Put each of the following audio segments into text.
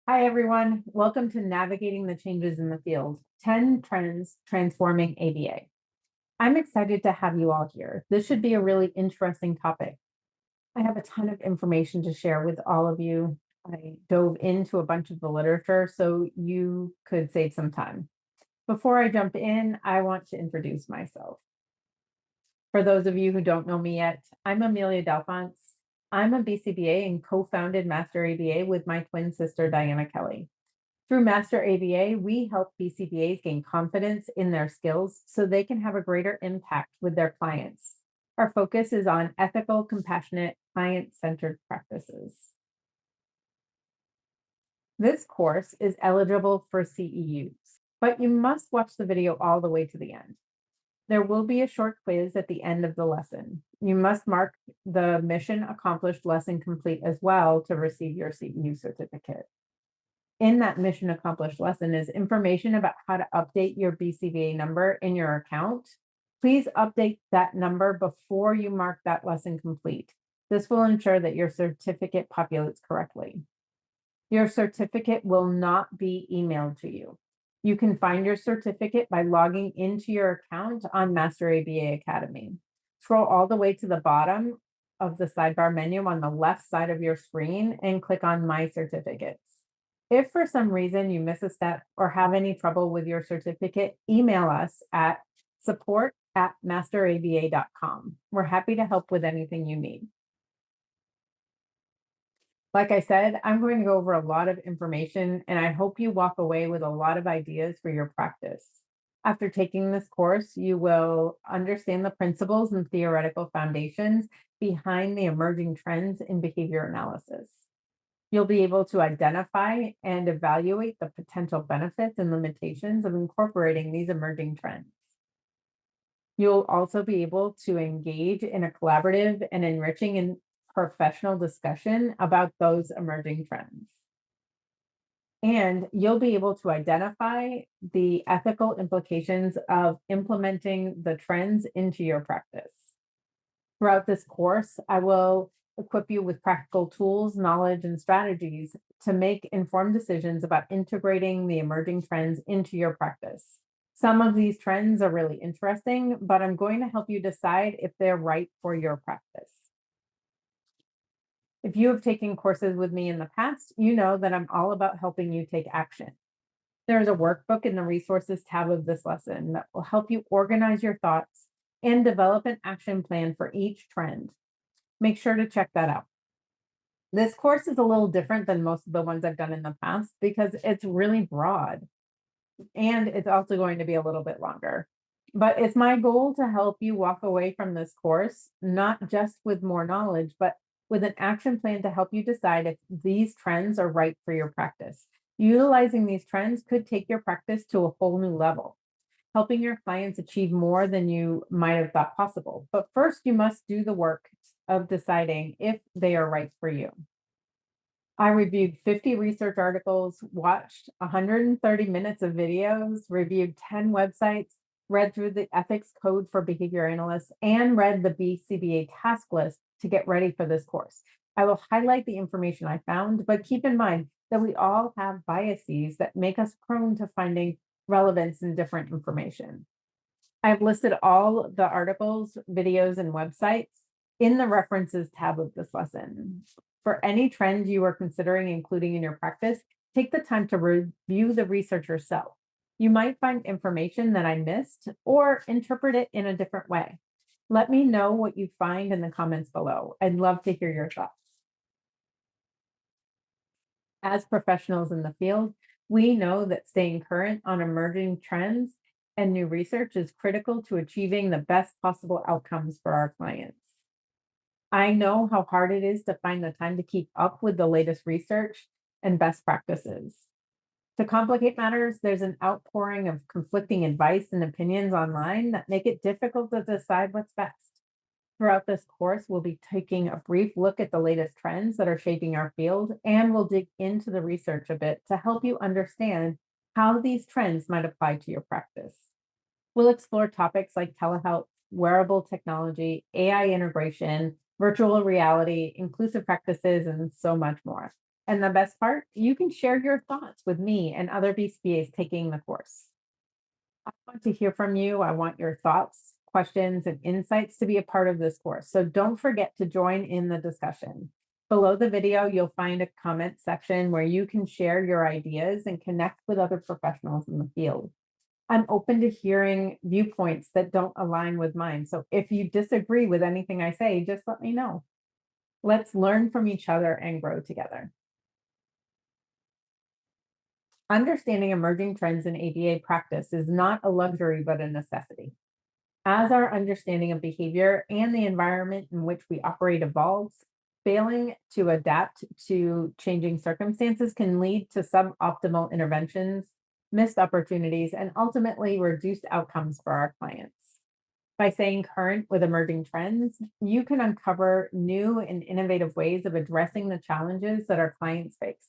Hi, everyone. Welcome to Navigating the Changes in the Field 10 Trends Transforming ABA. I'm excited to have you all here. This should be a really interesting topic. I have a ton of information to share with all of you. I dove into a bunch of the literature so you could save some time. Before I jump in, I want to introduce myself. For those of you who don't know me yet, I'm Amelia Delphonse. I'm a BCBA and co-founded Master ABA with my twin sister, Diana Kelly. Through Master ABA, we help BCBAs gain confidence in their skills so they can have a greater impact with their clients. Our focus is on ethical, compassionate, client-centered practices. This course is eligible for CEUs, but you must watch the video all the way to the end. There will be a short quiz at the end of the lesson. You must mark the mission accomplished lesson complete as well to receive your CEU certificate. In that mission accomplished lesson is information about how to update your BCBA number in your account. Please update that number before you mark that lesson complete. This will ensure that your certificate populates correctly. Your certificate will not be emailed to you. You can find your certificate by logging into your account on Master ABA Academy. Scroll all the way to the bottom of the sidebar menu on the left side of your screen and click on My Certificates. If for some reason you miss a step or have any trouble with your certificate, email us at support@masteraba.com. We're happy to help with anything you need. Like I said, I'm going to go over a lot of information, and I hope you walk away with a lot of ideas for your practice. After taking this course, you will understand the principles and theoretical foundations behind the emerging trends in behavior analysis. You'll be able to identify and evaluate the potential benefits and limitations of incorporating these emerging trends. You'll also be able to engage in a collaborative and enriching and professional discussion about those emerging trends. And you'll be able to identify the ethical implications of implementing the trends into your practice. Throughout this course, I will equip you with practical tools, knowledge, and strategies to make informed decisions about integrating the emerging trends into your practice. Some of these trends are really interesting, but I'm going to help you decide if they're right for your practice. If you have taken courses with me in the past, you know that I'm all about helping you take action. There is a workbook in the resources tab of this lesson that will help you organize your thoughts and develop an action plan for each trend. Make sure to check that out. This course is a little different than most of the ones I've done in the past because it's really broad and it's also going to be a little bit longer. But it's my goal to help you walk away from this course, not just with more knowledge, but with an action plan to help you decide if these trends are right for your practice. Utilizing these trends could take your practice to a whole new level, helping your clients achieve more than you might have thought possible. But first, you must do the work of deciding if they are right for you. I reviewed 50 research articles, watched 130 minutes of videos, reviewed 10 websites, read through the ethics code for behavior analysts, and read the BCBA task list to get ready for this course. I will highlight the information I found, but keep in mind that we all have biases that make us prone to finding relevance in different information. I've listed all the articles, videos, and websites in the references tab of this lesson. For any trend you are considering including in your practice, take the time to review the research yourself. You might find information that I missed or interpret it in a different way. Let me know what you find in the comments below. I'd love to hear your thoughts. As professionals in the field, we know that staying current on emerging trends and new research is critical to achieving the best possible outcomes for our clients. I know how hard it is to find the time to keep up with the latest research and best practices. To complicate matters, there's an outpouring of conflicting advice and opinions online that make it difficult to decide what's best. Throughout this course, we'll be taking a brief look at the latest trends that are shaping our field, and we'll dig into the research a bit to help you understand how these trends might apply to your practice. We'll explore topics like telehealth, wearable technology, AI integration, virtual reality, inclusive practices, and so much more. And the best part, you can share your thoughts with me and other BCBAs taking the course. I want to hear from you. I want your thoughts, questions, and insights to be a part of this course. So don't forget to join in the discussion. Below the video, you'll find a comment section where you can share your ideas and connect with other professionals in the field. I'm open to hearing viewpoints that don't align with mine. So if you disagree with anything I say, just let me know. Let's learn from each other and grow together. Understanding emerging trends in ABA practice is not a luxury, but a necessity. As our understanding of behavior and the environment in which we operate evolves, failing to adapt to changing circumstances can lead to suboptimal interventions, missed opportunities, and ultimately reduced outcomes for our clients. By staying current with emerging trends, you can uncover new and innovative ways of addressing the challenges that our clients face.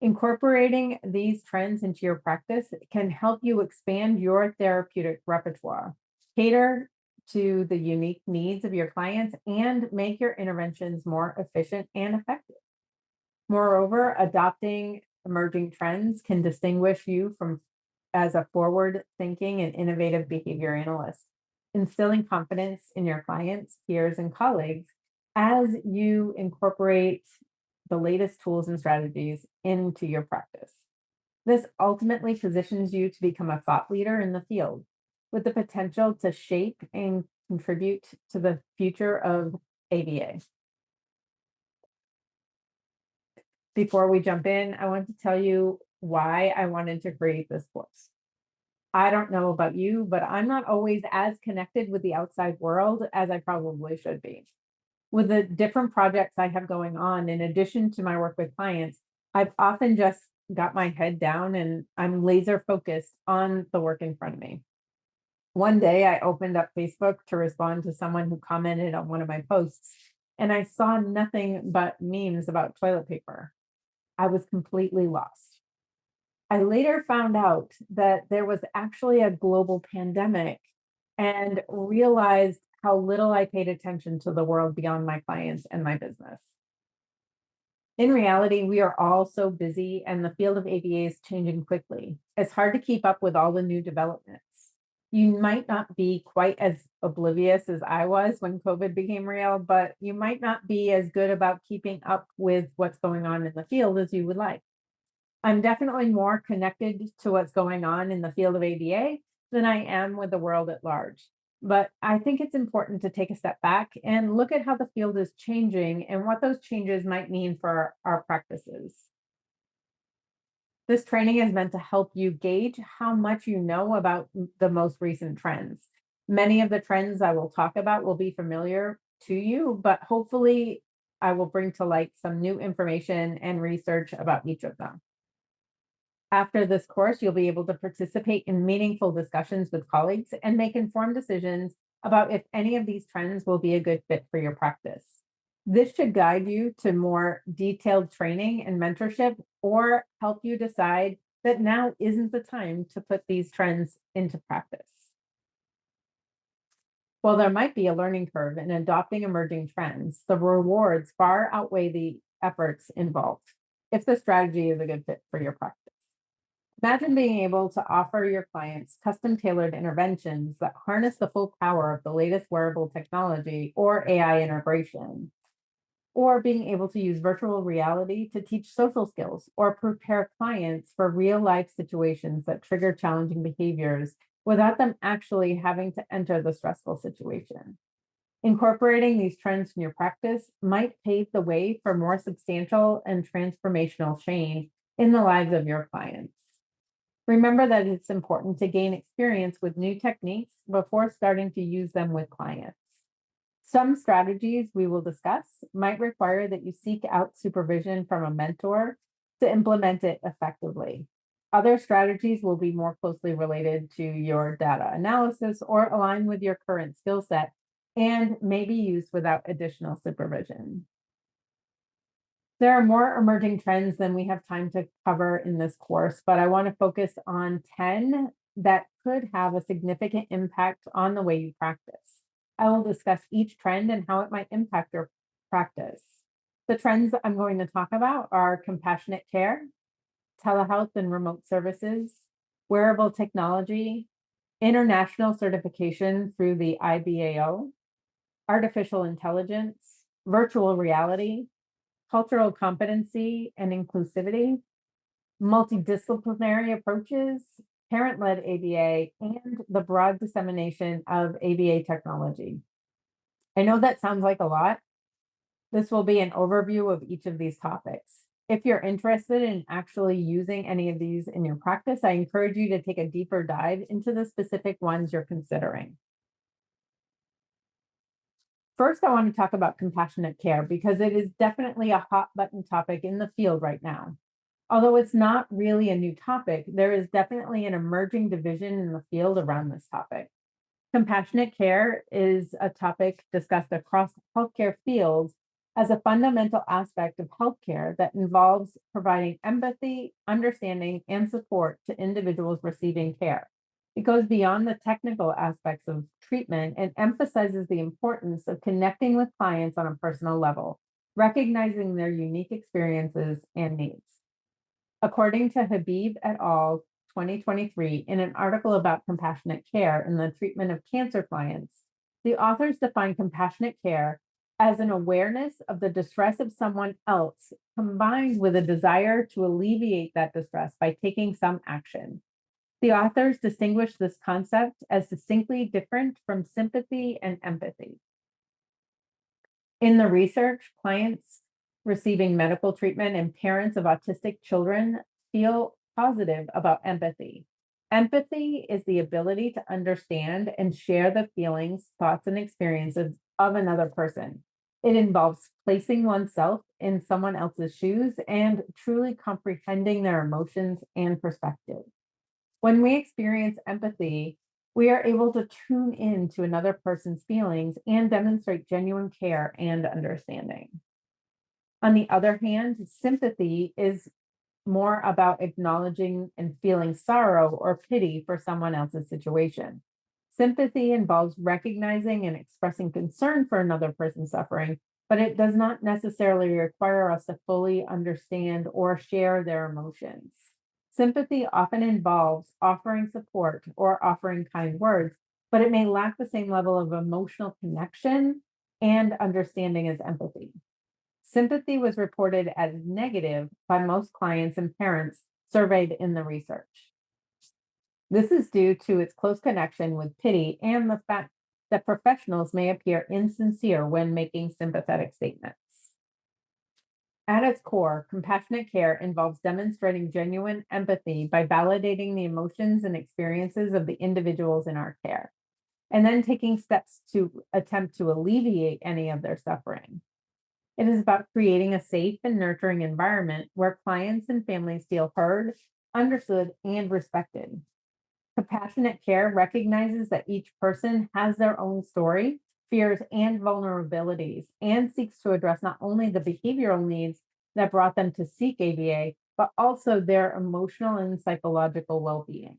Incorporating these trends into your practice can help you expand your therapeutic repertoire, cater to the unique needs of your clients, and make your interventions more efficient and effective. Moreover, adopting emerging trends can distinguish you from as a forward-thinking and innovative behavior analyst, instilling confidence in your clients, peers, and colleagues as you incorporate the latest tools and strategies into your practice. This ultimately positions you to become a thought leader in the field with the potential to shape and contribute to the future of ABA. Before we jump in, I want to tell you why I wanted to create this course. I don't know about you, but I'm not always as connected with the outside world as I probably should be. With the different projects I have going on, in addition to my work with clients, I've often just got my head down and I'm laser focused on the work in front of me. One day I opened up Facebook to respond to someone who commented on one of my posts, and I saw nothing but memes about toilet paper. I was completely lost. I later found out that there was actually a global pandemic and realized how little I paid attention to the world beyond my clients and my business. In reality, we are all so busy and the field of ABA is changing quickly. It's hard to keep up with all the new developments. You might not be quite as oblivious as I was when COVID became real, but you might not be as good about keeping up with what's going on in the field as you would like. I'm definitely more connected to what's going on in the field of ABA than I am with the world at large. But I think it's important to take a step back and look at how the field is changing and what those changes might mean for our practices. This training is meant to help you gauge how much you know about the most recent trends. Many of the trends I will talk about will be familiar to you, but hopefully I will bring to light some new information and research about each of them. After this course, you'll be able to participate in meaningful discussions with colleagues and make informed decisions about if any of these trends will be a good fit for your practice. This should guide you to more detailed training and mentorship, or help you decide that now isn't the time to put these trends into practice. While there might be a learning curve in adopting emerging trends, the rewards far outweigh the efforts involved if the strategy is a good fit for your practice. Imagine being able to offer your clients custom tailored interventions that harness the full power of the latest wearable technology or AI integration, or being able to use virtual reality to teach social skills or prepare clients for real life situations that trigger challenging behaviors without them actually having to enter the stressful situation. Incorporating these trends in your practice might pave the way for more substantial and transformational change in the lives of your clients. Remember that it's important to gain experience with new techniques before starting to use them with clients. Some strategies we will discuss might require that you seek out supervision from a mentor to implement it effectively. Other strategies will be more closely related to your data analysis or align with your current skill set and may be used without additional supervision. There are more emerging trends than we have time to cover in this course, but I want to focus on 10 that could have a significant impact on the way you practice. I will discuss each trend and how it might impact your practice. The trends I'm going to talk about are compassionate care, telehealth and remote services, wearable technology, international certification through the IBAO, artificial intelligence, virtual reality, cultural competency and inclusivity, multidisciplinary approaches, parent-led ABA, and the broad dissemination of ABA technology. I know that sounds like a lot. This will be an overview of each of these topics. If you're interested in actually using any of these in your practice, I encourage you to take a deeper dive into the specific ones you're considering. First, I want to talk about compassionate care because it is definitely a hot button topic in the field right now. Although it's not really a new topic, there is definitely an emerging division in the field around this topic. Compassionate care is a topic discussed across healthcare fields as a fundamental aspect of healthcare that involves providing empathy, understanding, and support to individuals receiving care. It goes beyond the technical aspects of treatment and emphasizes the importance of connecting with clients on a personal level, recognizing their unique experiences and needs. According to Habib et al. 2023, in an article about compassionate care in the treatment of cancer clients, the authors define compassionate care as an awareness of the distress of someone else combined with a desire to alleviate that distress by taking some action. The authors distinguish this concept as distinctly different from sympathy and empathy. In the research, clients receiving medical treatment and parents of autistic children feel positive about empathy. Empathy is the ability to understand and share the feelings, thoughts, and experiences of another person. It involves placing oneself in someone else's shoes and truly comprehending their emotions and perspectives. When we experience empathy, we are able to tune in to another person's feelings and demonstrate genuine care and understanding. On the other hand, sympathy is more about acknowledging and feeling sorrow or pity for someone else's situation. Sympathy involves recognizing and expressing concern for another person's suffering, but it does not necessarily require us to fully understand or share their emotions. Sympathy often involves offering support or offering kind words, but it may lack the same level of emotional connection and understanding as empathy. Sympathy was reported as negative by most clients and parents surveyed in the research. This is due to its close connection with pity and the fact that professionals may appear insincere when making sympathetic statements. At its core, compassionate care involves demonstrating genuine empathy by validating the emotions and experiences of the individuals in our care, and then taking steps to attempt to alleviate any of their suffering. It is about creating a safe and nurturing environment where clients and families feel heard, understood, and respected. Compassionate care recognizes that each person has their own story, fears, and vulnerabilities, and seeks to address not only the behavioral needs that brought them to seek ABA, but also their emotional and psychological well-being.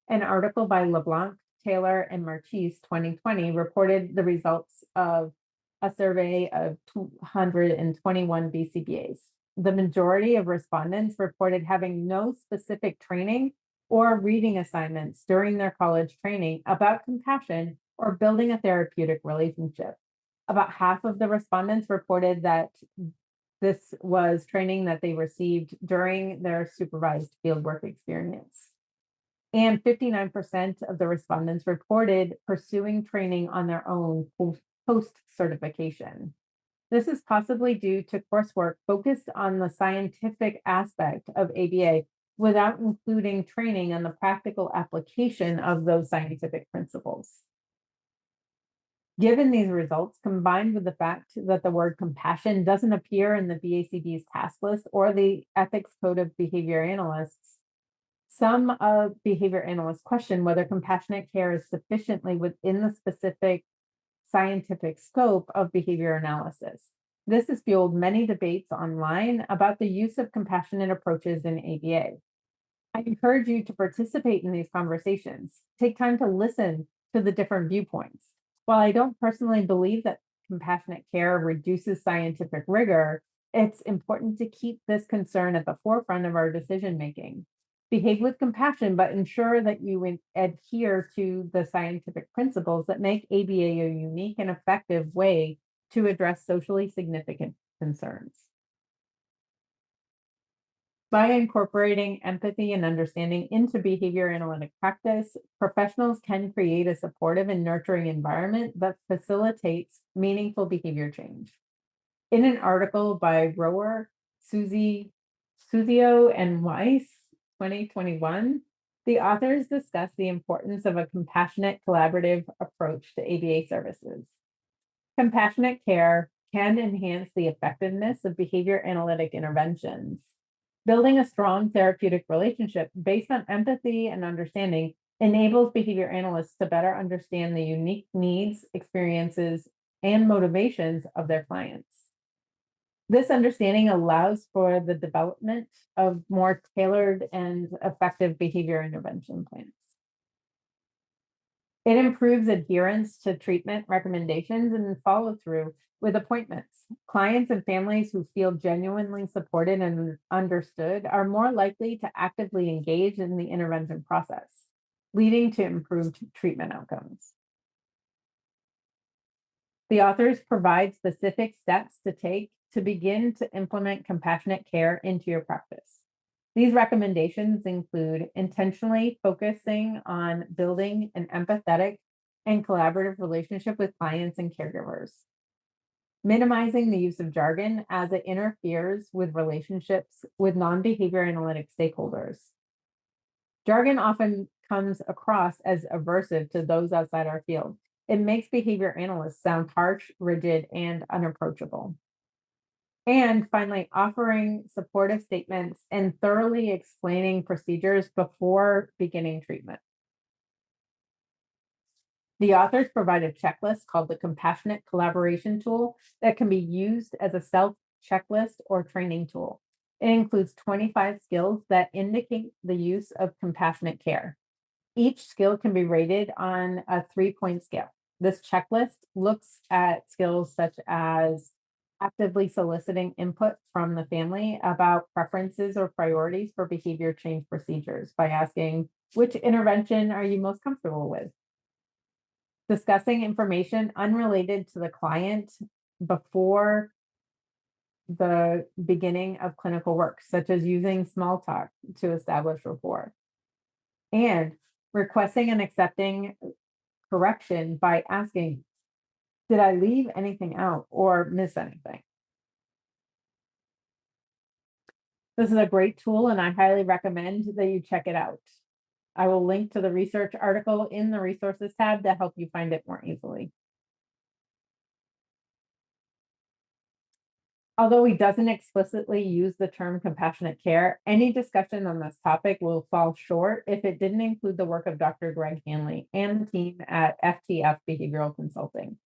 An article by LeBlanc, Taylor, and Marchese 2020 reported the results of a survey of 221 BCBAs. The majority of respondents reported having no specific training or reading assignments during their college training about compassion or building a therapeutic relationship. About half of the respondents reported that this was training that they received during their supervised fieldwork experience. And 59% of the respondents reported pursuing training on their own post-certification. This is possibly due to coursework focused on the scientific aspect of ABA without including training on the practical application of those scientific principles. Given these results, combined with the fact that the word compassion doesn't appear in the BACB's task list or the ethics code of behavior analysts, some behavior analysts question whether compassionate care is sufficiently within the specific scientific scope of behavior analysis. This has fueled many debates online about the use of compassionate approaches in ABA. I encourage you to participate in these conversations. Take time to listen to the different viewpoints. While I don't personally believe that compassionate care reduces scientific rigor, it's important to keep this concern at the forefront of our decision making. Behave with compassion, but ensure that you adhere to the scientific principles that make ABA a unique and effective way to address socially significant concerns. By incorporating empathy and understanding into behavior analytic practice, professionals can create a supportive and nurturing environment that facilitates meaningful behavior change. In an article by Rower, Suzio, and Weiss, 2021, the authors discuss the importance of a compassionate, collaborative approach to ABA services. Compassionate care can enhance the effectiveness of behavior analytic interventions. Building a strong therapeutic relationship based on empathy and understanding enables behavior analysts to better understand the unique needs, experiences, and motivations of their clients. This understanding allows for the development of more tailored and effective behavior intervention plans. It improves adherence to treatment recommendations and follow through with appointments. Clients and families who feel genuinely supported and understood are more likely to actively engage in the intervention process, leading to improved treatment outcomes. The authors provide specific steps to take to begin to implement compassionate care into your practice. These recommendations include intentionally focusing on building an empathetic and collaborative relationship with clients and caregivers, minimizing the use of jargon as it interferes with relationships with non-behavior analytic stakeholders. Jargon often comes across as aversive to those outside our field. It makes behavior analysts sound harsh, rigid, and unapproachable. And finally, offering supportive statements and thoroughly explaining procedures before beginning treatment. The authors provide a checklist called the Compassionate Collaboration Tool that can be used as a self-checklist or training tool. It includes 25 skills that indicate the use of compassionate care. Each skill can be rated on a 3-point scale. This checklist looks at skills such as actively soliciting input from the family about preferences or priorities for behavior change procedures by asking, which intervention are you most comfortable with? Discussing information unrelated to the client before the beginning of clinical work, such as using small talk to establish rapport. And requesting and accepting correction by asking, did I leave anything out or miss anything? This is a great tool and I highly recommend that you check it out. I will link to the research article in the resources tab to help you find it more easily. Although he doesn't explicitly use the term compassionate care, any discussion on this topic will fall short if it didn't include the work of Dr. Greg Hanley and the team at FTF Behavioral Consulting.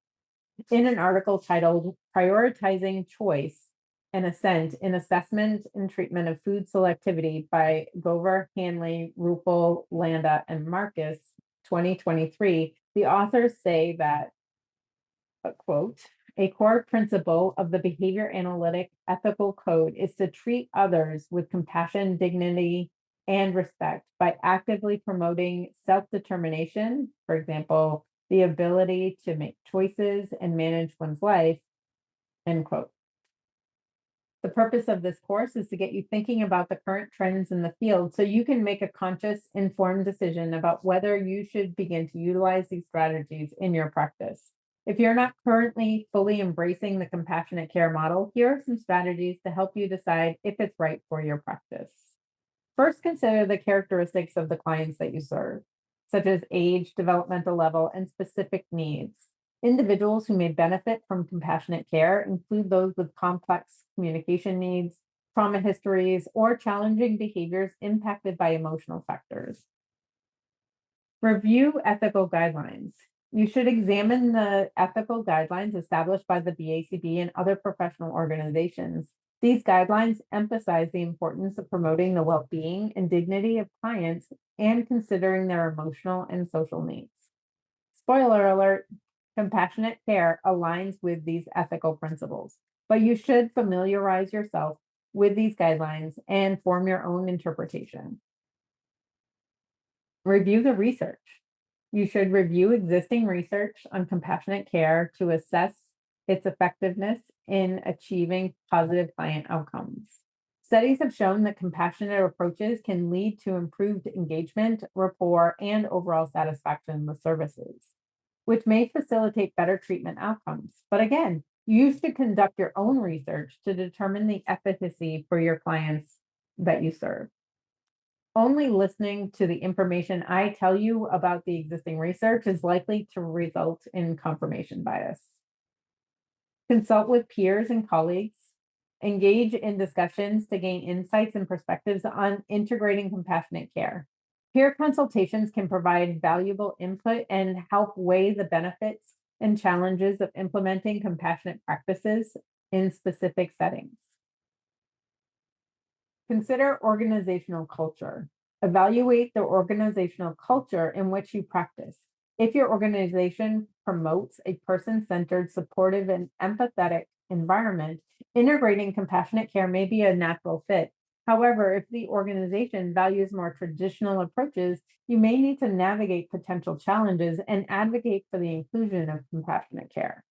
In an article titled Prioritizing Choice and Assent in Assessment and Treatment of Food Selectivity by Gover, Hanley, Ruppel, Landa, and Marcus, 2023, the authors say that, quote, a core principle of the behavior analytic ethical code is to treat others with compassion, dignity, and respect by actively promoting self-determination, for example, the ability to make choices and manage one's life, end quote. The purpose of this course is to get you thinking about the current trends in the field so you can make a conscious, informed decision about whether you should begin to utilize these strategies in your practice. If you're not currently fully embracing the compassionate care model, here are some strategies to help you decide if it's right for your practice. First, consider the characteristics of the clients that you serve, such as age, developmental level, and specific needs. Individuals who may benefit from compassionate care include those with complex communication needs, trauma histories, or challenging behaviors impacted by emotional factors. Review ethical guidelines. You should examine the ethical guidelines established by the BACB and other professional organizations. These guidelines emphasize the importance of promoting the well-being and dignity of clients and considering their emotional and social needs. Spoiler alert, Compassionate care aligns with these ethical principles, but you should familiarize yourself with these guidelines and form your own interpretation. Review the research. You should review existing research on compassionate care to assess its effectiveness in achieving positive client outcomes. Studies have shown that compassionate approaches can lead to improved engagement, rapport, and overall satisfaction with services, which may facilitate better treatment outcomes. But again, you should conduct your own research to determine the efficacy for your clients that you serve. Only listening to the information I tell you about the existing research is likely to result in confirmation bias. Consult with peers and colleagues. Engage in discussions to gain insights and perspectives on integrating compassionate care. Peer consultations can provide valuable input and help weigh the benefits and challenges of implementing compassionate practices in specific settings. Consider organizational culture. Evaluate the organizational culture in which you practice. If your organization promotes a person-centered, supportive, and empathetic environment, integrating compassionate care may be a natural fit. However, if the organization values more traditional approaches, you may need to navigate potential challenges and advocate for the inclusion of compassionate care.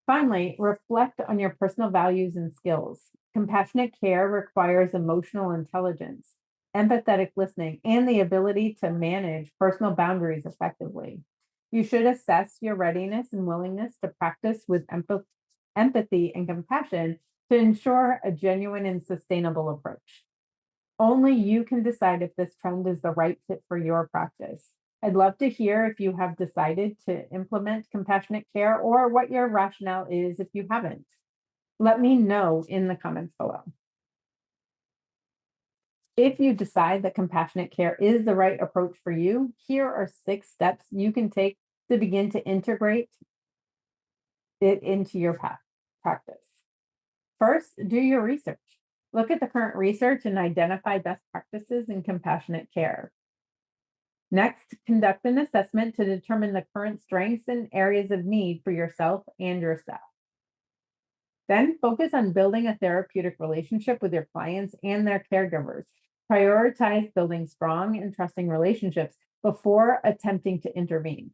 Finally, reflect on your personal values and skills. Compassionate care requires emotional intelligence, empathetic listening, and the ability to manage personal boundaries effectively. You should assess your readiness and willingness to practice with empathy and compassion to ensure a genuine and sustainable approach. Only you can decide if this trend is the right fit for your practice. I'd love to hear if you have decided to implement compassionate care or what your rationale is if you haven't. Let me know in the comments below. If you decide that compassionate care is the right approach for you, here are 6 steps you can take to begin to integrate it into your practice. First, do your research. Look at the current research and identify best practices in compassionate care. Next, conduct an assessment to determine the current strengths and areas of need for yourself and your staff. Then focus on building a therapeutic relationship with your clients and their caregivers. Prioritize building strong and trusting relationships before attempting to intervene.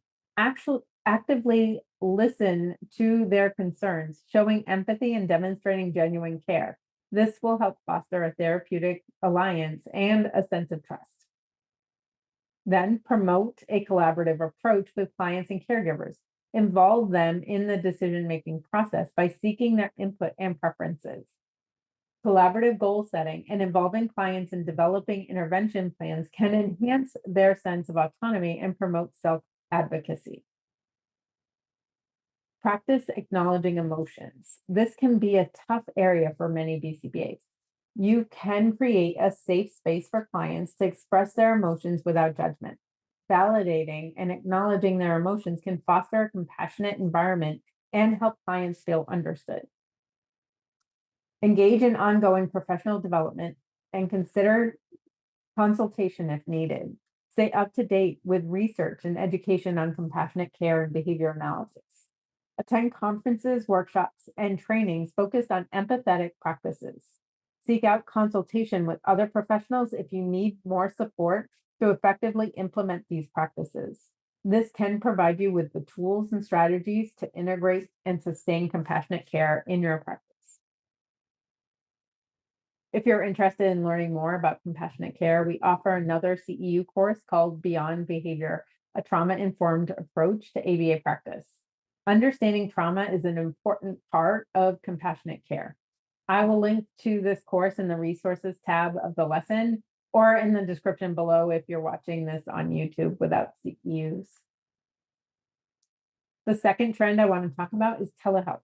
Actively listen to their concerns, showing empathy and demonstrating genuine care. This will help foster a therapeutic alliance and a sense of trust. Then promote a collaborative approach with clients and caregivers. Involve them in the decision-making process by seeking their input and preferences. Collaborative goal setting and involving clients in developing intervention plans can enhance their sense of autonomy and promote self-advocacy. Practice acknowledging emotions. This can be a tough area for many BCBAs. You can create a safe space for clients to express their emotions without judgment. Validating and acknowledging their emotions can foster a compassionate environment and help clients feel understood. Engage in ongoing professional development and consider consultation if needed. Stay up to date with research and education on compassionate care and behavior analysis. Attend conferences, workshops, and trainings focused on empathetic practices. Seek out consultation with other professionals if you need more support to effectively implement these practices. This can provide you with the tools and strategies to integrate and sustain compassionate care in your practice. If you're interested in learning more about compassionate care, we offer another CEU course called Beyond Behavior, a trauma-informed approach to ABA practice. Understanding trauma is an important part of compassionate care. I will link to this course in the resources tab of the lesson or in the description below if you're watching this on YouTube without CEUs. The second trend I want to talk about is telehealth.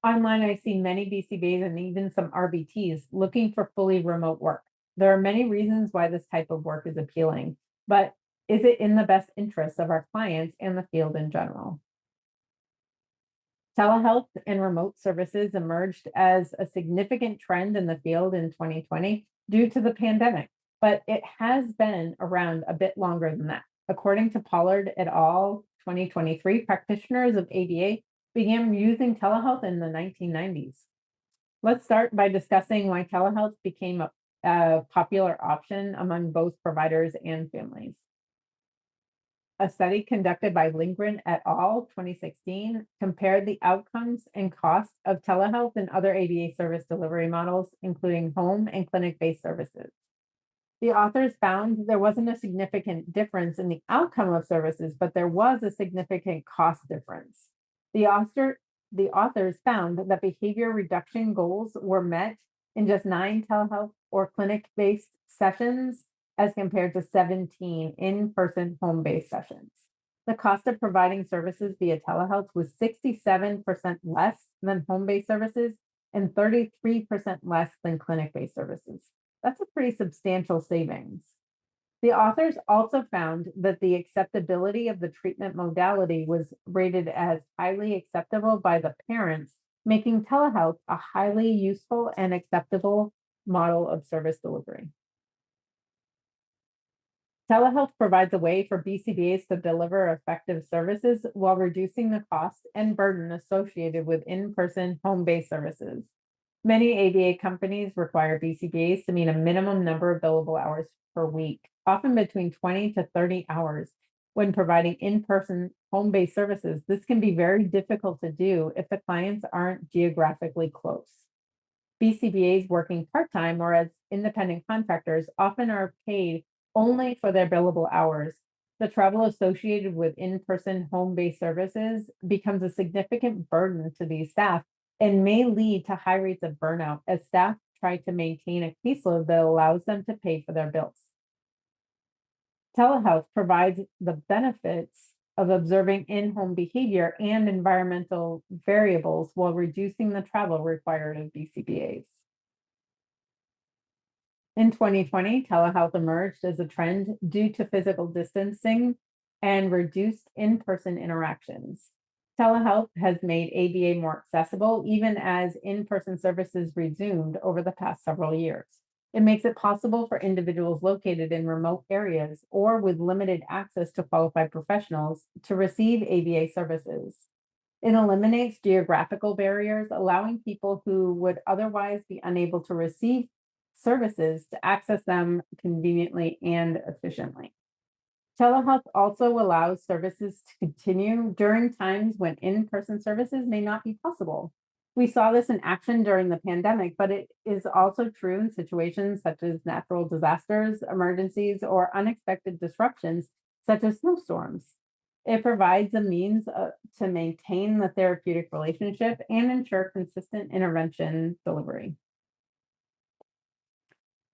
Online, I see many BCBAs and even some RBTs looking for fully remote work. There are many reasons why this type of work is appealing, but is it in the best interest of our clients and the field in general? Telehealth and remote services emerged as a significant trend in the field in 2020 due to the pandemic, but it has been around a bit longer than that. According to Pollard et al. 2023, practitioners of ABA began using telehealth in the 1990s. Let's start by discussing why telehealth became a popular option among both providers and families. A study conducted by Lindgren et al. 2016 compared the outcomes and costs of telehealth and other ABA service delivery models, including home and clinic-based services. The authors found there wasn't a significant difference in the outcome of services, but there was a significant cost difference. The authors found that behavior reduction goals were met in just 9 telehealth or clinic-based sessions as compared to 17 in-person home-based sessions. The cost of providing services via telehealth was 67% less than home-based services and 33% less than clinic-based services. That's a pretty substantial savings. The authors also found that the acceptability of the treatment modality was rated as highly acceptable by the parents, making telehealth a highly useful and acceptable model of service delivery. Telehealth provides a way for BCBAs to deliver effective services while reducing the cost and burden associated with in-person home-based services. Many ABA companies require BCBAs to meet a minimum number of billable hours per week, often between 20 to 30 hours. When providing in-person home-based services, this can be very difficult to do if the clients aren't geographically close. BCBAs working part-time or as independent contractors often are paid only for their billable hours. The travel associated with in-person home-based services becomes a significant burden to these staff and may lead to high rates of burnout as staff try to maintain a caseload that allows them to pay for their bills. Telehealth provides the benefits of observing in-home behavior and environmental variables while reducing the travel required of BCBAs. In 2020, telehealth emerged as a trend due to physical distancing and reduced in-person interactions. Telehealth has made ABA more accessible, even as in-person services resumed over the past several years. It makes it possible for individuals located in remote areas or with limited access to qualified professionals to receive ABA services. It eliminates geographical barriers, allowing people who would otherwise be unable to receive services to access them conveniently and efficiently. Telehealth also allows services to continue during times when in-person services may not be possible. We saw this in action during the pandemic, but it is also true in situations such as natural disasters, emergencies, or unexpected disruptions, such as snowstorms. It provides a means to maintain the therapeutic relationship and ensure consistent intervention delivery.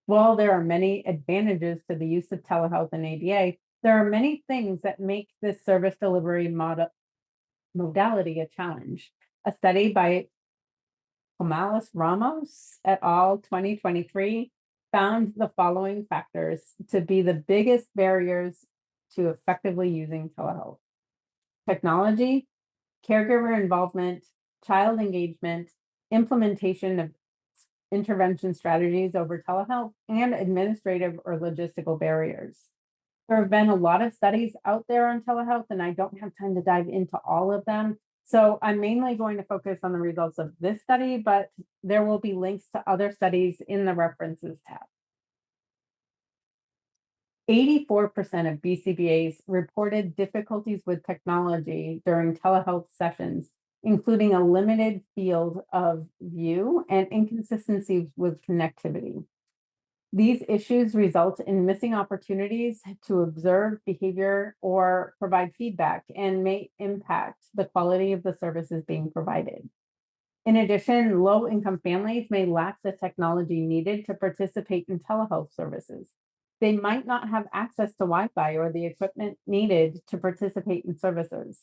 While there are many advantages to the use of telehealth in ABA, there are many things that make this service delivery modality a challenge. A study by Ramos et al. 2023 found the following factors to be the biggest barriers to effectively using telehealth: technology, caregiver involvement, child engagement, implementation of intervention strategies over telehealth, and administrative or logistical barriers. There have been a lot of studies out there on telehealth, and I don't have time to dive into all of them. So I'm mainly going to focus on the results of this study, but there will be links to other studies in the references tab. 84% of BCBAs reported difficulties with technology during telehealth sessions, including a limited field of view and inconsistencies with connectivity. These issues result in missing opportunities to observe behavior or provide feedback and may impact the quality of the services being provided. In addition, low-income families may lack the technology needed to participate in telehealth services. They might not have access to Wi-Fi or the equipment needed to participate in services.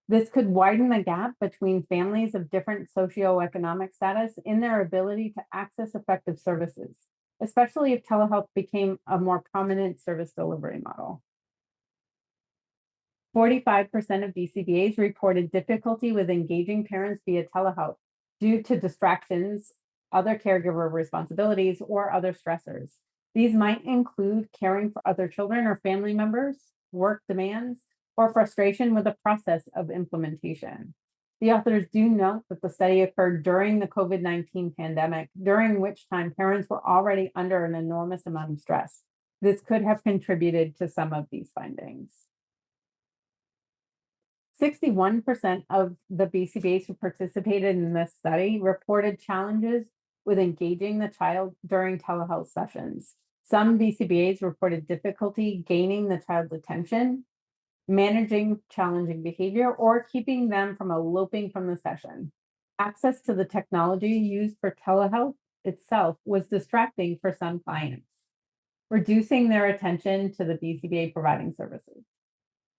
This could widen the gap between families of different socioeconomic status in their ability to access effective services, especially if telehealth became a more prominent service delivery model. 45% of BCBAs reported difficulty with engaging parents via telehealth due to distractions, other caregiver responsibilities, or other stressors. These might include caring for other children or family members, work demands, or frustration with the process of implementation. The authors do note that the study occurred during the COVID-19 pandemic, during which time parents were already under an enormous amount of stress. This could have contributed to some of these findings. 61% of the BCBAs who participated in this study reported challenges with engaging the child during telehealth sessions. Some BCBAs reported difficulty gaining the child's attention, managing challenging behavior, or keeping them from eloping from the session. Access to the technology used for telehealth itself was distracting for some clients, reducing their attention to the BCBA providing services.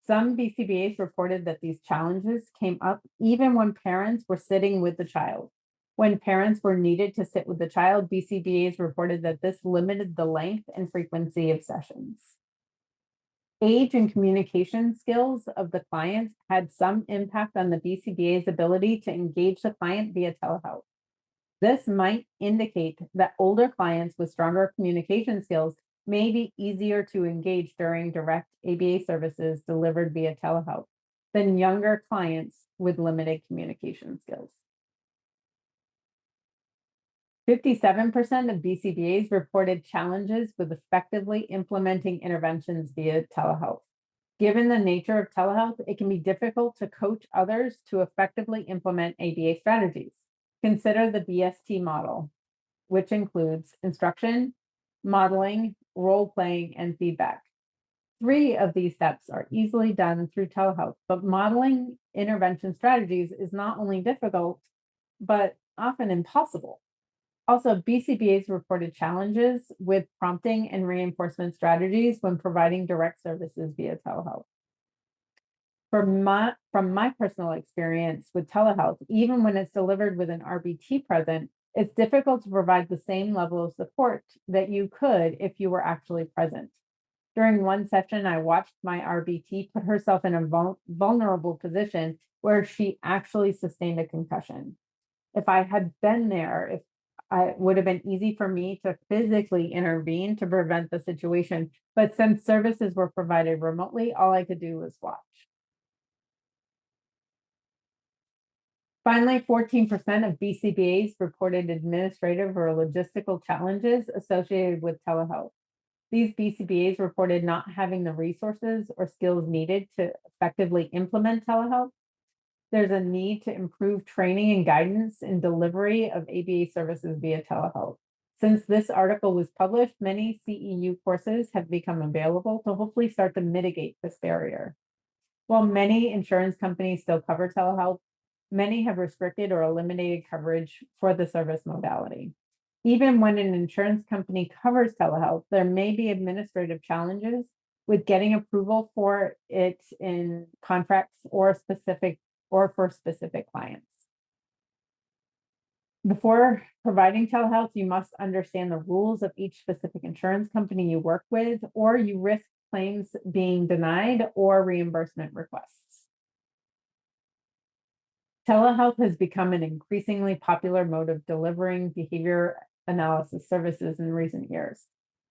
Some BCBAs reported that these challenges came up even when parents were sitting with the child. When parents were needed to sit with the child, BCBAs reported that this limited the length and frequency of sessions. Age and communication skills of the clients had some impact on the BCBA's ability to engage the client via telehealth. This might indicate that older clients with stronger communication skills may be easier to engage during direct ABA services delivered via telehealth than younger clients with limited communication skills. 57% of BCBAs reported challenges with effectively implementing interventions via telehealth. Given the nature of telehealth, it can be difficult to coach others to effectively implement ABA strategies. Consider the BST model, which includes instruction, modeling, role-playing, and feedback. 3 of these steps are easily done through telehealth, but modeling intervention strategies is not only difficult, but often impossible. Also, BCBAs reported challenges with prompting and reinforcement strategies when providing direct services via telehealth. From my personal experience with telehealth, even when it's delivered with an RBT present, it's difficult to provide the same level of support that you could if you were actually present. During one session, I watched my RBT put herself in a vulnerable position where she actually sustained a concussion. If I had been there, it would have been easy for me to physically intervene to prevent the situation. But since services were provided remotely, all I could do was watch. Finally, 14% of BCBAs reported administrative or logistical challenges associated with telehealth. These BCBAs reported not having the resources or skills needed to effectively implement telehealth. There's a need to improve training and guidance in delivery of ABA services via telehealth. Since this article was published, many CEU courses have become available to hopefully start to mitigate this barrier. While many insurance companies still cover telehealth, many have restricted or eliminated coverage for the service modality. Even when an insurance company covers telehealth, there may be administrative challenges with getting approval for it in contracts or for specific clients. Before providing telehealth, you must understand the rules of each specific insurance company you work with, or you risk claims being denied or reimbursement requests. Telehealth has become an increasingly popular mode of delivering behavior analysis services in recent years.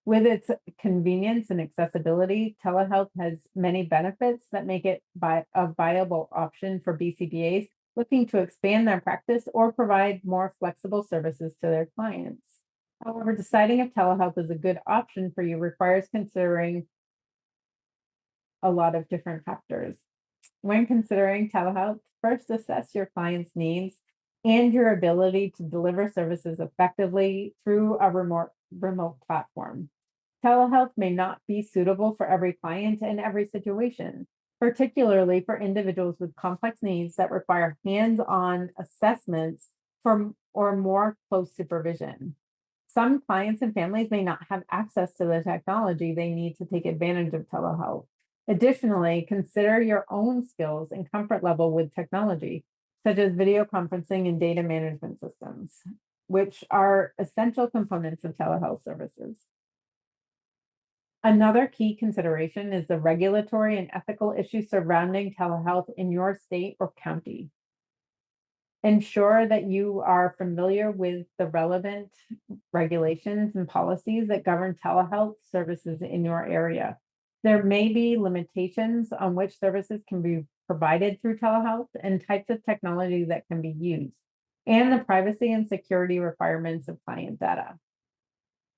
With its convenience and accessibility, telehealth has many benefits that make it a viable option for BCBAs looking to expand their practice or provide more flexible services to their clients. However, deciding if telehealth is a good option for you requires considering a lot of different factors. When considering telehealth, first assess your client's needs and your ability to deliver services effectively through a remote platform. Telehealth may not be suitable for every client in every situation, particularly for individuals with complex needs that require hands-on assessments or more close supervision. Some clients and families may not have access to the technology they need to take advantage of telehealth. Additionally, consider your own skills and comfort level with technology, such as video conferencing and data management systems, which are essential components of telehealth services. Another key consideration is the regulatory and ethical issues surrounding telehealth in your state or county. Ensure that you are familiar with the relevant regulations and policies that govern telehealth services in your area. There may be limitations on which services can be provided through telehealth and types of technology that can be used, and the privacy and security requirements of client data.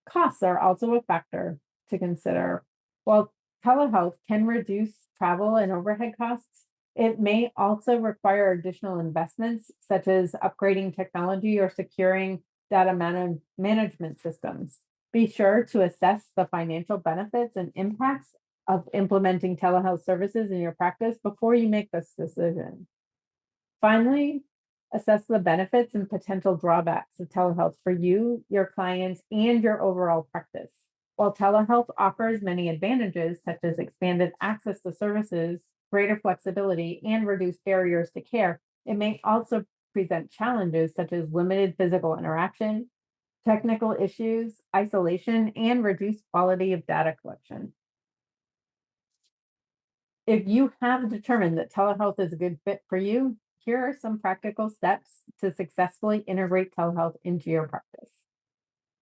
Costs are also a factor to consider. While telehealth can reduce travel and overhead costs, it may also require additional investments, such as upgrading technology or securing data management systems. Be sure to assess the financial benefits and impacts of implementing telehealth services in your practice before you make this decision. Finally, assess the benefits and potential drawbacks of telehealth for you, your clients, and your overall practice. While telehealth offers many advantages, such as expanded access to services, greater flexibility, and reduced barriers to care, it may also present challenges such as limited physical interaction, technical issues, isolation, and reduced quality of data collection. If you have determined that telehealth is a good fit for you, here are some practical steps to successfully integrate telehealth into your practice.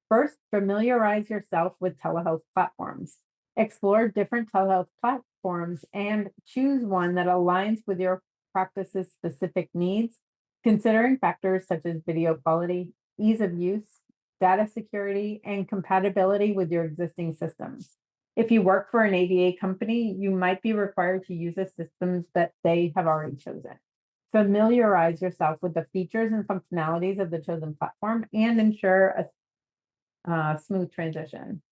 First, familiarize yourself with telehealth platforms. Explore different telehealth platforms and choose one that aligns with your practice's specific needs, considering factors such as video quality, ease of use, data security, and compatibility with your existing systems. If you work for an ABA company, you might be required to use the systems that they have already chosen. Familiarize yourself with the features and functionalities of the chosen platform and ensure a smooth transition.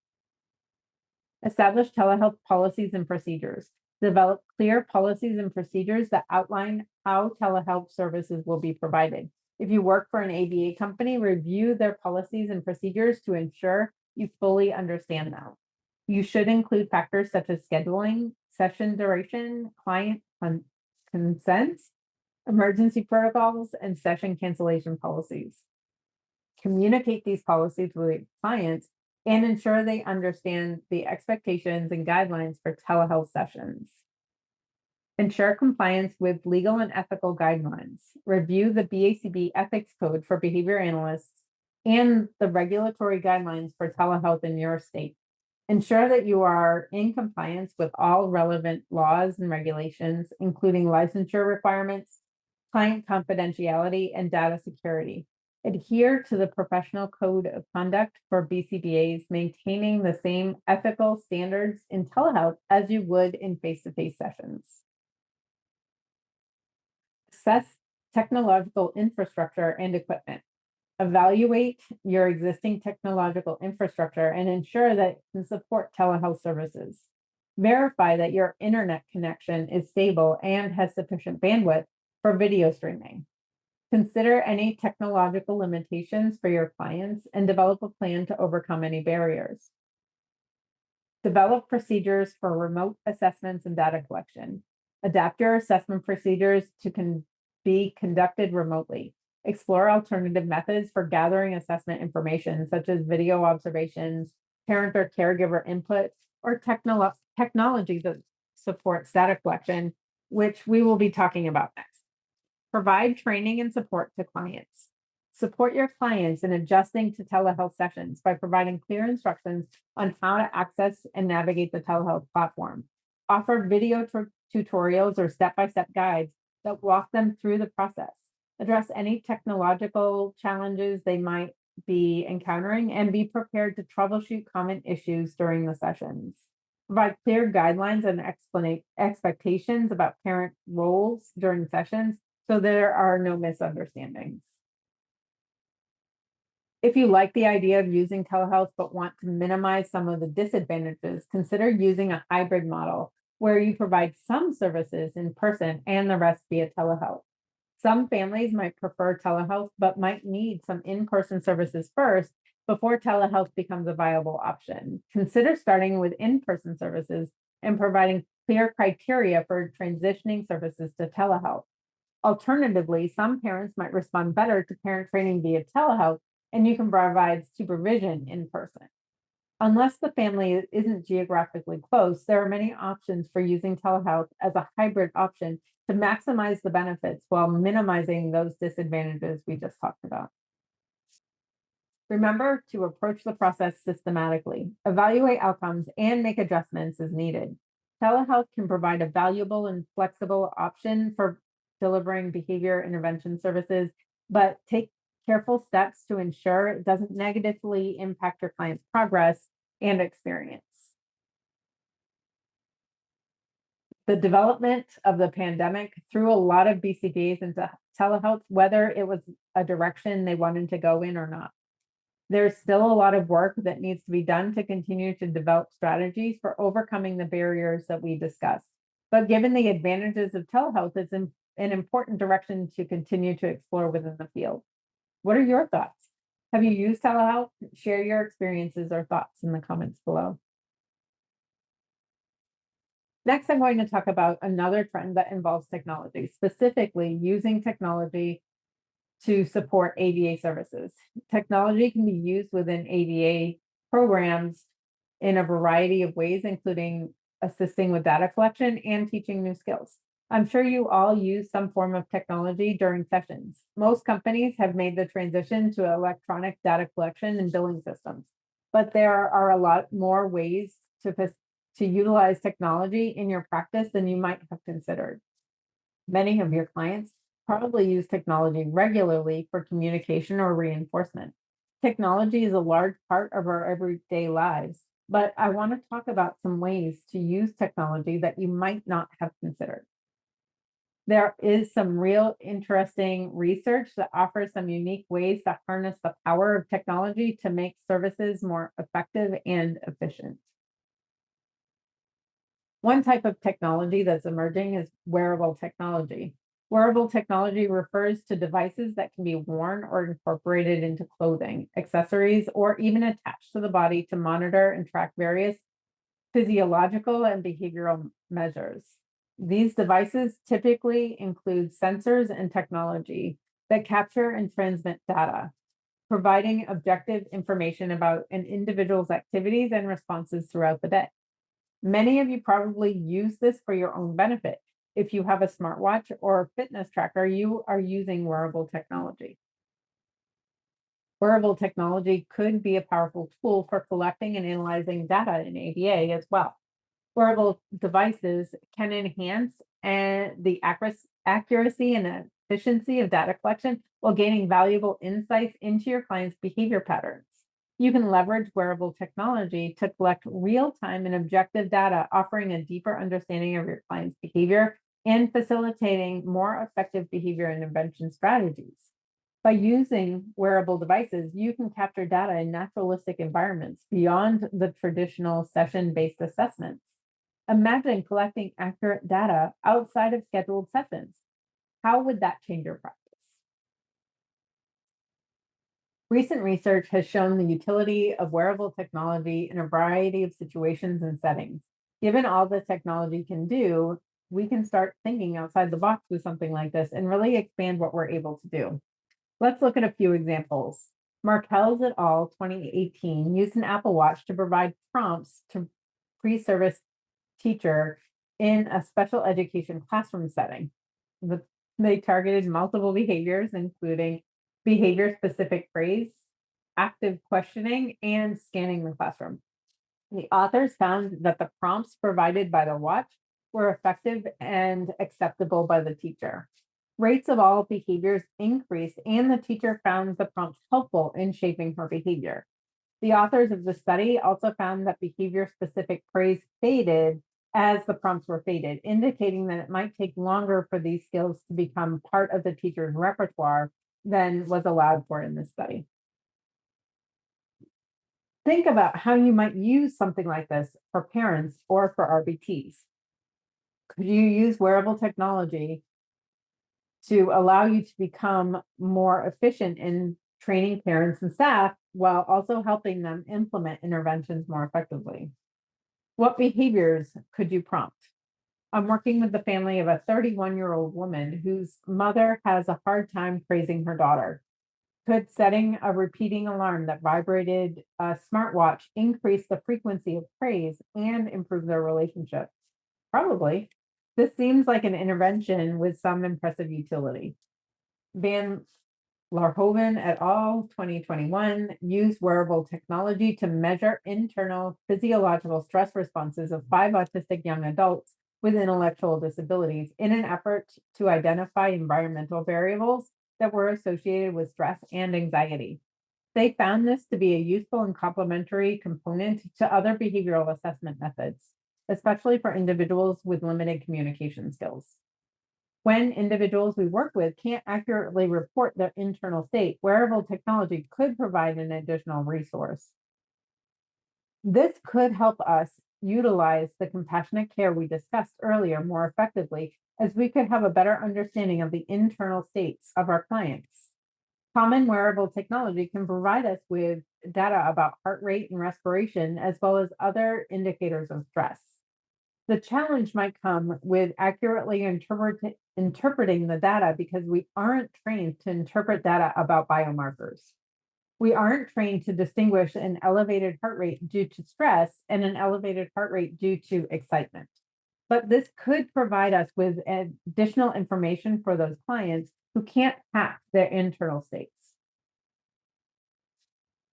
Establish telehealth policies and procedures. Develop clear policies and procedures that outline how telehealth services will be provided. If you work for an ABA company, review their policies and procedures to ensure you fully understand them. You should include factors such as scheduling, session duration, client consent, emergency protocols, and session cancellation policies. Communicate these policies with clients and ensure they understand the expectations and guidelines for telehealth sessions. Ensure compliance with legal and ethical guidelines. Review the BACB ethics code for behavior analysts and the regulatory guidelines for telehealth in your state. Ensure that you are in compliance with all relevant laws and regulations, including licensure requirements, client confidentiality, and data security. Adhere to the professional code of conduct for BCBAs, maintaining the same ethical standards in telehealth as you would in face-to-face sessions. Assess technological infrastructure and equipment. Evaluate your existing technological infrastructure and ensure that it can support telehealth services. Verify that your internet connection is stable and has sufficient bandwidth for video streaming. Consider any technological limitations for your clients and develop a plan to overcome any barriers. Develop procedures for remote assessments and data collection. Adapt your assessment procedures to be conducted remotely. Explore alternative methods for gathering assessment information, such as video observations, parent or caregiver input, or technology that supports data collection, which we will be talking about next. Provide training and support to clients. Support your clients in adjusting to telehealth sessions by providing clear instructions on how to access and navigate the telehealth platform. Offer video tutorials or step-by-step guides that walk them through the process. Address any technological challenges they might be encountering and be prepared to troubleshoot common issues during the sessions. Provide clear guidelines and expectations about parent roles during sessions so there are no misunderstandings. If you like the idea of using telehealth but want to minimize some of the disadvantages, consider using a hybrid model where you provide some services in person and the rest via telehealth. Some families might prefer telehealth, but might need some in-person services first before telehealth becomes a viable option. Consider starting with in-person services and providing clear criteria for transitioning services to telehealth. Alternatively, some parents might respond better to parent training via telehealth, and you can provide supervision in person. Unless the family isn't geographically close, there are many options for using telehealth as a hybrid option to maximize the benefits while minimizing those disadvantages we just talked about. Remember to approach the process systematically, evaluate outcomes, and make adjustments as needed. Telehealth can provide a valuable and flexible option for delivering behavior intervention services, but take careful steps to ensure it doesn't negatively impact your client's progress and experience. The development of the pandemic threw a lot of BCBAs into telehealth, whether it was a direction they wanted to go in or not. There's still a lot of work that needs to be done to continue to develop strategies for overcoming the barriers that we discussed. But given the advantages of telehealth, it's an important direction to continue to explore within the field. What are your thoughts? Have you used telehealth? Share your experiences or thoughts in the comments below. Next, I'm going to talk about another trend that involves technology, specifically using technology to support ABA services. Technology can be used within ABA programs in a variety of ways, including assisting with data collection and teaching new skills. I'm sure you all use some form of technology during sessions. Most companies have made the transition to electronic data collection and billing systems, but there are a lot more ways to utilize technology in your practice than you might have considered. Many of your clients probably use technology regularly for communication or reinforcement. Technology is a large part of our everyday lives, but I want to talk about some ways to use technology that you might not have considered. There is some real interesting research that offers some unique ways to harness the power of technology to make services more effective and efficient. One type of technology that's emerging is wearable technology. Wearable technology refers to devices that can be worn or incorporated into clothing, accessories, or even attached to the body to monitor and track various physiological and behavioral measures. These devices typically include sensors and technology that capture and transmit data, providing objective information about an individual's activities and responses throughout the day. Many of you probably use this for your own benefit. If you have a smartwatch or a fitness tracker, you are using wearable technology. Wearable technology could be a powerful tool for collecting and analyzing data in ABA as well. Wearable devices can enhance the accuracy and efficiency of data collection while gaining valuable insights into your client's behavior patterns. You can leverage wearable technology to collect real-time and objective data, offering a deeper understanding of your client's behavior and facilitating more effective behavior intervention strategies. By using wearable devices, you can capture data in naturalistic environments beyond the traditional session-based assessments. Imagine collecting accurate data outside of scheduled sessions. How would that change your practice? Recent research has shown the utility of wearable technology in a variety of situations and settings. Given all the technology can do, we can start thinking outside the box with something like this and really expand what we're able to do. Let's look at a few examples. Markels et al. 2018 used an Apple Watch to provide prompts to pre-service teacher in a special education classroom setting. They targeted multiple behaviors, including behavior-specific praise, active questioning, and scanning the classroom. The authors found that the prompts provided by the watch were effective and acceptable by the teacher. Rates of all behaviors increased, and the teacher found the prompts helpful in shaping her behavior. The authors of the study also found that behavior-specific praise faded as the prompts were faded, indicating that it might take longer for these skills to become part of the teacher's repertoire than was allowed for in this study. Think about how you might use something like this for parents or for RBTs. Could you use wearable technology to allow you to become more efficient in training parents and staff while also helping them implement interventions more effectively? What behaviors could you prompt? I'm working with the family of a 31-year-old woman whose mother has a hard time praising her daughter. Could setting a repeating alarm that vibrated a smartwatch increase the frequency of praise and improve their relationship? Probably. This seems like an intervention with some impressive utility. Van Larhoven et al. 2021 used wearable technology to measure internal physiological stress responses of 5 autistic young adults with intellectual disabilities in an effort to identify environmental variables that were associated with stress and anxiety. They found this to be a useful and complementary component to other behavioral assessment methods, especially for individuals with limited communication skills. When individuals we work with can't accurately report their internal state, wearable technology could provide an additional resource. This could help us utilize the compassionate care we discussed earlier more effectively, as we could have a better understanding of the internal states of our clients. Common wearable technology can provide us with data about heart rate and respiration, as well as other indicators of stress. The challenge might come with accurately interpreting the data because we aren't trained to interpret data about biomarkers. We aren't trained to distinguish an elevated heart rate due to stress and an elevated heart rate due to excitement. But this could provide us with additional information for those clients who can't hack their internal states.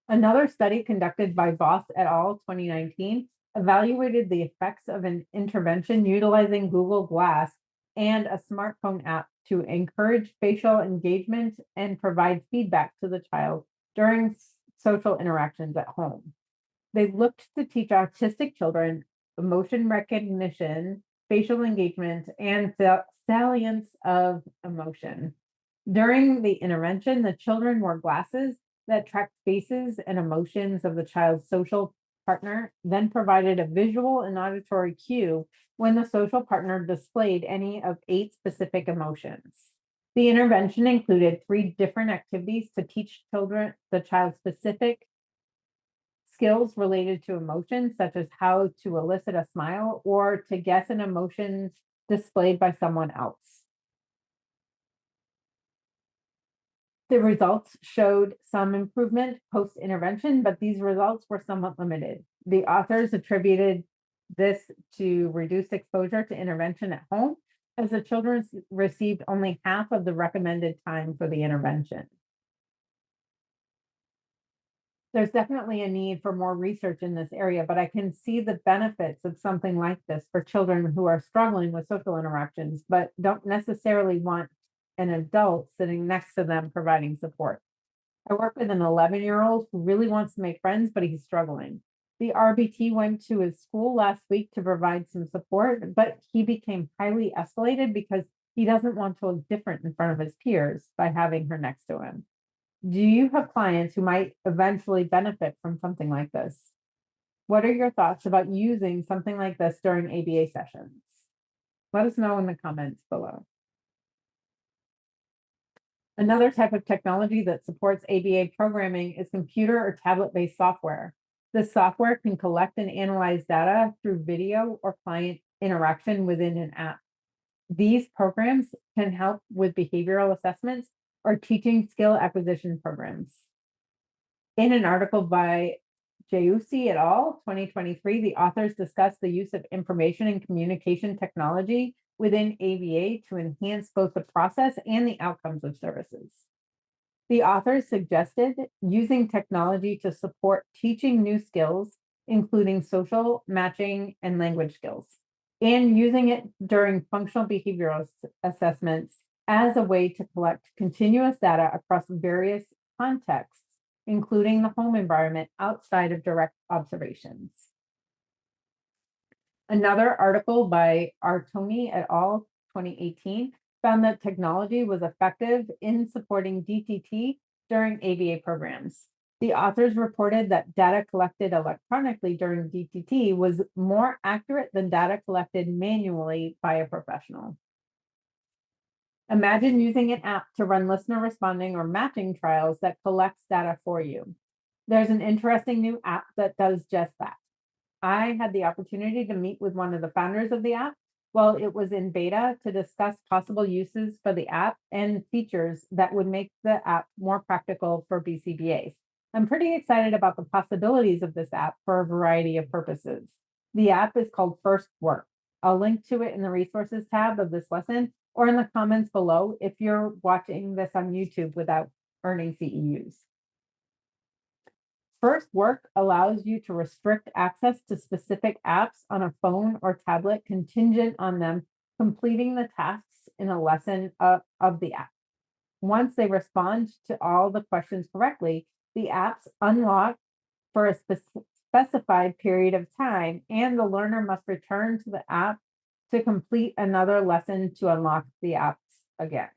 Another study conducted by Voss et al. 2019 evaluated the effects of an intervention utilizing Google Glass and a smartphone app to encourage facial engagement and provide feedback to the child during social interactions at home. They looked to teach autistic children emotion recognition, facial engagement, and salience of emotion. During the intervention, the children wore glasses that tracked faces and emotions of the child's social partner, then provided a visual and auditory cue when the social partner displayed any of 8 specific emotions. The intervention included 3 different activities to teach children the child specific skills related to emotions, such as how to elicit a smile or to guess an emotion displayed by someone else. The results showed some improvement post-intervention, but these results were somewhat limited. The authors attributed this to reduced exposure to intervention at home, as the children received only half of the recommended time for the intervention. There's definitely a need for more research in this area, but I can see the benefits of something like this for children who are struggling with social interactions, but don't necessarily want an adult sitting next to them providing support. I work with an 11-year-old who really wants to make friends, but he's struggling. The RBT went to his school last week to provide some support, but he became highly escalated because he doesn't want to look different in front of his peers by having her next to him. Do you have clients who might eventually benefit from something like this? What are your thoughts about using something like this during ABA sessions? Let us know in the comments below. Another type of technology that supports ABA programming is computer or tablet-based software. This software can collect and analyze data through video or client interaction within an app. These programs can help with behavioral assessments or teaching skill acquisition programs. In an article by Jayusi et al. 2023, the authors discussed the use of information and communication technology within ABA to enhance both the process and the outcomes of services. The authors suggested using technology to support teaching new skills, including social, matching, and language skills, and using it during functional behavioral assessments as a way to collect continuous data across various contexts, including the home environment outside of direct observations. Another article by Artoni et al. 2018 found that technology was effective in supporting DTT during ABA programs. The authors reported that data collected electronically during DTT was more accurate than data collected manually by a professional. Imagine using an app to run listener responding or matching trials that collects data for you. There's an interesting new app that does just that. I had the opportunity to meet with one of the founders of the app while it was in beta to discuss possible uses for the app and features that would make the app more practical for BCBAs. I'm pretty excited about the possibilities of this app for a variety of purposes. The app is called First Work. I'll link to it in the resources tab of this lesson or in the comments below if you're watching this on YouTube without earning CEUs. First Work allows you to restrict access to specific apps on a phone or tablet contingent on them completing the tasks in a lesson of the app. Once they respond to all the questions correctly, the apps unlock for a specified period of time, and the learner must return to the app to complete another lesson to unlock the apps again.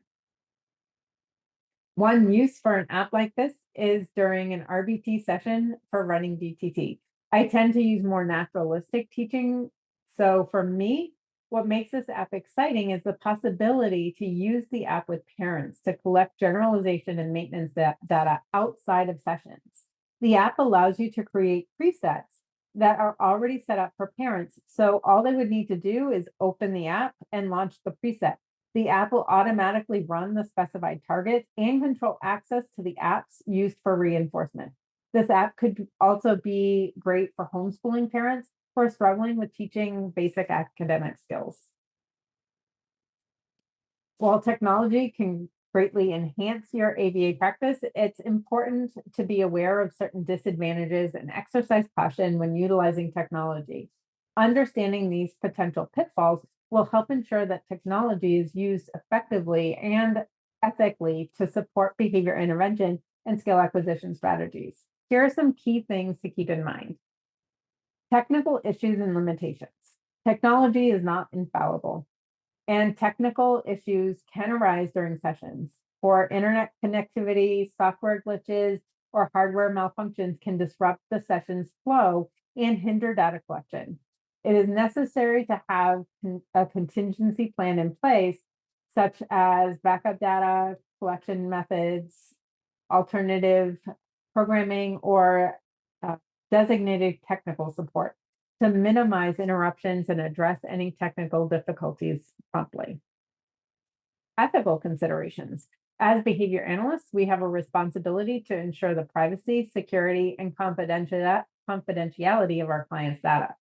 One use for an app like this is during an RBT session for running DTT. I tend to use more naturalistic teaching. So for me, what makes this app exciting is the possibility to use the app with parents to collect generalization and maintenance data outside of sessions. The app allows you to create presets that are already set up for parents. So all they would need to do is open the app and launch the preset. The app will automatically run the specified targets and control access to the apps used for reinforcement. This app could also be great for homeschooling parents who are struggling with teaching basic academic skills. While technology can greatly enhance your ABA practice, it's important to be aware of certain disadvantages and exercise caution when utilizing technology. Understanding these potential pitfalls will help ensure that technology is used effectively and ethically to support behavior intervention and skill acquisition strategies. Here are some key things to keep in mind. Technical issues and limitations. Technology is not infallible, and technical issues can arise during sessions. For internet connectivity, software glitches, or hardware malfunctions can disrupt the session's flow and hinder data collection. It is necessary to have a contingency plan in place, such as backup data collection methods, alternative programming, or designated technical support to minimize interruptions and address any technical difficulties promptly. Ethical considerations. As behavior analysts, we have a responsibility to ensure the privacy, security, and confidentiality of our clients' data.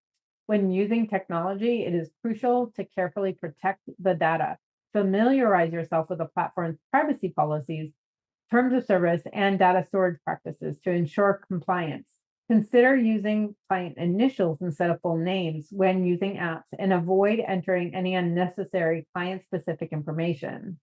When using technology, it is crucial to carefully protect the data. Familiarize yourself with the platform's privacy policies, terms of service, and data storage practices to ensure compliance. Consider using client initials instead of full names when using apps, and avoid entering any unnecessary client-specific information.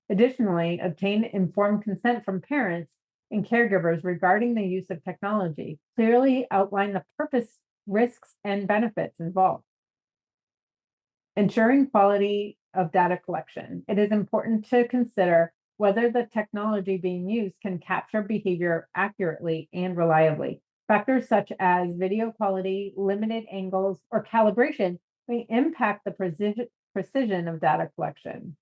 Additionally, obtain informed consent from parents and caregivers regarding the use of technology. Clearly outline the purpose, risks, and benefits involved. Ensuring quality of data collection. It is important to consider whether the technology being used can capture behavior accurately and reliably. Factors such as video quality, limited angles, or calibration may impact the precision of data collection.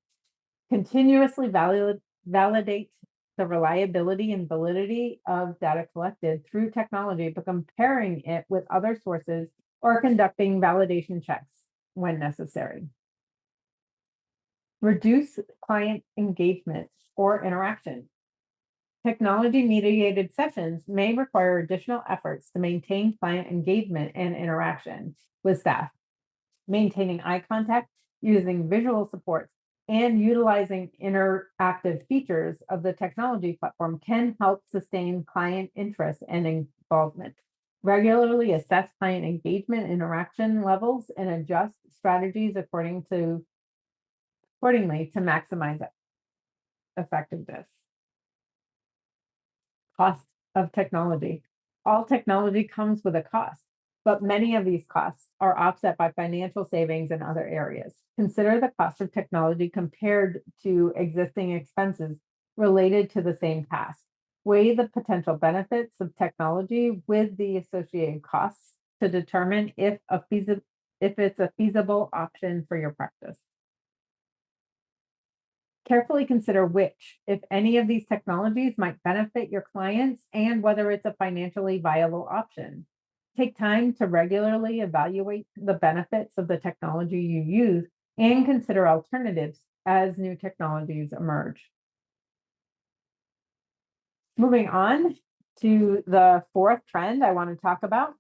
Continuously validate the reliability and validity of data collected through technology by comparing it with other sources or conducting validation checks when necessary. Reduce client engagement or interaction. Technology-mediated sessions may require additional efforts to maintain client engagement and interaction with staff. Maintaining eye contact, using visual supports, and utilizing interactive features of the technology platform can help sustain client interest and involvement. Regularly assess client engagement interaction levels and adjust strategies accordingly to maximize effectiveness. Cost of technology. All technology comes with a cost, but many of these costs are offset by financial savings in other areas. Consider the cost of technology compared to existing expenses related to the same task. Weigh the potential benefits of technology with the associated costs to determine if it's a feasible option for your practice. Carefully consider which, if any of these technologies might benefit your clients and whether it's a financially viable option. Take time to regularly evaluate the benefits of the technology you use and consider alternatives as new technologies emerge. Moving on to the fourth trend I want to talk about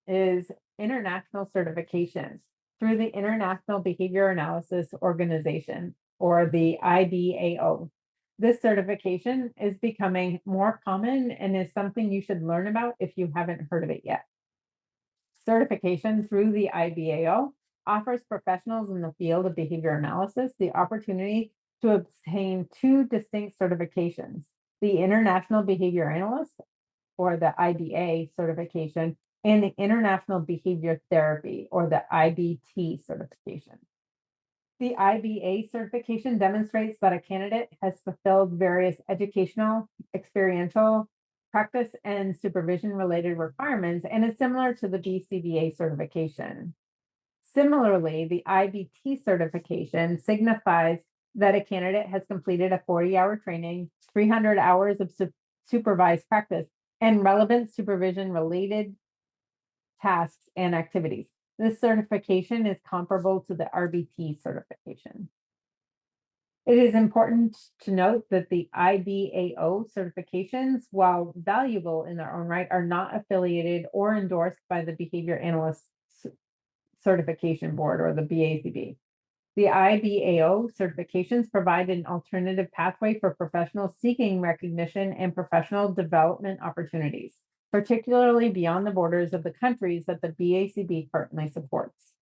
is international certifications through the International Behavior Analysis Organization, or the IBAO. This certification is becoming more common and is something you should learn about if you haven't heard of it yet. Certification through the IBAO offers professionals in the field of behavior analysis the opportunity to obtain two distinct certifications: the International Behavior Analyst, or the IBA certification, and the International Behavior Therapy, or the IBT certification. The IBA certification demonstrates that a candidate has fulfilled various educational, experiential, practice, and supervision related requirements and is similar to the BCBA certification. Similarly, the IBT certification signifies that a candidate has completed a 40-hour training, 300 hours of supervised practice, and relevant supervision related tasks and activities. This certification is comparable to the RBT certification. It is important to note that the IBAO certifications, while valuable in their own right, are not affiliated or endorsed by the Behavior Analyst Certification Board, or the BACB. The IBAO certifications provide an alternative pathway for professionals seeking recognition and professional development opportunities, particularly beyond the borders of the countries that the BACB currently supports.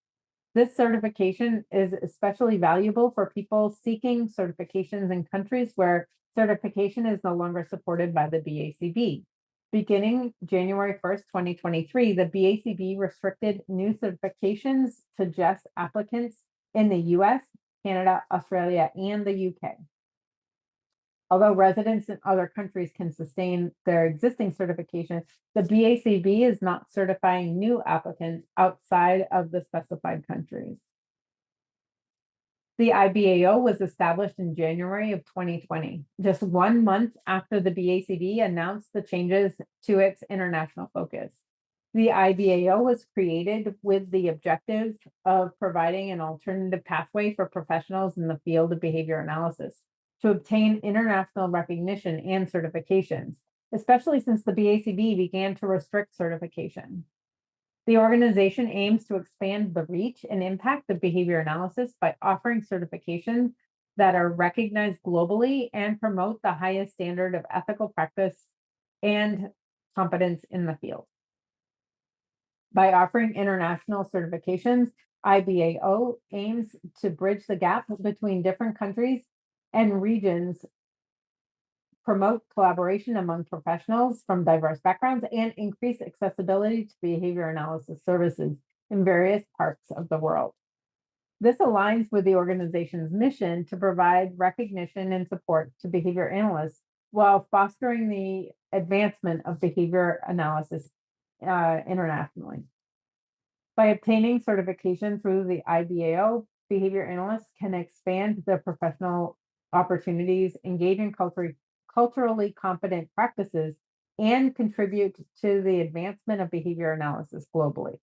This certification is especially valuable for people seeking certifications in countries where certification is no longer supported by the BACB. Beginning January 1st, 2023, the BACB restricted new certifications to just applicants in the US, Canada, Australia, and the UK. Although residents in other countries can sustain their existing certification, the BACB is not certifying new applicants outside of the specified countries. The IBAO was established in January of 2020, just 1 month after the BACB announced the changes to its international focus. The IBAO was created with the objective of providing an alternative pathway for professionals in the field of behavior analysis to obtain international recognition and certifications, especially since the BACB began to restrict certification. The organization aims to expand the reach and impact of behavior analysis by offering certifications that are recognized globally and promote the highest standard of ethical practice and competence in the field. By offering international certifications, IBAO aims to bridge the gap between different countries and regions, promote collaboration among professionals from diverse backgrounds, and increase accessibility to behavior analysis services in various parts of the world. This aligns with the organization's mission to provide recognition and support to behavior analysts while fostering the advancement of behavior analysis internationally. By obtaining certification through the IBAO, behavior analysts can expand their professional opportunities, engage in culturally competent practices, and contribute to the advancement of behavior analysis globally.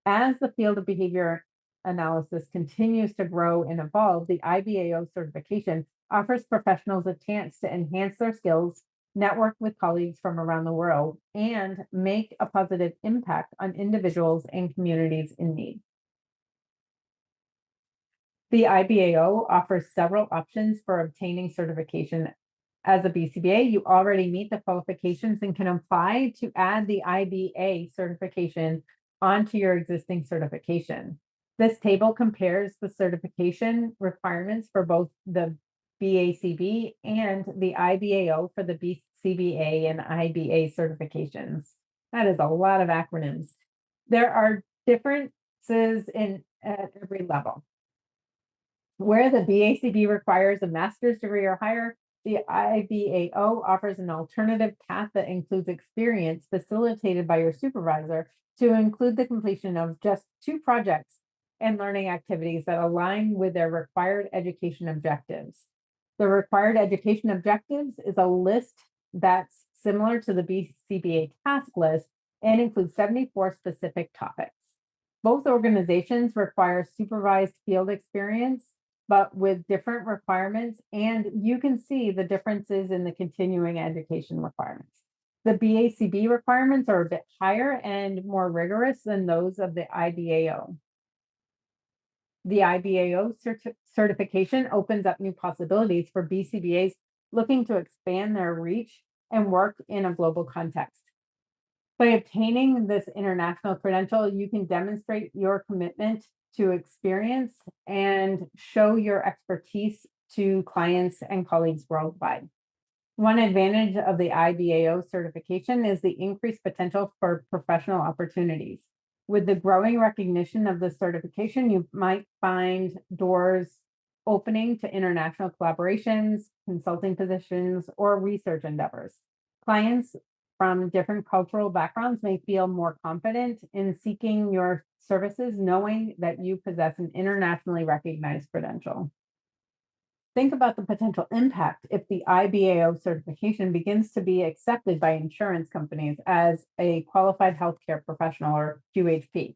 As the field of behavior analysis continues to grow and evolve, the IBAO certification offers professionals a chance to enhance their skills, network with colleagues from around the world, and make a positive impact on individuals and communities in need. The IBAO offers several options for obtaining certification. As a BCBA, you already meet the qualifications and can apply to add the IBA certification onto your existing certification. This table compares the certification requirements for both the BACB and the IBAO for the BCBA and IBA certifications. That is a lot of acronyms. There are differences at every level. Where the BACB requires a master's degree or higher, the IBAO offers an alternative path that includes experience facilitated by your supervisor to include the completion of just 2 projects and learning activities that align with their required education objectives. The required education objectives is a list that's similar to the BCBA task list and includes 74 specific topics. Both organizations require supervised field experience, but with different requirements, and you can see the differences in the continuing education requirements. The BACB requirements are a bit higher and more rigorous than those of the IBAO. The IBAO certification opens up new possibilities for BCBAs looking to expand their reach and work in a global context. By obtaining this international credential, you can demonstrate your commitment to experience and show your expertise to clients and colleagues worldwide. One advantage of the IBAO certification is the increased potential for professional opportunities. With the growing recognition of this certification, you might find doors opening to international collaborations, consulting positions, or research endeavors. Clients from different cultural backgrounds may feel more confident in seeking your services, knowing that you possess an internationally recognized credential. Think about the potential impact if the IBAO certification begins to be accepted by insurance companies as a qualified healthcare professional or QHP.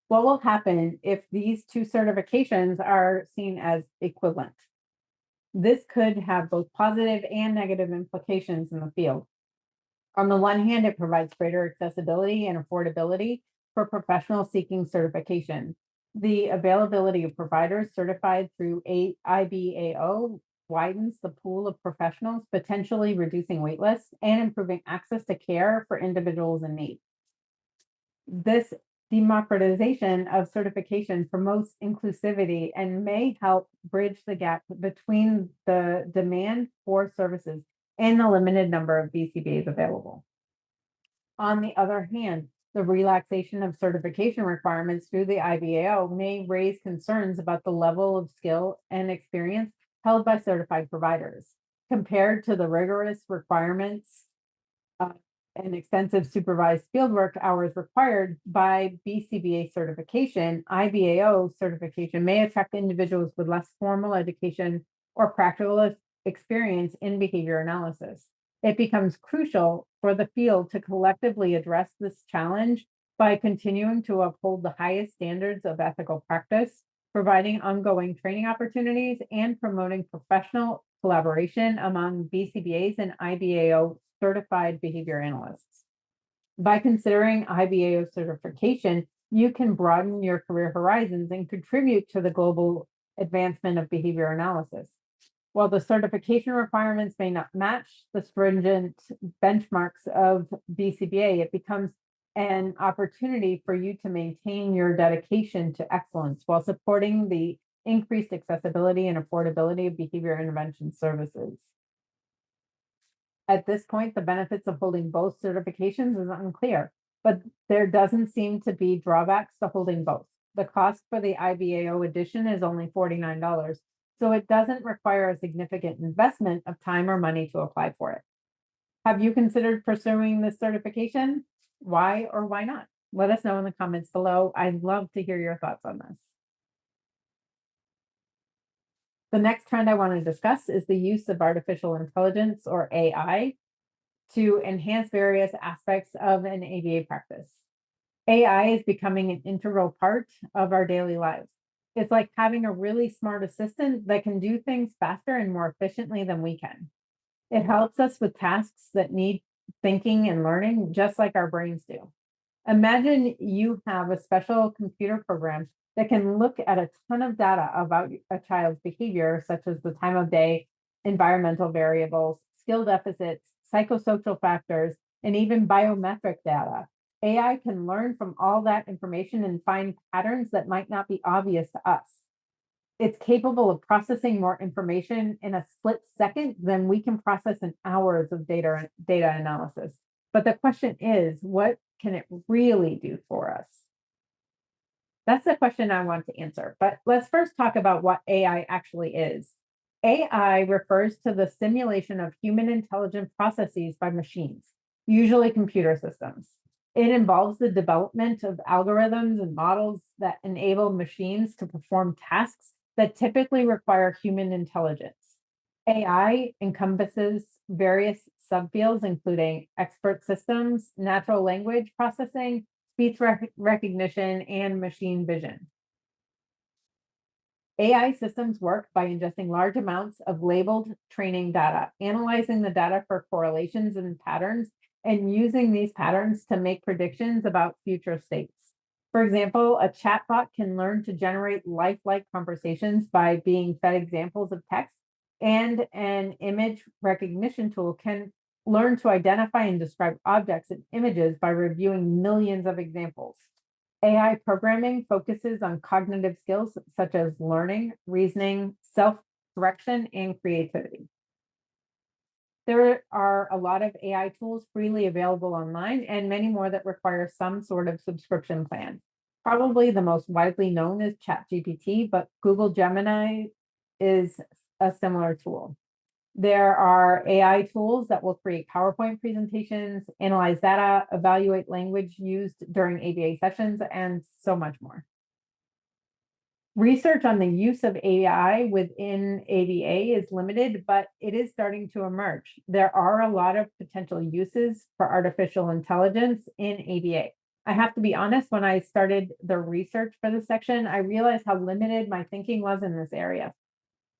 What will happen if these two certifications are seen as equivalent? This could have both positive and negative implications in the field. On the one hand, it provides greater accessibility and affordability for professionals seeking certification. The availability of providers certified through IBAO widens the pool of professionals, potentially reducing waitlists and improving access to care for individuals in need. This democratization of certification promotes inclusivity and may help bridge the gap between the demand for services and the limited number of BCBAs available. On the other hand, the relaxation of certification requirements through the IBAO may raise concerns about the level of skill and experience held by certified providers. Compared to the rigorous requirements and extensive supervised fieldwork hours required by BCBA certification, IBAO certification may attract individuals with less formal education or practical experience in behavior analysis. It becomes crucial for the field to collectively address this challenge by continuing to uphold the highest standards of ethical practice, providing ongoing training opportunities, and promoting professional collaboration among BCBAs and IBAO certified behavior analysts. By considering IBAO certification, you can broaden your career horizons and contribute to the global advancement of behavior analysis. While the certification requirements may not match the stringent benchmarks of BCBA, it becomes an opportunity for you to maintain your dedication to excellence while supporting the increased accessibility and affordability of behavior intervention services. At this point, the benefits of holding both certifications is unclear, but there doesn't seem to be drawbacks to holding both. The cost for the IBAO edition is only $49. So it doesn't require a significant investment of time or money to apply for it. Have you considered pursuing this certification? Why or why not? Let us know in the comments below. I'd love to hear your thoughts on this. The next trend I want to discuss is the use of artificial intelligence or AI to enhance various aspects of an ABA practice. AI is becoming an integral part of our daily lives. It's like having a really smart assistant that can do things faster and more efficiently than we can. It helps us with tasks that need thinking and learning, just like our brains do. Imagine you have a special computer program that can look at a ton of data about a child's behavior, such as the time of day, environmental variables, skill deficits, psychosocial factors, and even biometric data. AI can learn from all that information and find patterns that might not be obvious to us. It's capable of processing more information in a split second than we can process in hours of data analysis. But the question is, what can it really do for us? That's the question I want to answer. But let's first talk about what AI actually is. AI refers to the simulation of human intelligent processes by machines, usually computer systems. It involves the development of algorithms and models that enable machines to perform tasks that typically require human intelligence. AI encompasses various subfields, including expert systems, natural language processing, speech recognition, and machine vision. AI systems work by ingesting large amounts of labeled training data, analyzing the data for correlations and patterns, and using these patterns to make predictions about future states. For example, a chatbot can learn to generate lifelike conversations by being fed examples of text and an image recognition tool can learn to identify and describe objects and images by reviewing millions of examples. AI programming focuses on cognitive skills such as learning, reasoning, self-correction, and creativity. There are a lot of AI tools freely available online and many more that require some sort of subscription plan. Probably the most widely known is ChatGPT, but Google Gemini is a similar tool. There are AI tools that will create PowerPoint presentations, analyze data, evaluate language used during ABA sessions, and so much more. Research on the use of AI within ABA is limited, but it is starting to emerge. There are a lot of potential uses for artificial intelligence in ABA. I have to be honest, when I started the research for this section, I realized how limited my thinking was in this area.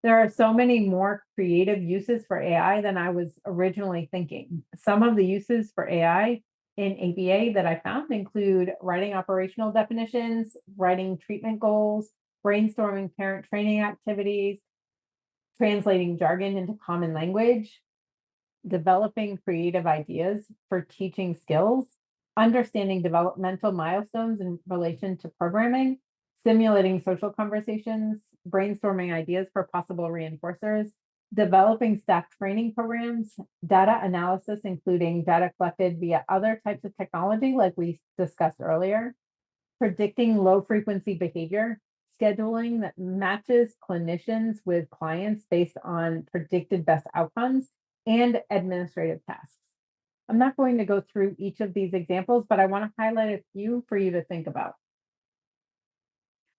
There are so many more creative uses for AI than I was originally thinking. Some of the uses for AI in ABA that I found include writing operational definitions, writing treatment goals, brainstorming parent training activities, translating jargon into common language, developing creative ideas for teaching skills, understanding developmental milestones in relation to programming, simulating social conversations, brainstorming ideas for possible reinforcers, developing staff training programs, data analysis, including data collected via other types of technology, like we discussed earlier, predicting low frequency behavior, scheduling that matches clinicians with clients based on predicted best outcomes, and administrative tasks. I'm not going to go through each of these examples, but I want to highlight a few for you to think about.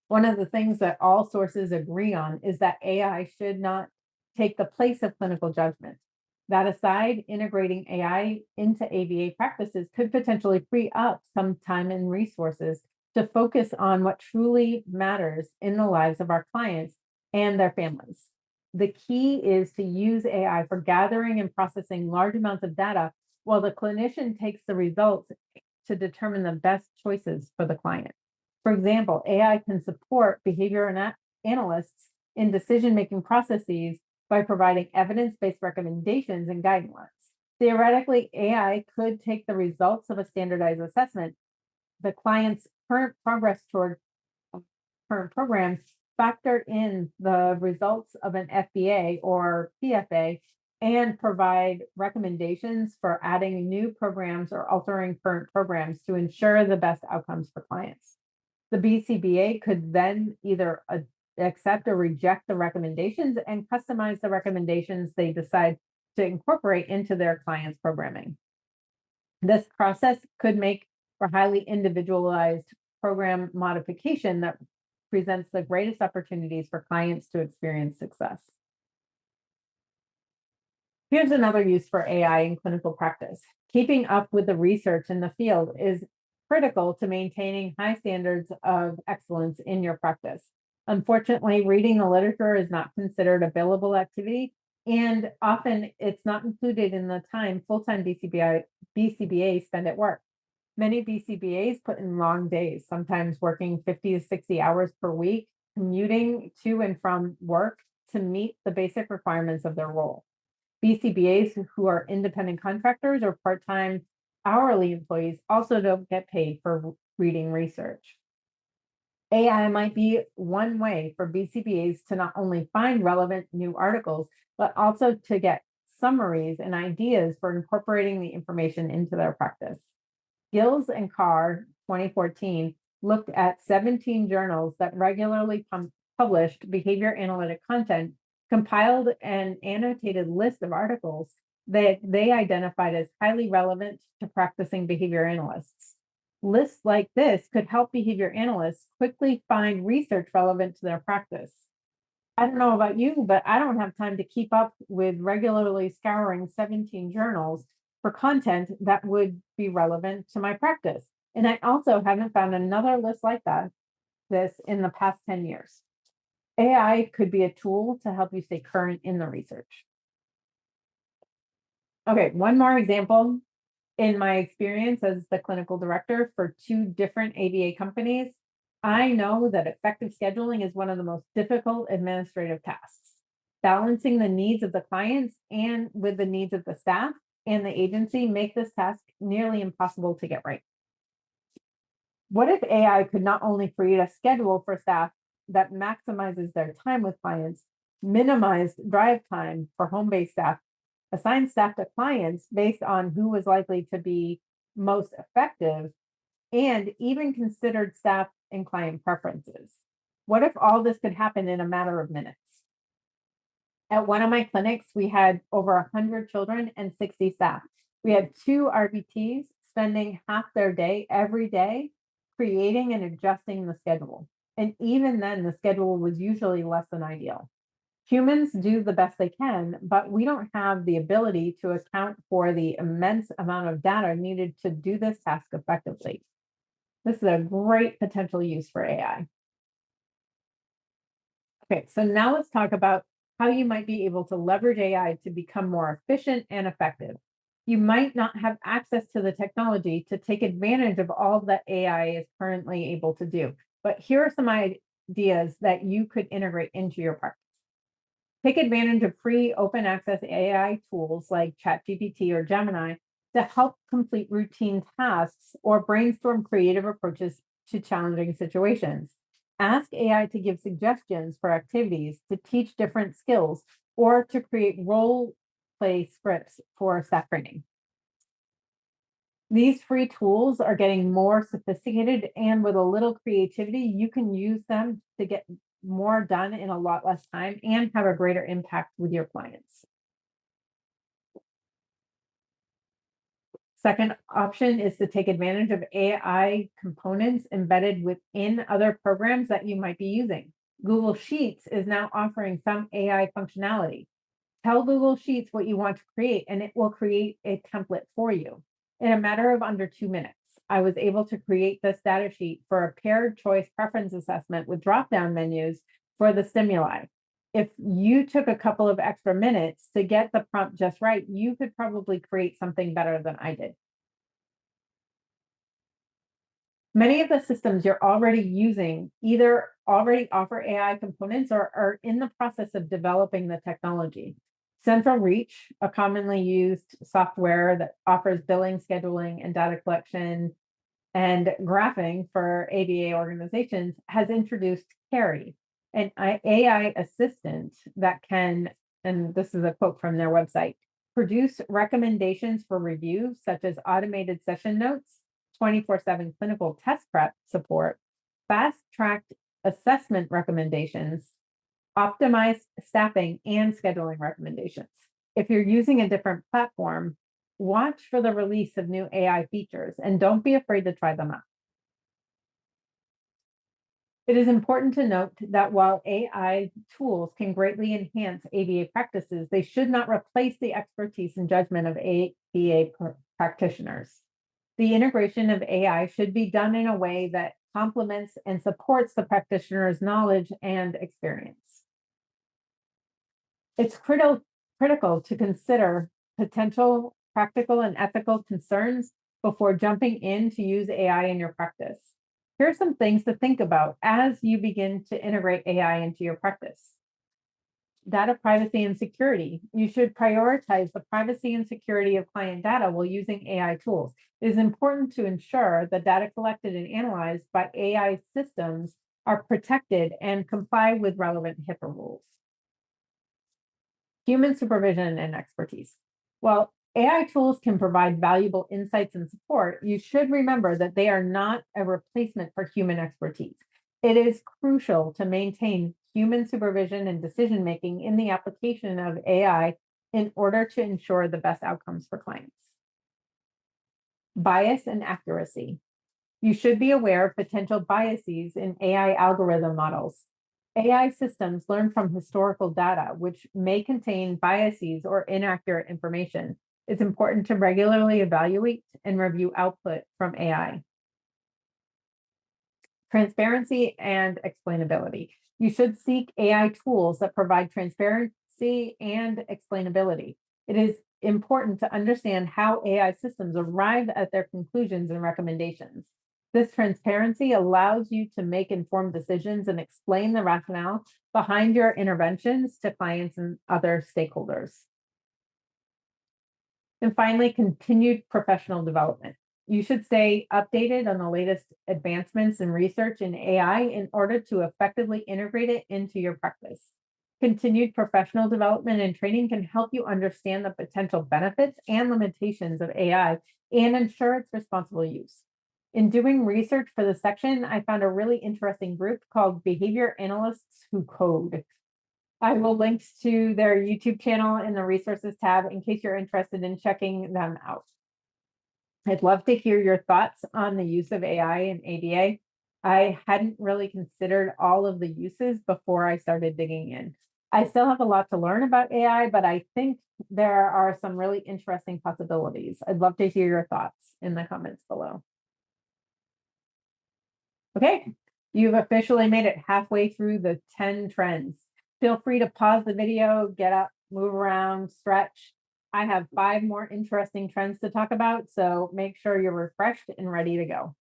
One of the things that all sources agree on is that AI should not take the place of clinical judgment. That aside, integrating AI into ABA practices could potentially free up some time and resources to focus on what truly matters in the lives of our clients and their families. The key is to use AI for gathering and processing large amounts of data while the clinician takes the results to determine the best choices for the client. For example, AI can support behavior analysts in decision-making processes by providing evidence-based recommendations and guidelines. Theoretically, AI could take the results of a standardized assessment, the client's current progress toward current programs, factor in the results of an FBA or PFA, and provide recommendations for adding new programs or altering current programs to ensure the best outcomes for clients. The BCBA could then either accept or reject the recommendations and customize the recommendations they decide to incorporate into their client's programming. This process could make for highly individualized program modification that presents the greatest opportunities for clients to experience success. Here's another use for AI in clinical practice. Keeping up with the research in the field is critical to maintaining high standards of excellence in your practice. Unfortunately, reading the literature is not considered a billable activity, and often it's not included in the time full-time BCBAs spend at work. Many BCBAs put in long days, sometimes working 50 to 60 hours per week, commuting to and from work to meet the basic requirements of their role. BCBAs who are independent contractors or part-time hourly employees also don't get paid for reading research. AI might be one way for BCBAs to not only find relevant new articles, but also to get summaries and ideas for incorporating the information into their practice. Gills and Carr, 2014, looked at 17 journals that regularly published behavior analytic content, compiled an annotated list of articles that they identified as highly relevant to practicing behavior analysts. Lists like this could help behavior analysts quickly find research relevant to their practice. I don't know about you, but I don't have time to keep up with regularly scouring 17 journals for content that would be relevant to my practice. And I also haven't found another list like this in the past 10 years. AI could be a tool to help you stay current in the research. Okay, one more example. In my experience as the clinical director for 2 different ABA companies, I know that effective scheduling is one of the most difficult administrative tasks. balancing the needs of the clients and with the needs of the staff and the agency make this task nearly impossible to get right. What if AI could not only create a schedule for staff that maximizes their time with clients, minimized drive time for home-based staff, assign staff to clients based on who was likely to be most effective, and even considered staff and client preferences? What if all this could happen in a matter of minutes? At one of my clinics, we had over 100 children and 60 staff. We had two RBTs spending half their day every day creating and adjusting the schedule. And even then, the schedule was usually less than ideal. Humans do the best they can, but we don't have the ability to account for the immense amount of data needed to do this task effectively. This is a great potential use for AI. Okay, so now let's talk about how you might be able to leverage AI to become more efficient and effective. You might not have access to the technology to take advantage of all that AI is currently able to do, but here are some ideas that you could integrate into your practice. Take advantage of free open access AI tools like ChatGPT or Gemini to help complete routine tasks or brainstorm creative approaches to challenging situations. Ask AI to give suggestions for activities to teach different skills or to create role play scripts for staff training. These free tools are getting more sophisticated, and with a little creativity, you can use them to get more done in a lot less time and have a greater impact with your clients. Second option is to take advantage of AI components embedded within other programs that you might be using. Google Sheets is now offering some AI functionality. Tell Google Sheets what you want to create, and it will create a template for you. In a matter of under 2 minutes, I was able to create this data sheet for a paired choice preference assessment with drop-down menus for the stimuli. If you took a couple of extra minutes to get the prompt just right, you could probably create something better than I did. Many of the systems you're already using either already offer AI components or are in the process of developing the technology. Central Reach, a commonly used software that offers billing, scheduling, and data collection and graphing for ABA organizations, has introduced Carrie, an AI assistant that can, and this is a quote from their website, produce recommendations for review, such as automated session notes, 24/7 clinical test prep support, fast-tracked assessment recommendations, optimized staffing, and scheduling recommendations. If you're using a different platform, watch for the release of new AI features and don't be afraid to try them out. It is important to note that while AI tools can greatly enhance ABA practices, they should not replace the expertise and judgment of ABA practitioners. The integration of AI should be done in a way that complements and supports the practitioner's knowledge and experience. It's critical to consider potential practical and ethical concerns before jumping in to use AI in your practice. Here are some things to think about as you begin to integrate AI into your practice. Data privacy and security. You should prioritize the privacy and security of client data while using AI tools. It is important to ensure the data collected and analyzed by AI systems are protected and comply with relevant HIPAA rules. Human supervision and expertise. While AI tools can provide valuable insights and support, you should remember that they are not a replacement for human expertise. It is crucial to maintain human supervision and decision-making in the application of AI in order to ensure the best outcomes for clients. Bias and accuracy. You should be aware of potential biases in AI algorithm models. AI systems learn from historical data, which may contain biases or inaccurate information. It's important to regularly evaluate and review output from AI. Transparency and explainability. You should seek AI tools that provide transparency and explainability. It is important to understand how AI systems arrive at their conclusions and recommendations. This transparency allows you to make informed decisions and explain the rationale behind your interventions to clients and other stakeholders. And finally, continued professional development. You should stay updated on the latest advancements in research in AI in order to effectively integrate it into your practice. Continued professional development and training can help you understand the potential benefits and limitations of AI and ensure its responsible use. In doing research for this section, I found a really interesting group called Behavior Analysts Who Code. I will link to their YouTube channel in the resources tab in case you're interested in checking them out. I'd love to hear your thoughts on the use of AI in ABA. I hadn't really considered all of the uses before I started digging in. I still have a lot to learn about AI, but I think there are some really interesting possibilities. I'd love to hear your thoughts in the comments below. Okay, you've officially made it halfway through the 10 trends. Feel free to pause the video, get up, move around, stretch. I have 5 more interesting trends to talk about, so make sure you're refreshed and ready to go.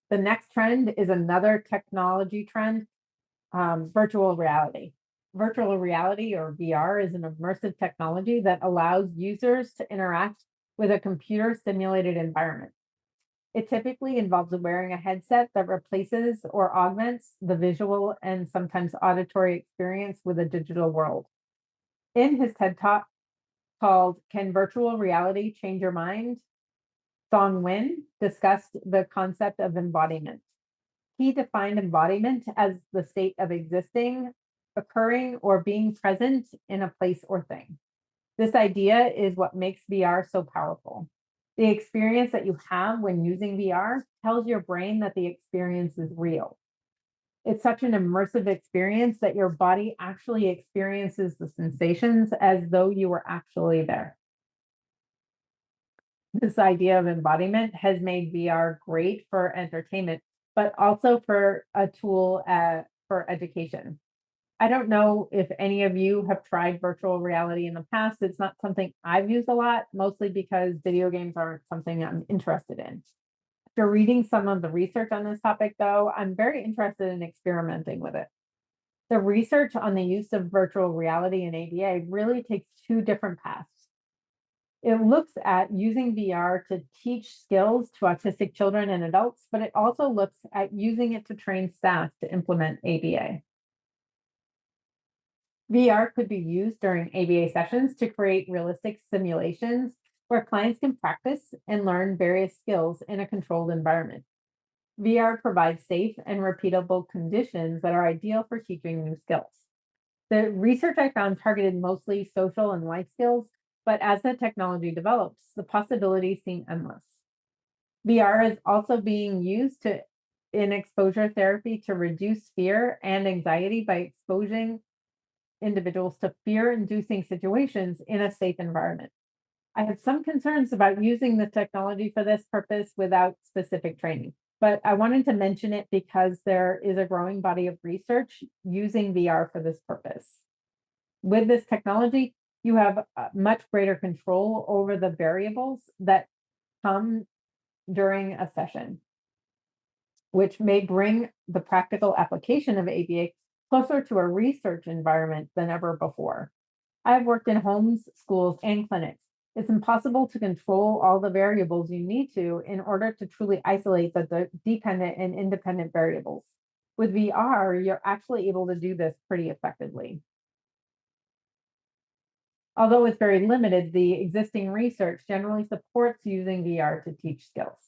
The next trend is another technology trend, virtual reality. Virtual reality, or VR, is an immersive technology that allows users to interact with a computer stimulated environment. It typically involves wearing a headset that replaces or augments the visual and sometimes auditory experience with a digital world. In his TED Talk called Can Virtual Reality Change Your Mind?, Song Win discussed the concept of embodiment. He defined embodiment as the state of existing, occurring, or being present in a place or thing. This idea is what makes VR so powerful. The experience that you have when using VR tells your brain that the experience is real. It's such an immersive experience that your body actually experiences the sensations as though you were actually there. This idea of embodiment has made VR great for entertainment, but also for a tool for education. I don't know if any of you have tried virtual reality in the past. It's not something I've used a lot, mostly because video games aren't something I'm interested in. After reading some of the research on this topic, though, I'm very interested in experimenting with it. The research on the use of virtual reality in ABA really takes 2 different paths. It looks at using VR to teach skills to autistic children and adults, but it also looks at using it to train staff to implement ABA. VR could be used during ABA sessions to create realistic simulations where clients can practice and learn various skills in a controlled environment. VR provides safe and repeatable conditions that are ideal for teaching new skills. The research I found targeted mostly social and life skills, but as the technology develops, the possibilities seem endless. VR is also being used in exposure therapy to reduce fear and anxiety by exposing individuals to fear-inducing situations in a safe environment. I have some concerns about using the technology for this purpose without specific training, but I wanted to mention it because there is a growing body of research using VR for this purpose. With this technology, you have much greater control over the variables that come during a session, which may bring the practical application of ABA closer to a research environment than ever before. I've worked in homes, schools, and clinics. It's impossible to control all the variables you need to in order to truly isolate the dependent and independent variables. With VR, you're actually able to do this pretty effectively. Although it's very limited, the existing research generally supports using VR to teach skills.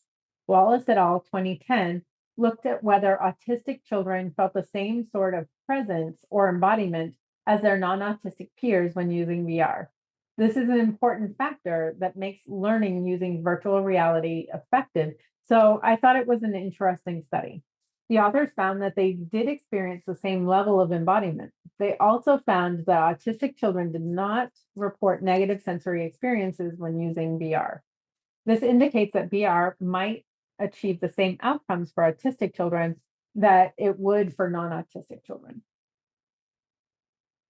Wallace et al. 2010 looked at whether autistic children felt the same sort of presence or embodiment as their non-autistic peers when using VR. This is an important factor that makes learning using virtual reality effective, so I thought it was an interesting study. The authors found that they did experience the same level of embodiment. They also found that autistic children did not report negative sensory experiences when using VR. This indicates that VR might achieve the same outcomes for autistic children that it would for non-autistic children.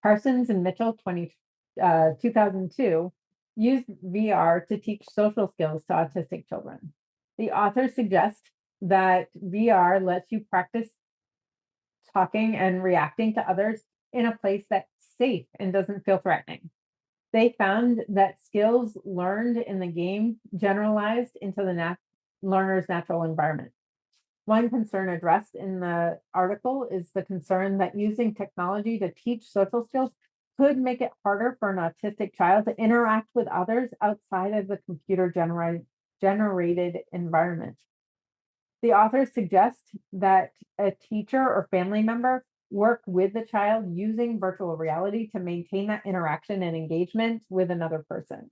Parsons and Mitchell 2002 use VR to teach social skills to autistic children. The authors suggest that VR lets you practice talking and reacting to others in a place that's safe and doesn't feel threatening. They found that skills learned in the game generalized into the learner's natural environment. One concern addressed in the article is the concern that using technology to teach social skills could make it harder for an autistic child to interact with others outside of the computer generated environment. The authors suggest that a teacher or family member work with the child using virtual reality to maintain that interaction and engagement with another person.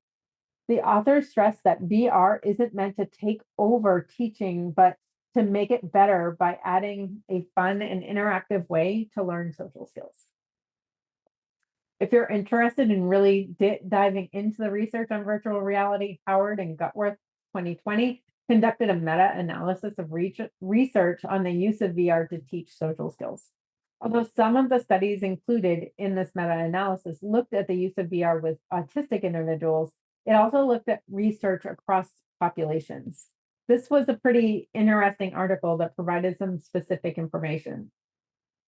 The authors stress that VR isn't meant to take over teaching, but to make it better by adding a fun and interactive way to learn social skills. If you're interested in really diving into the research on virtual reality, Howard and Gutworth 2020 conducted a meta-analysis of research on the use of VR to teach social skills. Although some of the studies included in this meta-analysis looked at the use of VR with autistic individuals, it also looked at research across populations. This was a pretty interesting article that provided some specific information.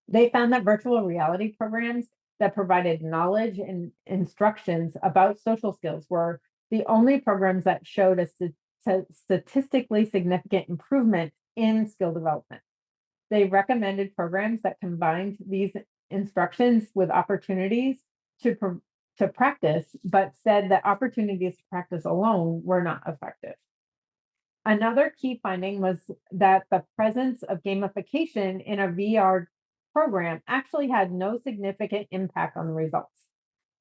They found that virtual reality programs that provided knowledge and instructions about social skills were the only programs that showed a statistically significant improvement in skill development. They recommended programs that combined these instructions with opportunities to practice, but said that opportunities to practice alone were not effective. Another key finding was that the presence of gamification in a VR program actually had no significant impact on the results.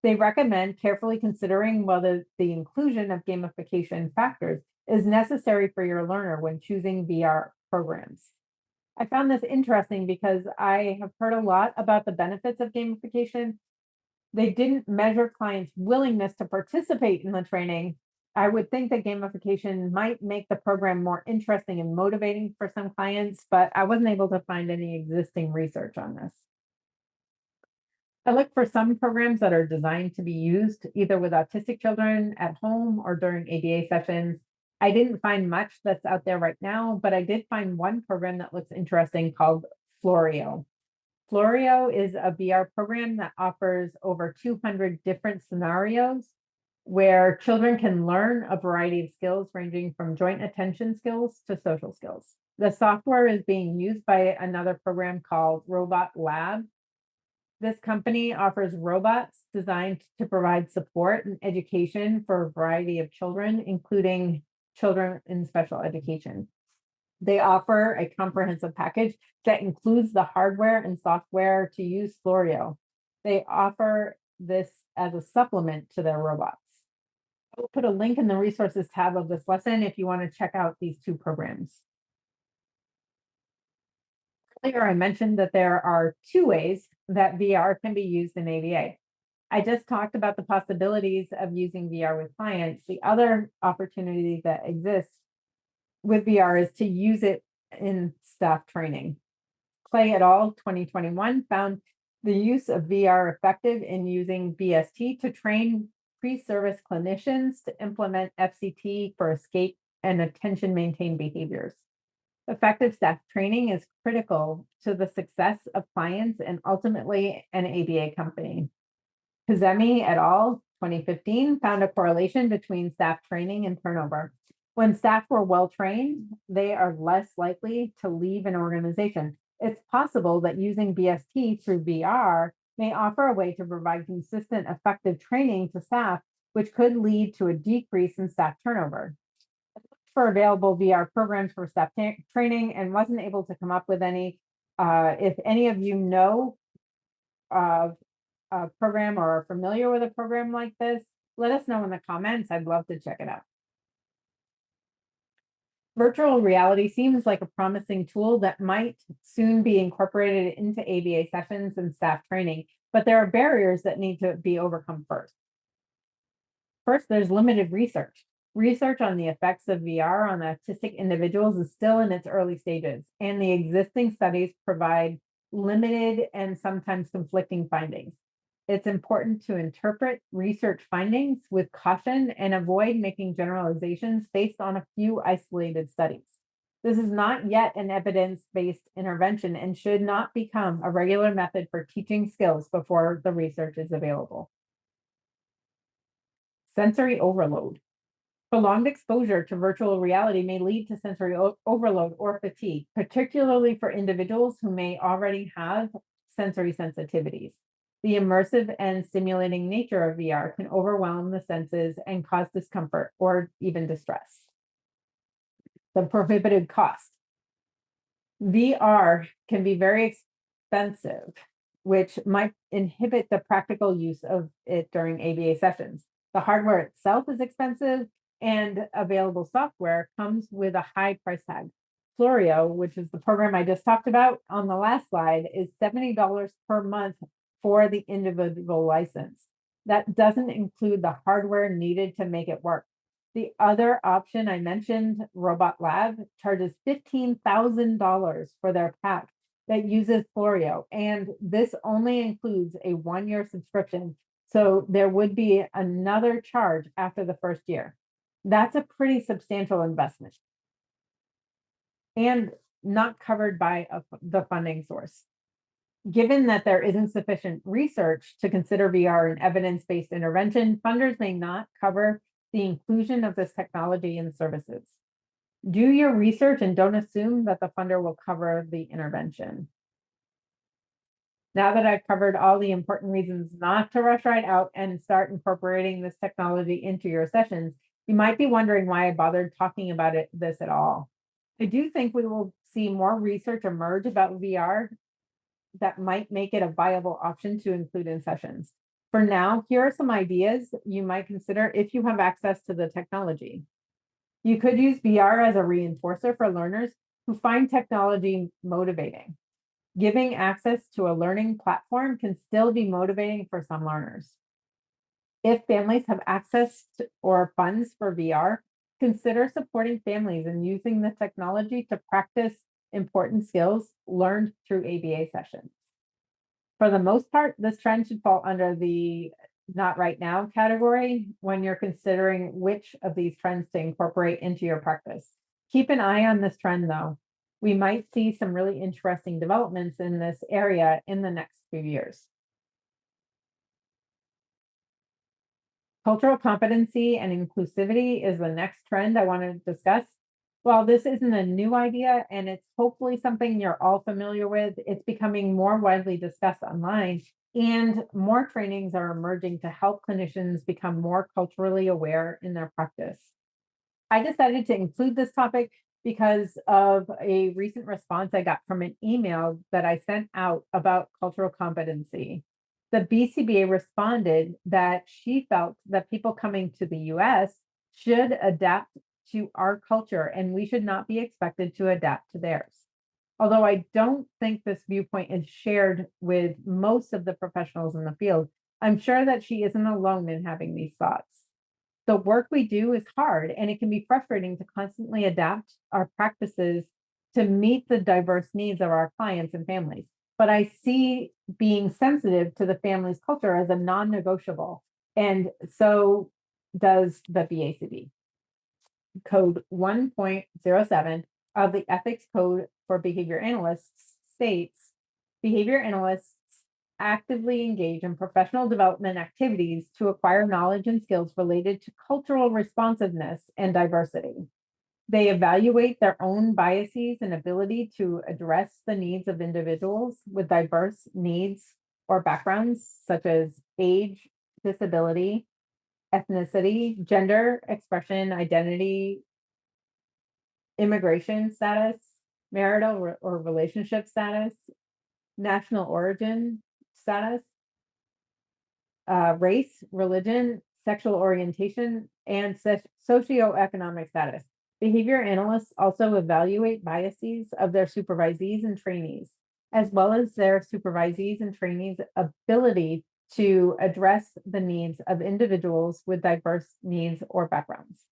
They recommend carefully considering whether the inclusion of gamification factors is necessary for your learner when choosing VR programs. I found this interesting because I have heard a lot about the benefits of gamification. They didn't measure clients' willingness to participate in the training. I would think that gamification might make the program more interesting and motivating for some clients, but I wasn't able to find any existing research on this. I look for some programs that are designed to be used either with autistic children at home or during ABA sessions. I didn't find much that's out there right now, but I did find one program that looks interesting called Florio. Florio is a VR program that offers over 200 different scenarios where children can learn a variety of skills ranging from joint attention skills to social skills. The software is being used by another program called Robot Lab. This company offers robots designed to provide support and education for a variety of children, including children in special education. They offer a comprehensive package that includes the hardware and software to use Florio. They offer this as a supplement to their robots. I will put a link in the resources tab of this lesson if you want to check out these two programs. Earlier, I mentioned that there are two ways that VR can be used in ABA. I just talked about the possibilities of using VR with clients. The other opportunity that exists with VR is to use it in staff training. Clay et al. 2021 found the use of VR effective in using BST to train pre-service clinicians to implement FCT for escape and attention maintained behaviors. Effective staff training is critical to the success of clients and ultimately an ABA company. Kazemi et al. 2015 found a correlation between staff training and turnover. When staff were well trained, they are less likely to leave an organization. It's possible that using BST through VR may offer a way to provide consistent, effective training to staff, which could lead to a decrease in staff turnover. I looked for available VR programs for staff training and wasn't able to come up with any. If any of you know of a program or are familiar with a program like this, let us know in the comments. I'd love to check it out. Virtual reality seems like a promising tool that might soon be incorporated into ABA sessions and staff training, but there are barriers that need to be overcome first. First, there's limited research. Research on the effects of VR on autistic individuals is still in its early stages, and the existing studies provide limited and sometimes conflicting findings. It's important to interpret research findings with caution and avoid making generalizations based on a few isolated studies. This is not yet an evidence-based intervention and should not become a regular method for teaching skills before the research is available. Sensory overload. Prolonged exposure to virtual reality may lead to sensory overload or fatigue, particularly for individuals who may already have sensory sensitivities. The immersive and stimulating nature of VR can overwhelm the senses and cause discomfort or even distress. The prohibitive cost. VR can be very expensive, which might inhibit the practical use of it during ABA sessions. The hardware itself is expensive, and available software comes with a high price tag. Florio, which is the program I just talked about on the last slide, is $70 per month for the individual license. That doesn't include the hardware needed to make it work. The other option I mentioned, Robot Lab, charges $15,000 for their pack that uses Florio, and this only includes a 1-year subscription. So there would be another charge after the first year. That's a pretty substantial investment and not covered by the funding source. Given that there isn't sufficient research to consider VR an evidence-based intervention, funders may not cover the inclusion of this technology in services. Do your research and don't assume that the funder will cover the intervention. Now that I've covered all the important reasons not to rush right out and start incorporating this technology into your sessions, you might be wondering why I bothered talking about this at all. I do think we will see more research emerge about VR that might make it a viable option to include in sessions. For now, here are some ideas you might consider if you have access to the technology. You could use VR as a reinforcer for learners who find technology motivating. Giving access to a learning platform can still be motivating for some learners. If families have access to, or funds for VR, consider supporting families and using the technology to practice important skills learned through ABA sessions. For the most part, this trend should fall under the not right now category when you're considering which of these trends to incorporate into your practice. Keep an eye on this trend though. We might see some really interesting developments in this area in the next few years. Cultural competency and inclusivity is the next trend I want to discuss. While this isn't a new idea and it's hopefully something you're all familiar with, it's becoming more widely discussed online, and more trainings are emerging to help clinicians become more culturally aware in their practice. I decided to include this topic because of a recent response I got from an email that I sent out about cultural competency. The BCBA responded that she felt that people coming to the US should adapt to our culture and we should not be expected to adapt to theirs. Although I don't think this viewpoint is shared with most of the professionals in the field, I'm sure that she isn't alone in having these thoughts. The work we do is hard, and it can be frustrating to constantly adapt our practices to meet the diverse needs of our clients and families. But I see being sensitive to the family's culture as a non-negotiable, and so does the BACB. Code 1.07 of the Ethics Code for Behavior Analysts states, behavior analysts actively engage in professional development activities to acquire knowledge and skills related to cultural responsiveness and diversity. They evaluate their own biases and ability to address the needs of individuals with diverse needs or backgrounds, such as age, disability, ethnicity, gender, expression, identity, immigration status, marital or relationship status, national origin status, race, religion, sexual orientation, and socioeconomic status. Behavior analysts also evaluate biases of their supervisees and trainees, as well as their supervisees and trainees' ability to address the needs of individuals with diverse needs or backgrounds.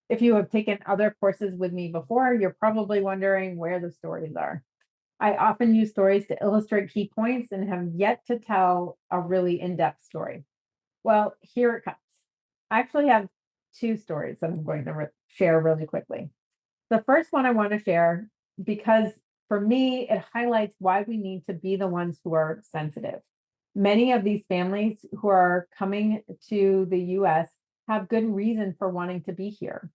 If you have taken other courses with me before, you're probably wondering where the stories are. I often use stories to illustrate key points and have yet to tell a really in-depth story. Well, here it comes. I actually have two stories that I'm going to share really quickly. The first one I want to share because for me, it highlights why we need to be the ones who are sensitive. Many of these families who are coming to the US have good reason for wanting to be here.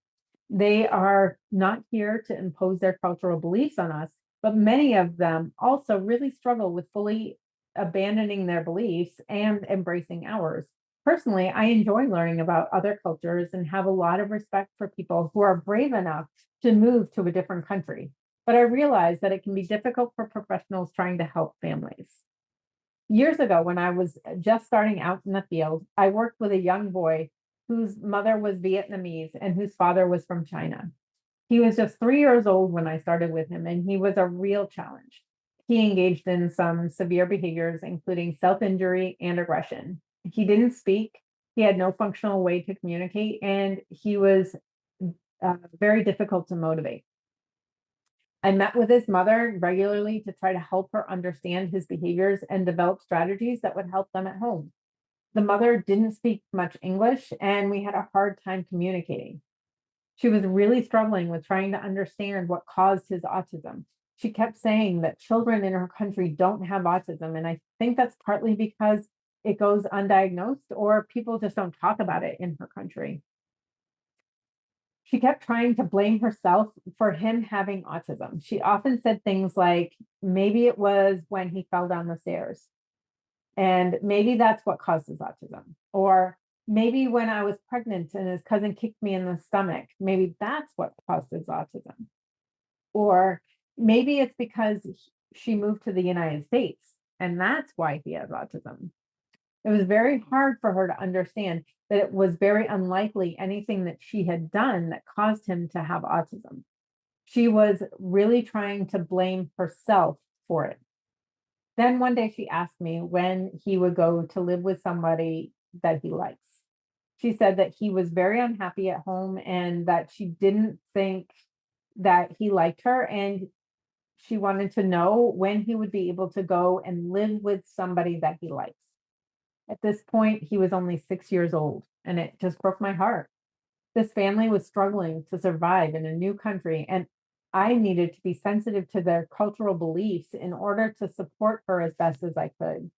They are not here to impose their cultural beliefs on us, but many of them also really struggle with fully abandoning their beliefs and embracing ours. Personally, I enjoy learning about other cultures and have a lot of respect for people who are brave enough to move to a different country. But I realize that it can be difficult for professionals trying to help families. Years ago, when I was just starting out in the field, I worked with a young boy whose mother was Vietnamese and whose father was from China. He was just 3 years old when I started with him, and he was a real challenge. He engaged in some severe behaviors, including self injury and aggression. He didn't speak, he had no functional way to communicate, and he was very difficult to motivate. I met with his mother regularly to try to help her understand his behaviors and develop strategies that would help them at home. The mother didn't speak much English, and we had a hard time communicating. She was really struggling with trying to understand what caused his autism. She kept saying that children in her country don't have autism, and I think that's partly because it goes undiagnosed or people just don't talk about it in her country. She kept trying to blame herself for him having autism. She often said things like, maybe it was when he fell down the stairs, and maybe that's what caused his autism. Or maybe when I was pregnant and his cousin kicked me in the stomach, maybe that's what caused his autism. Or maybe it's because she moved to the United States and that's why he has autism. It was very hard for her to understand that it was very unlikely anything that she had done that caused him to have autism. She was really trying to blame herself for it. Then one day she asked me when he would go to live with somebody that he likes. She said that he was very unhappy at home and that she didn't think that he liked her. And she wanted to know when he would be able to go and live with somebody that he likes. At this point, he was only 6 years old, and it just broke my heart. This family was struggling to survive in a new country, and I needed to be sensitive to their cultural beliefs in order to support her as best as I could.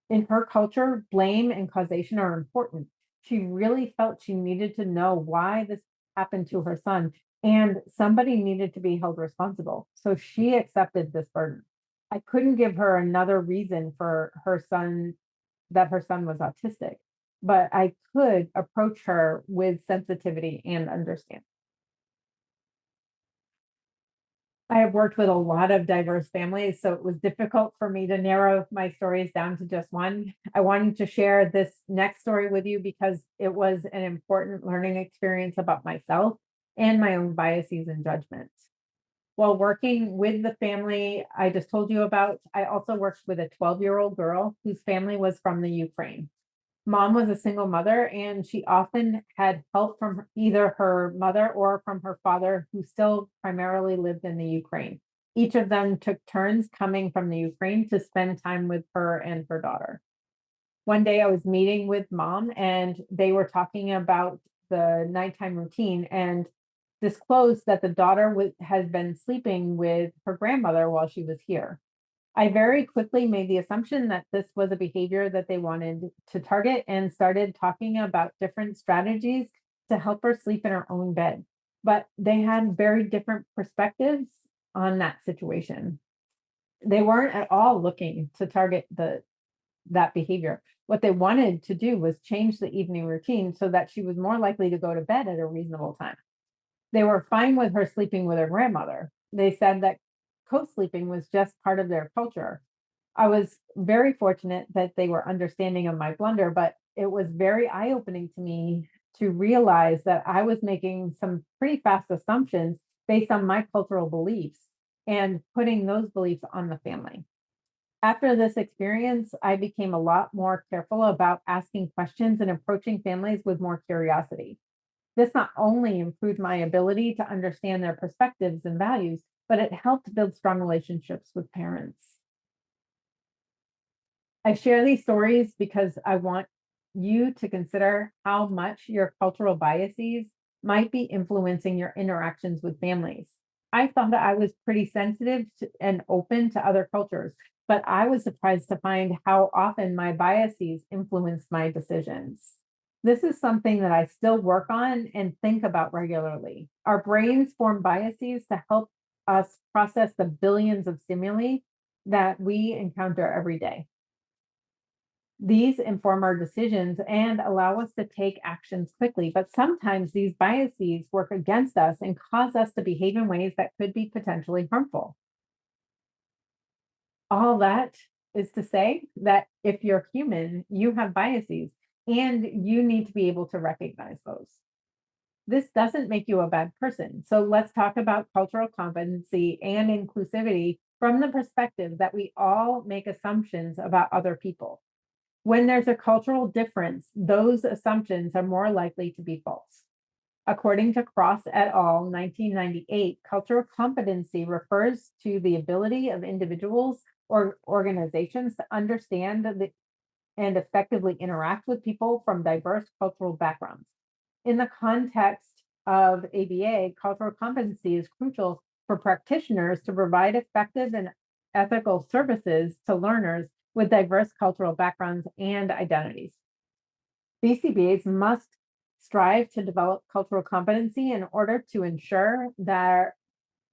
In her culture, blame and causation are important. She really felt she needed to know why this happened to her son, and somebody needed to be held responsible. So she accepted this burden. I couldn't give her another reason for her son that her son was autistic, but I could approach her with sensitivity and understanding. I have worked with a lot of diverse families, so it was difficult for me to narrow my stories down to just one. I wanted to share this next story with you because it was an important learning experience about myself and my own biases and judgments. While working with the family I just told you about, I also worked with a 12-year-old girl whose family was from the Ukraine. Mom was a single mother, and she often had help from either her mother or from her father, who still primarily lived in the Ukraine. Each of them took turns coming from the Ukraine to spend time with her and her daughter. One day I was meeting with mom, and they were talking about the nighttime routine and disclosed that the daughter has been sleeping with her grandmother while she was here. I very quickly made the assumption that this was a behavior that they wanted to target and started talking about different strategies to help her sleep in her own bed. But they had very different perspectives on that situation. They weren't at all looking to target that behavior. What they wanted to do was change the evening routine so that she was more likely to go to bed at a reasonable time. They were fine with her sleeping with her grandmother. They said that co-sleeping was just part of their culture. I was very fortunate that they were understanding of my blunder, but it was very eye-opening to me to realize that I was making some pretty fast assumptions based on my cultural beliefs and putting those beliefs on the family. After this experience, I became a lot more careful about asking questions and approaching families with more curiosity. This not only improved my ability to understand their perspectives and values, but it helped build strong relationships with parents. I share these stories because I want you to consider how much your cultural biases might be influencing your interactions with families. I thought I was pretty sensitive and open to other cultures, but I was surprised to find how often my biases influenced my decisions. This is something that I still work on and think about regularly. Our brains form biases to help us process the billions of stimuli that we encounter every day. These inform our decisions and allow us to take actions quickly, but sometimes these biases work against us and cause us to behave in ways that could be potentially harmful. All that is to say that if you're human, you have biases and you need to be able to recognize those. This doesn't make you a bad person. So let's talk about cultural competency and inclusivity from the perspective that we all make assumptions about other people. When there's a cultural difference, those assumptions are more likely to be false. According to Cross et al., 1998, cultural competency refers to the ability of individuals or organizations to understand and effectively interact with people from diverse cultural backgrounds. In the context of ABA, cultural competency is crucial for practitioners to provide effective and ethical services to learners with diverse cultural backgrounds and identities. BCBAs must strive to develop cultural competency in order to ensure that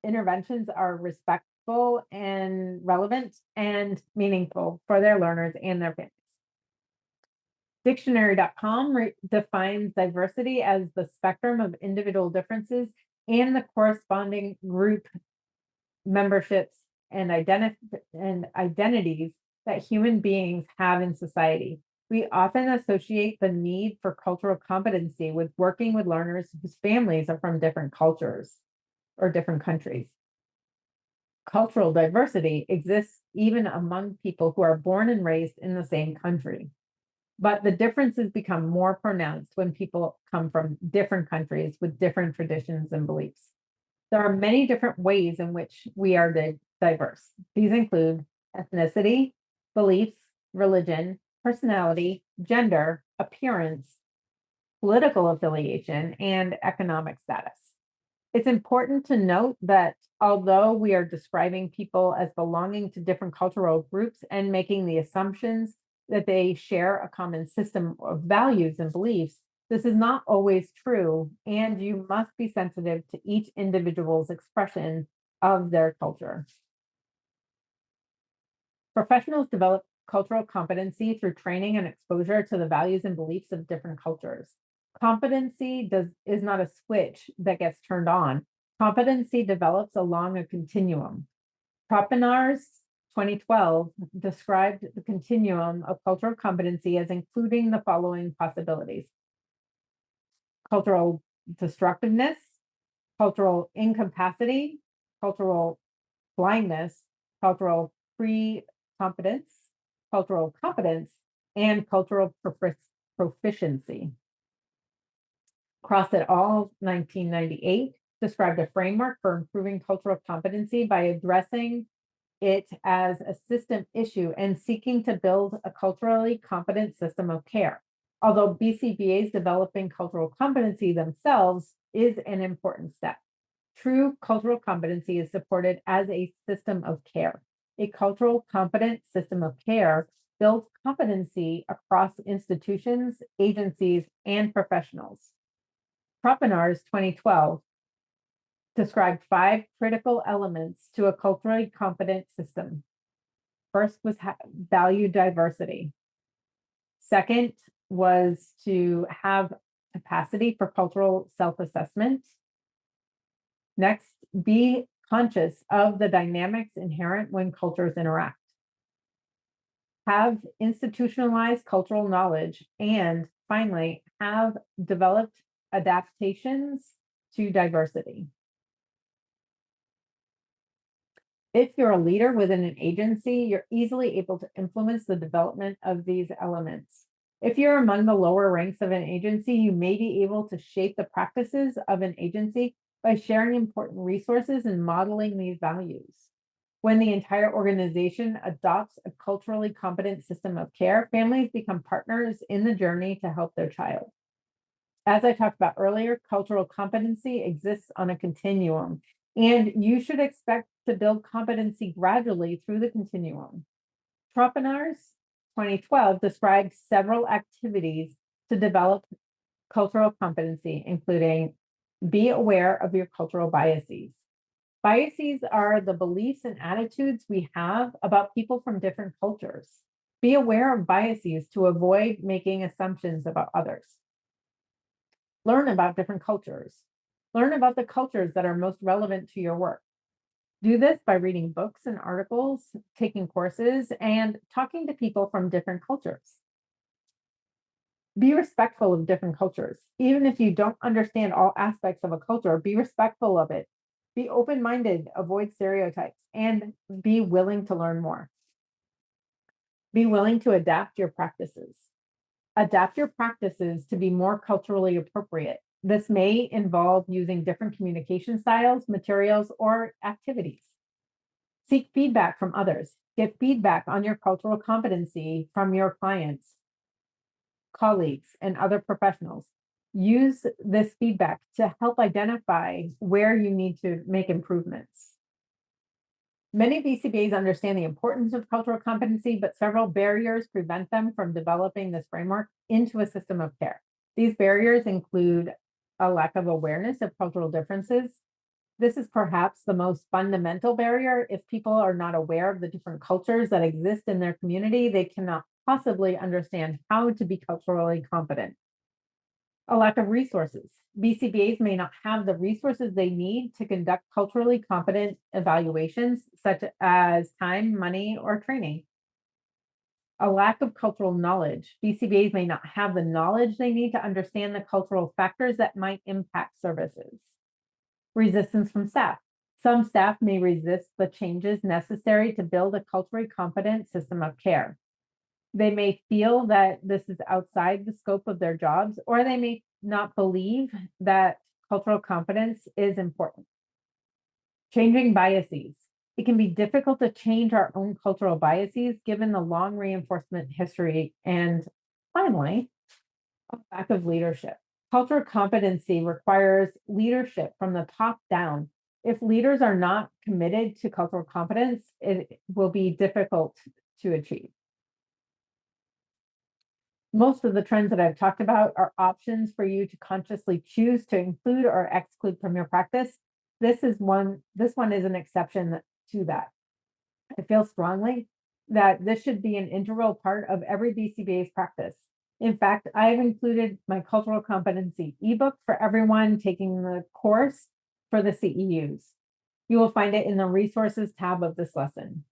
interventions are respectful and relevant and meaningful for their learners and their families. Dictionary.com defines diversity as the spectrum of individual differences and the corresponding group memberships and identities that human beings have in society. We often associate the need for cultural competency with working with learners whose families are from different cultures or different countries. Cultural diversity exists even among people who are born and raised in the same country. But the differences become more pronounced when people come from different countries with different traditions and beliefs. There are many different ways in which we are diverse. These include ethnicity, beliefs, religion, personality, gender, appearance, political affiliation, and economic status. It's important to note that although we are describing people as belonging to different cultural groups and making the assumptions that they share a common system of values and beliefs, this is not always true, and you must be sensitive to each individual's expression of their culture. Professionals develop cultural competency through training and exposure to the values and beliefs of different cultures. Competency is not a switch that gets turned on. Competency develops along a continuum. Propinars 2012 described the continuum of cultural competency as including the following possibilities: cultural destructiveness, cultural incapacity, cultural blindness, cultural pre-competence, cultural competence, and cultural proficiency. Cross et al. 1998 described a framework for improving cultural competency by addressing it as a system issue and seeking to build a culturally competent system of care. Although BCBAs developing cultural competency themselves is an important step, true cultural competency is supported as a system of care. A cultural competent system of care builds competency across institutions, agencies, and professionals. Propinars 2012 described 5 critical elements to a culturally competent system. First was value diversity. Second was to have capacity for cultural self-assessment. Next, be conscious of the dynamics inherent when cultures interact. Have institutionalized cultural knowledge, and finally, have developed adaptations to diversity. If you're a leader within an agency, you're easily able to influence the development of these elements. If you're among the lower ranks of an agency, you may be able to shape the practices of an agency by sharing important resources and modeling these values. When the entire organization adopts a culturally competent system of care, families become partners in the journey to help their child. As I talked about earlier, cultural competency exists on a continuum, and you should expect to build competency gradually through the continuum. Tropinar's 2012 described several activities to develop cultural competency, including be aware of your cultural biases. Biases are the beliefs and attitudes we have about people from different cultures. Be aware of biases to avoid making assumptions about others. Learn about different cultures. Learn about the cultures that are most relevant to your work. Do this by reading books and articles, taking courses, and talking to people from different cultures. Be respectful of different cultures. Even if you don't understand all aspects of a culture, be respectful of it. Be open-minded, avoid stereotypes, and be willing to learn more. Be willing to adapt your practices. Adapt your practices to be more culturally appropriate. This may involve using different communication styles, materials, or activities. Seek feedback from others. Get feedback on your cultural competency from your clients, colleagues, and other professionals. Use this feedback to help identify where you need to make improvements. Many BCBAs understand the importance of cultural competency, but several barriers prevent them from developing this framework into a system of care. These barriers include a lack of awareness of cultural differences. This is perhaps the most fundamental barrier. If people are not aware of the different cultures that exist in their community, they cannot possibly understand how to be culturally competent. A lack of resources. BCBAs may not have the resources they need to conduct culturally competent evaluations, such as time, money, or training. A lack of cultural knowledge. BCBAs may not have the knowledge they need to understand the cultural factors that might impact services. Resistance from staff. Some staff may resist the changes necessary to build a culturally competent system of care. They may feel that this is outside the scope of their jobs, or they may not believe that cultural competence is important. Changing biases. It can be difficult to change our own cultural biases given the long reinforcement history. And finally, a lack of leadership. Cultural competency requires leadership from the top down. If leaders are not committed to cultural competence, it will be difficult to achieve. Most of the trends that I've talked about are options for you to consciously choose to include or exclude from your practice. This one is an exception to that. I feel strongly that this should be an integral part of every BCBA's practice. In fact, I have included my cultural competency ebook for everyone taking the course for the CEUs. You will find it in the resources tab of this lesson.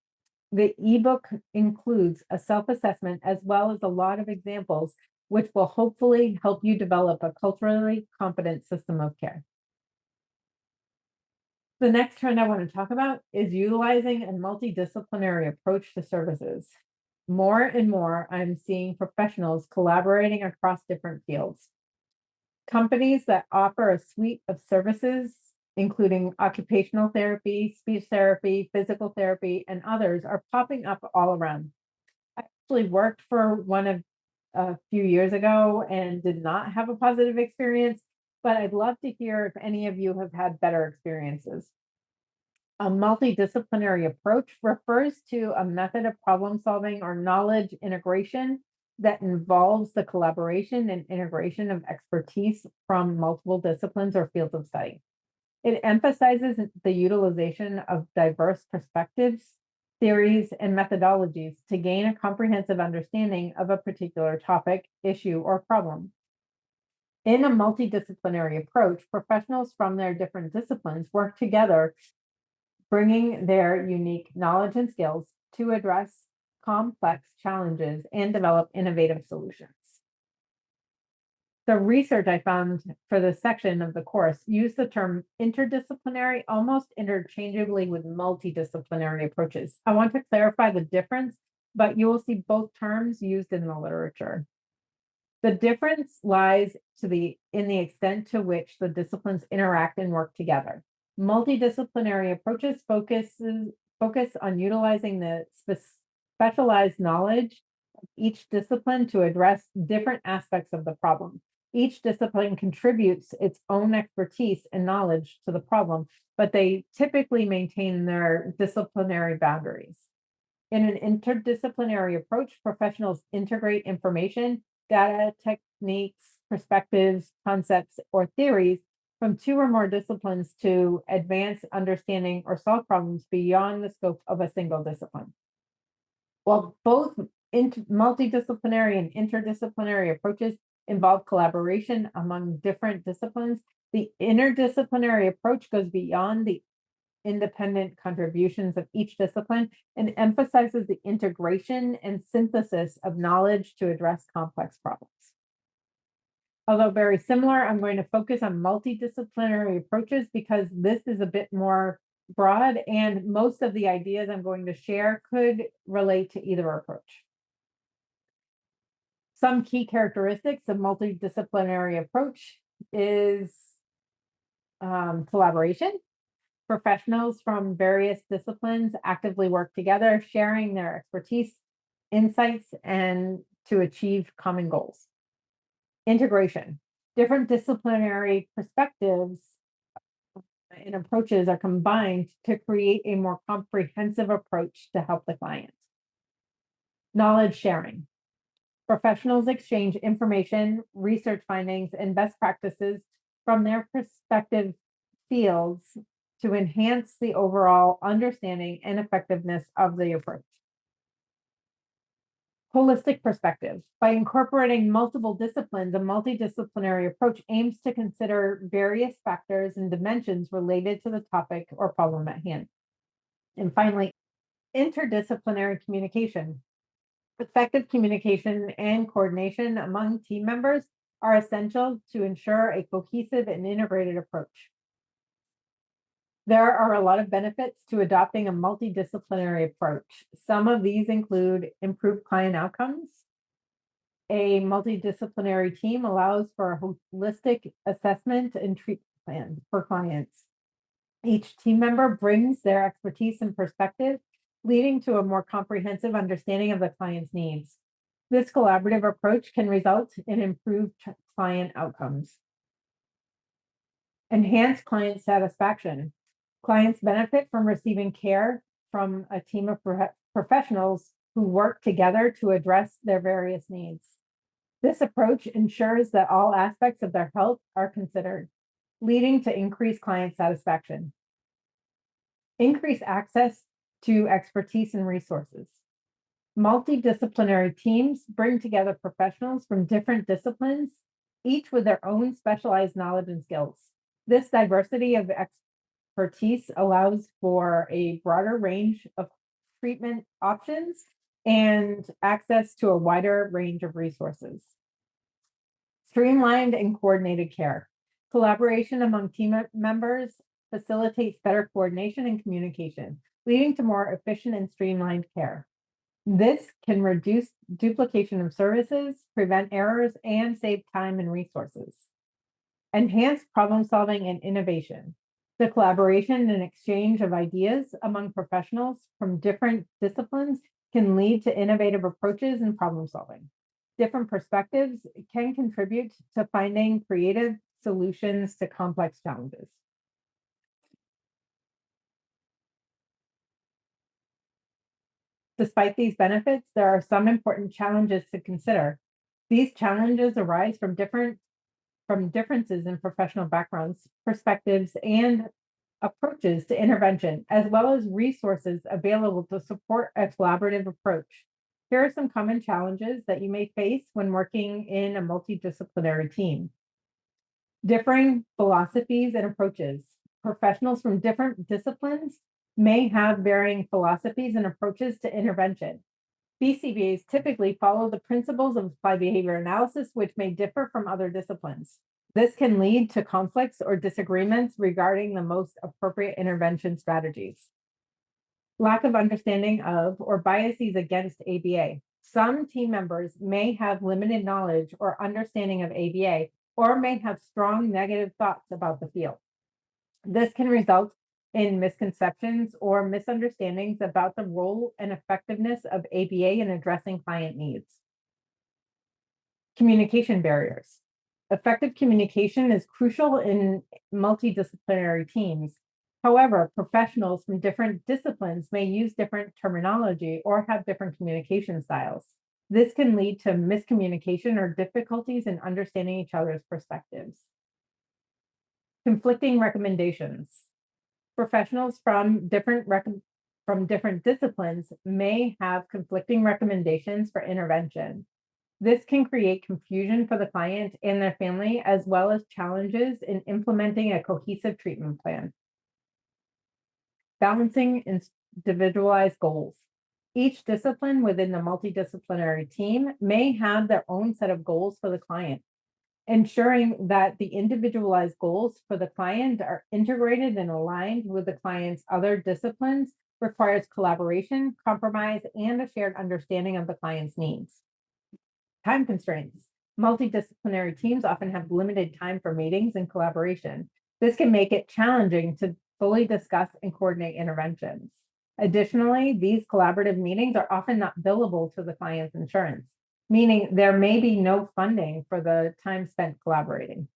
The ebook includes a self-assessment as well as a lot of examples, which will hopefully help you develop a culturally competent system of care. The next trend I want to talk about is utilizing a multidisciplinary approach to services. More and more, I'm seeing professionals collaborating across different fields. Companies that offer a suite of services, including occupational therapy, speech therapy, physical therapy, and others, are popping up all around. I actually worked for one a few years ago and did not have a positive experience, but I'd love to hear if any of you have had better experiences. A multidisciplinary approach refers to a method of problem solving or knowledge integration that involves the collaboration and integration of expertise from multiple disciplines or fields of study. It emphasizes the utilization of diverse perspectives, theories, and methodologies to gain a comprehensive understanding of a particular topic, issue, or problem. In a multidisciplinary approach, professionals from their different disciplines work together, bringing their unique knowledge and skills to address complex challenges and develop innovative solutions. The research I found for this section of the course used the term interdisciplinary almost interchangeably with multidisciplinary approaches. I want to clarify the difference, but you will see both terms used in the literature. The difference lies in the extent to which the disciplines interact and work together. Multidisciplinary approaches focus on utilizing the specialized knowledge of each discipline to address different aspects of the problem. Each discipline contributes its own expertise and knowledge to the problem, but they typically maintain their disciplinary boundaries. In an interdisciplinary approach, professionals integrate information, data, techniques, perspectives, concepts, or theories from two or more disciplines to advance understanding or solve problems beyond the scope of a single discipline. While both multidisciplinary and interdisciplinary approaches involve collaboration among different disciplines, the interdisciplinary approach goes beyond the independent contributions of each discipline and emphasizes the integration and synthesis of knowledge to address complex problems. Although very similar, I'm going to focus on multidisciplinary approaches because this is a bit more broad and most of the ideas I'm going to share could relate to either approach. Some key characteristics of multidisciplinary approach is collaboration. Professionals from various disciplines actively work together, sharing their expertise, insights, and to achieve common goals. Integration. Different disciplinary perspectives and approaches are combined to create a more comprehensive approach to help the client. Knowledge sharing. Professionals exchange information, research findings, and best practices from their respective fields to enhance the overall understanding and effectiveness of the approach. Holistic perspective. By incorporating multiple disciplines, a multidisciplinary approach aims to consider various factors and dimensions related to the topic or problem at hand. And finally, interdisciplinary communication. Effective communication and coordination among team members are essential to ensure a cohesive and integrated approach. There are a lot of benefits to adopting a multidisciplinary approach. Some of these include improved client outcomes. A multidisciplinary team allows for a holistic assessment and treatment plan for clients. Each team member brings their expertise and perspective, leading to a more comprehensive understanding of the client's needs. This collaborative approach can result in improved client outcomes. Enhance client satisfaction. Clients benefit from receiving care from a team of professionals who work together to address their various needs. This approach ensures that all aspects of their health are considered, leading to increased client satisfaction. Increase access to expertise and resources. Multidisciplinary teams bring together professionals from different disciplines, each with their own specialized knowledge and skills. This diversity of expertise allows for a broader range of treatment options and access to a wider range of resources. Streamlined and coordinated care. Collaboration among team members facilitates better coordination and communication, leading to more efficient and streamlined care. This can reduce duplication of services, prevent errors, and save time and resources. Enhance problem solving and innovation. The collaboration and exchange of ideas among professionals from different disciplines can lead to innovative approaches and problem solving. Different perspectives can contribute to finding creative solutions to complex challenges. Despite these benefits, there are some important challenges to consider. These challenges arise from differences in professional backgrounds, perspectives, and approaches to intervention, as well as resources available to support a collaborative approach. Here are some common challenges that you may face when working in a multidisciplinary team. Differing philosophies and approaches. Professionals from different disciplines may have varying philosophies and approaches to intervention. BCBAs typically follow the principles of applied behavior analysis, which may differ from other disciplines. This can lead to conflicts or disagreements regarding the most appropriate intervention strategies. Lack of understanding of or biases against ABA. Some team members may have limited knowledge or understanding of ABA or may have strong negative thoughts about the field. This can result in misconceptions or misunderstandings about the role and effectiveness of ABA in addressing client needs. Communication barriers. Effective communication is crucial in multidisciplinary teams. However, professionals from different disciplines may use different terminology or have different communication styles. This can lead to miscommunication or difficulties in understanding each other's perspectives. Conflicting recommendations. Professionals from different disciplines may have conflicting recommendations for intervention. This can create confusion for the client and their family, as well as challenges in implementing a cohesive treatment plan. Balancing individualized goals. Each discipline within the multidisciplinary team may have their own set of goals for the client. Ensuring that the individualized goals for the client are integrated and aligned with the client's other disciplines requires collaboration, compromise, and a shared understanding of the client's needs. Time constraints. Multidisciplinary teams often have limited time for meetings and collaboration. This can make it challenging to fully discuss and coordinate interventions. Additionally, these collaborative meetings are often not billable to the client's insurance, meaning there may be no funding for the time spent collaborating.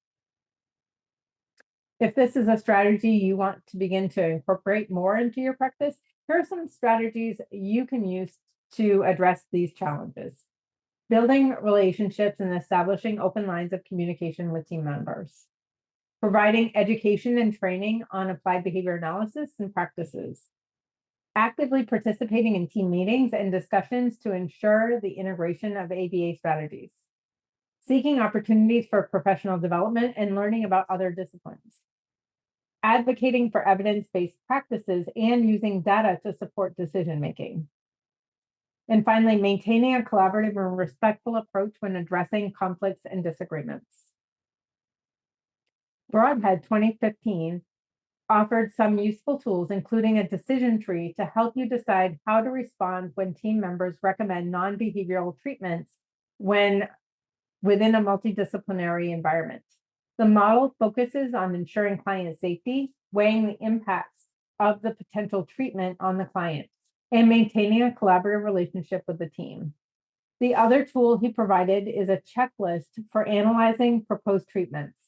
If this is a strategy you want to begin to incorporate more into your practice, here are some strategies you can use to address these challenges. Building relationships and establishing open lines of communication with team members. Providing education and training on applied behavior analysis and practices. Actively participating in team meetings and discussions to ensure the integration of ABA strategies. Seeking opportunities for professional development and learning about other disciplines. Advocating for evidence-based practices and using data to support decision-making. And finally, maintaining a collaborative and respectful approach when addressing conflicts and disagreements. Broadhead 2015 offered some useful tools, including a decision tree to help you decide how to respond when team members recommend non-behavioral treatments when within a multidisciplinary environment. The model focuses on ensuring client safety, weighing the impacts of the potential treatment on the client, and maintaining a collaborative relationship with the team. The other tool he provided is a checklist for analyzing proposed treatments.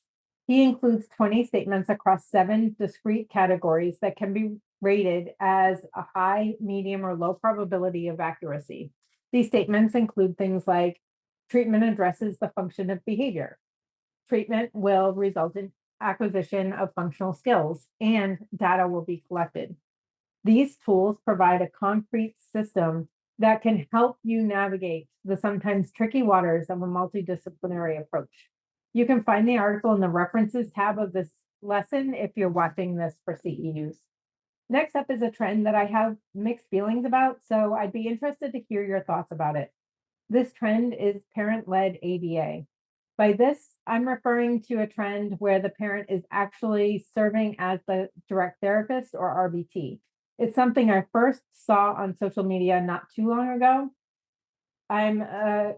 He includes 20 statements across 7 discrete categories that can be rated as a high, medium, or low probability of accuracy. These statements include things like treatment addresses the function of behavior. Treatment will result in acquisition of functional skills, and data will be collected. These tools provide a concrete system that can help you navigate the sometimes tricky waters of a multidisciplinary approach. You can find the article in the references tab of this lesson if you're watching this for CEUs. Next up is a trend that I have mixed feelings about, so I'd be interested to hear your thoughts about it. This trend is parent-led ABA. By this, I'm referring to a trend where the parent is actually serving as the direct therapist or RBT. It's something I first saw on social media not too long ago. I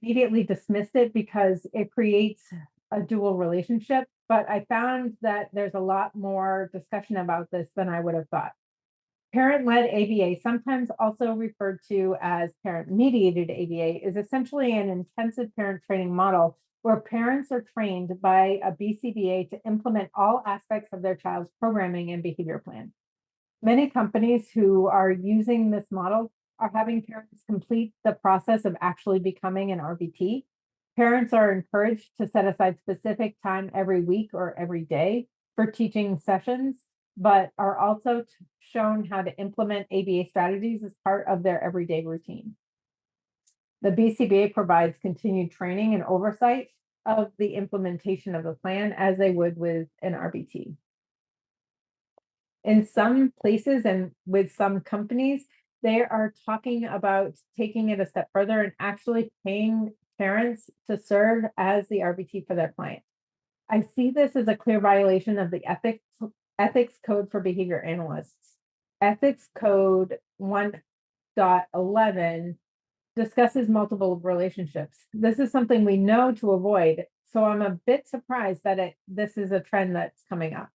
immediately dismissed it because it creates a dual relationship, but I found that there's a lot more discussion about this than I would have thought. Parent-led ABA, sometimes also referred to as parent-mediated ABA, is essentially an intensive parent training model where parents are trained by a BCBA to implement all aspects of their child's programming and behavior plan. Many companies who are using this model are having parents complete the process of actually becoming an RBT. Parents are encouraged to set aside specific time every week or every day for teaching sessions, but are also shown how to implement ABA strategies as part of their everyday routine. The BCBA provides continued training and oversight of the implementation of the plan as they would with an RBT. In some places and with some companies, they are talking about taking it a step further and actually paying parents to serve as the RBT for their client. I see this as a clear violation of the ethics code for behavior analysts. Ethics code 1.11 discusses multiple relationships. This is something we know to avoid, so I'm a bit surprised that this is a trend that's coming up.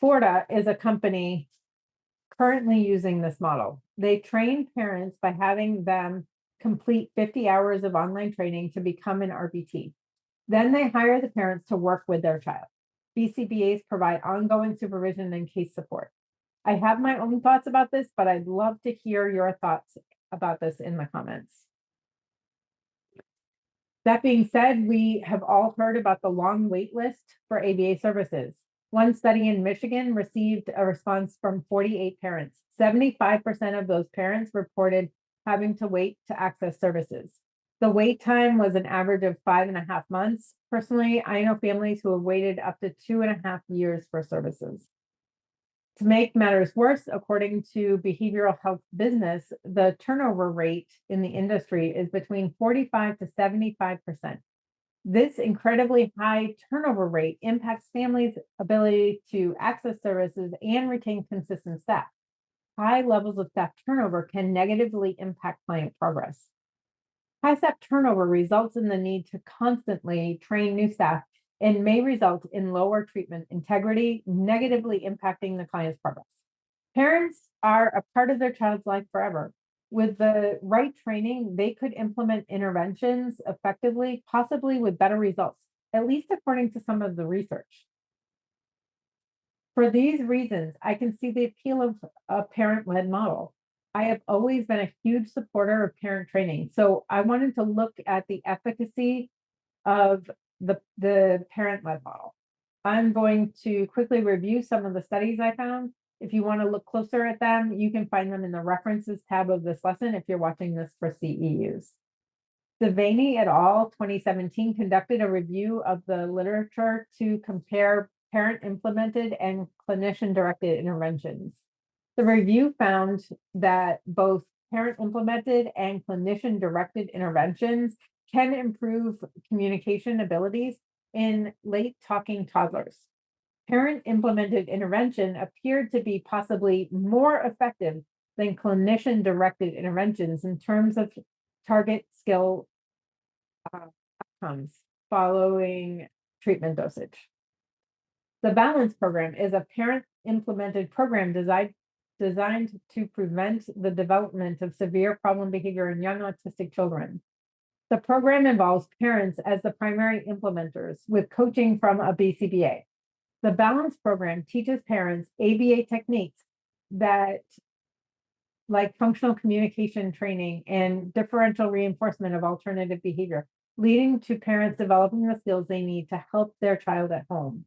Florida is a company currently using this model. They train parents by having them complete 50 hours of online training to become an RBT. Then they hire the parents to work with their child. BCBAs provide ongoing supervision and case support. I have my own thoughts about this, but I'd love to hear your thoughts about this in the comments. That being said, we have all heard about the long wait list for ABA services. One study in Michigan received a response from 48 parents. 75% of those parents reported having to wait to access services. The wait time was an average of 5.5 months. Personally, I know families who have waited up to 2.5 years for services. To make matters worse, according to Behavioral Health Business, the turnover rate in the industry is between 45 to 75%. This incredibly high turnover rate impacts families' ability to access services and retain consistent staff. High levels of staff turnover can negatively impact client progress. High staff turnover results in the need to constantly train new staff and may result in lower treatment integrity, negatively impacting the client's progress. Parents are a part of their child's life forever. With the right training, they could implement interventions effectively, possibly with better results, at least according to some of the research. For these reasons, I can see the appeal of a parent-led model. I have always been a huge supporter of parent training, so I wanted to look at the efficacy of the parent-led model. I'm going to quickly review some of the studies I found. If you want to look closer at them, you can find them in the references tab of this lesson if you're watching this for CEUs. Devaney et al. 2017 conducted a review of the literature to compare parent-implemented and clinician-directed interventions. The review found that both parent-implemented and clinician-directed interventions can improve communication abilities in late talking toddlers. Parent-implemented intervention appeared to be possibly more effective than clinician-directed interventions in terms of target skill outcomes following treatment dosage. The Balance program is a parent-implemented program designed to prevent the development of severe problem behavior in young autistic children. The program involves parents as the primary implementers with coaching from a BCBA. The Balance program teaches parents ABA techniques that, like functional communication training and differential reinforcement of alternative behavior, leading to parents developing the skills they need to help their child at home.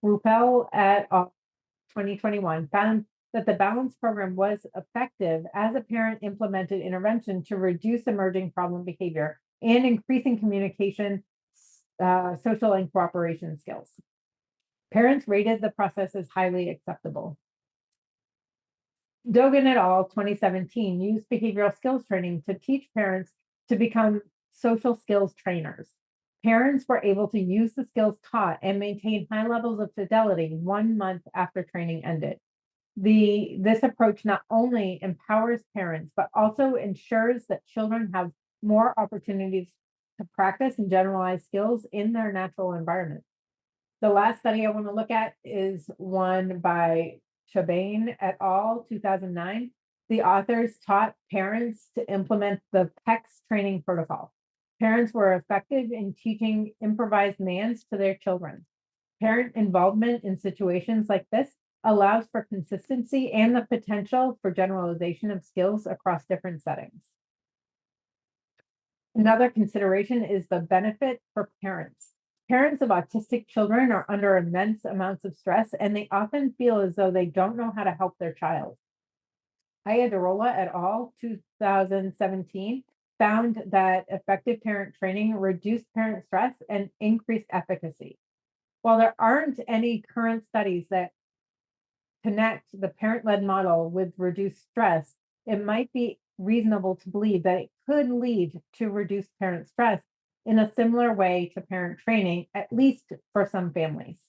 Ruppel et al. 2021 found that the Balance program was effective as a parent-implemented intervention to reduce emerging problem behavior and increasing communication, social, and cooperation skills. Parents rated the process as highly acceptable. Dogan et al. 2017 used behavioral skills training to teach parents to become social skills trainers. Parents were able to use the skills taught and maintain high levels of fidelity 1 month after training ended. This approach not only empowers parents, but also ensures that children have more opportunities to practice and generalize skills in their natural environment. The last study I want to look at is one by Chabane et al. 2009. The authors taught parents to implement the PECS training protocol. Parents were effective in teaching improvised NANs to their children. Parent involvement in situations like this allows for consistency and the potential for generalization of skills across different settings. Another consideration is the benefit for parents. Parents of autistic children are under immense amounts of stress, and they often feel as though they don't know how to help their child. Ayadarola et al. 2017 found that effective parent training reduced parent stress and increased efficacy. While there aren't any current studies that connect the parent-led model with reduced stress, it might be reasonable to believe that it could lead to reduced parent stress in a similar way to parent training, at least for some families.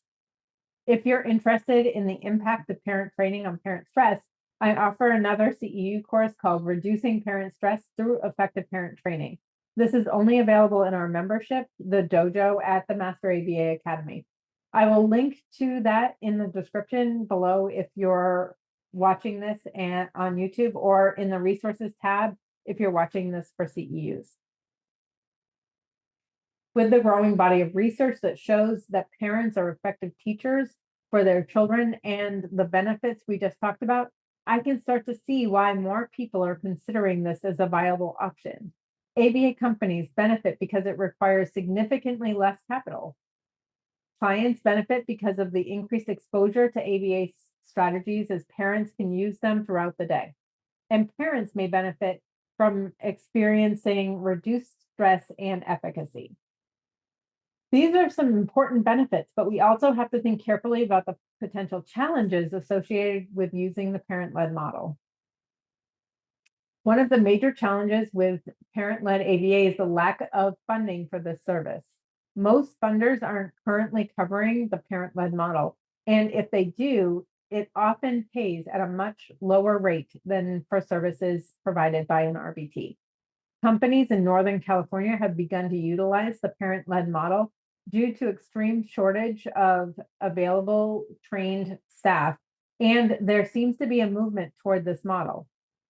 If you're interested in the impact of parent training on parent stress, I offer another CEU course called Reducing Parent Stress Through Effective Parent Training. This is only available in our membership, the dojo at the Master ABA Academy. I will link to that in the description below if you're watching this on YouTube, or in the resources tab if you're watching this for CEUs. With the growing body of research that shows that parents are effective teachers for their children and the benefits we just talked about, I can start to see why more people are considering this as a viable option. ABA companies benefit because it requires significantly less capital. Clients benefit because of the increased exposure to ABA strategies, as parents can use them throughout the day. And parents may benefit from experiencing reduced stress and efficacy. These are some important benefits, but we also have to think carefully about the potential challenges associated with using the parent-led model. One of the major challenges with parent-led ABA is the lack of funding for this service. Most funders aren't currently covering the parent-led model, and if they do, it often pays at a much lower rate than for services provided by an RBT. Companies in Northern California have begun to utilize the parent-led model due to extreme shortage of available trained staff, and there seems to be a movement toward this model.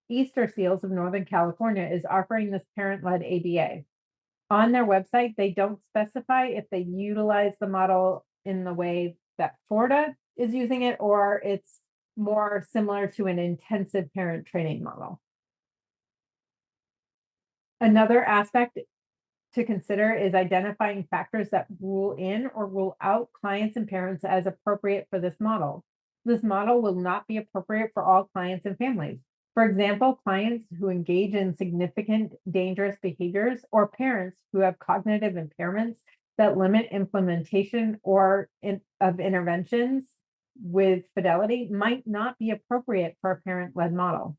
Easter Seals of Northern California is offering this parent-led ABA. On their website, they don't specify if they utilize the model in the way that Florida is using it, or it's more similar to an intensive parent training model. Another aspect to consider is identifying factors that rule in or rule out clients and parents as appropriate for this model. This model will not be appropriate for all clients and families. For example, clients who engage in significant dangerous behaviors, or parents who have cognitive impairments that limit implementation of interventions with fidelity, might not be appropriate for a parent-led model.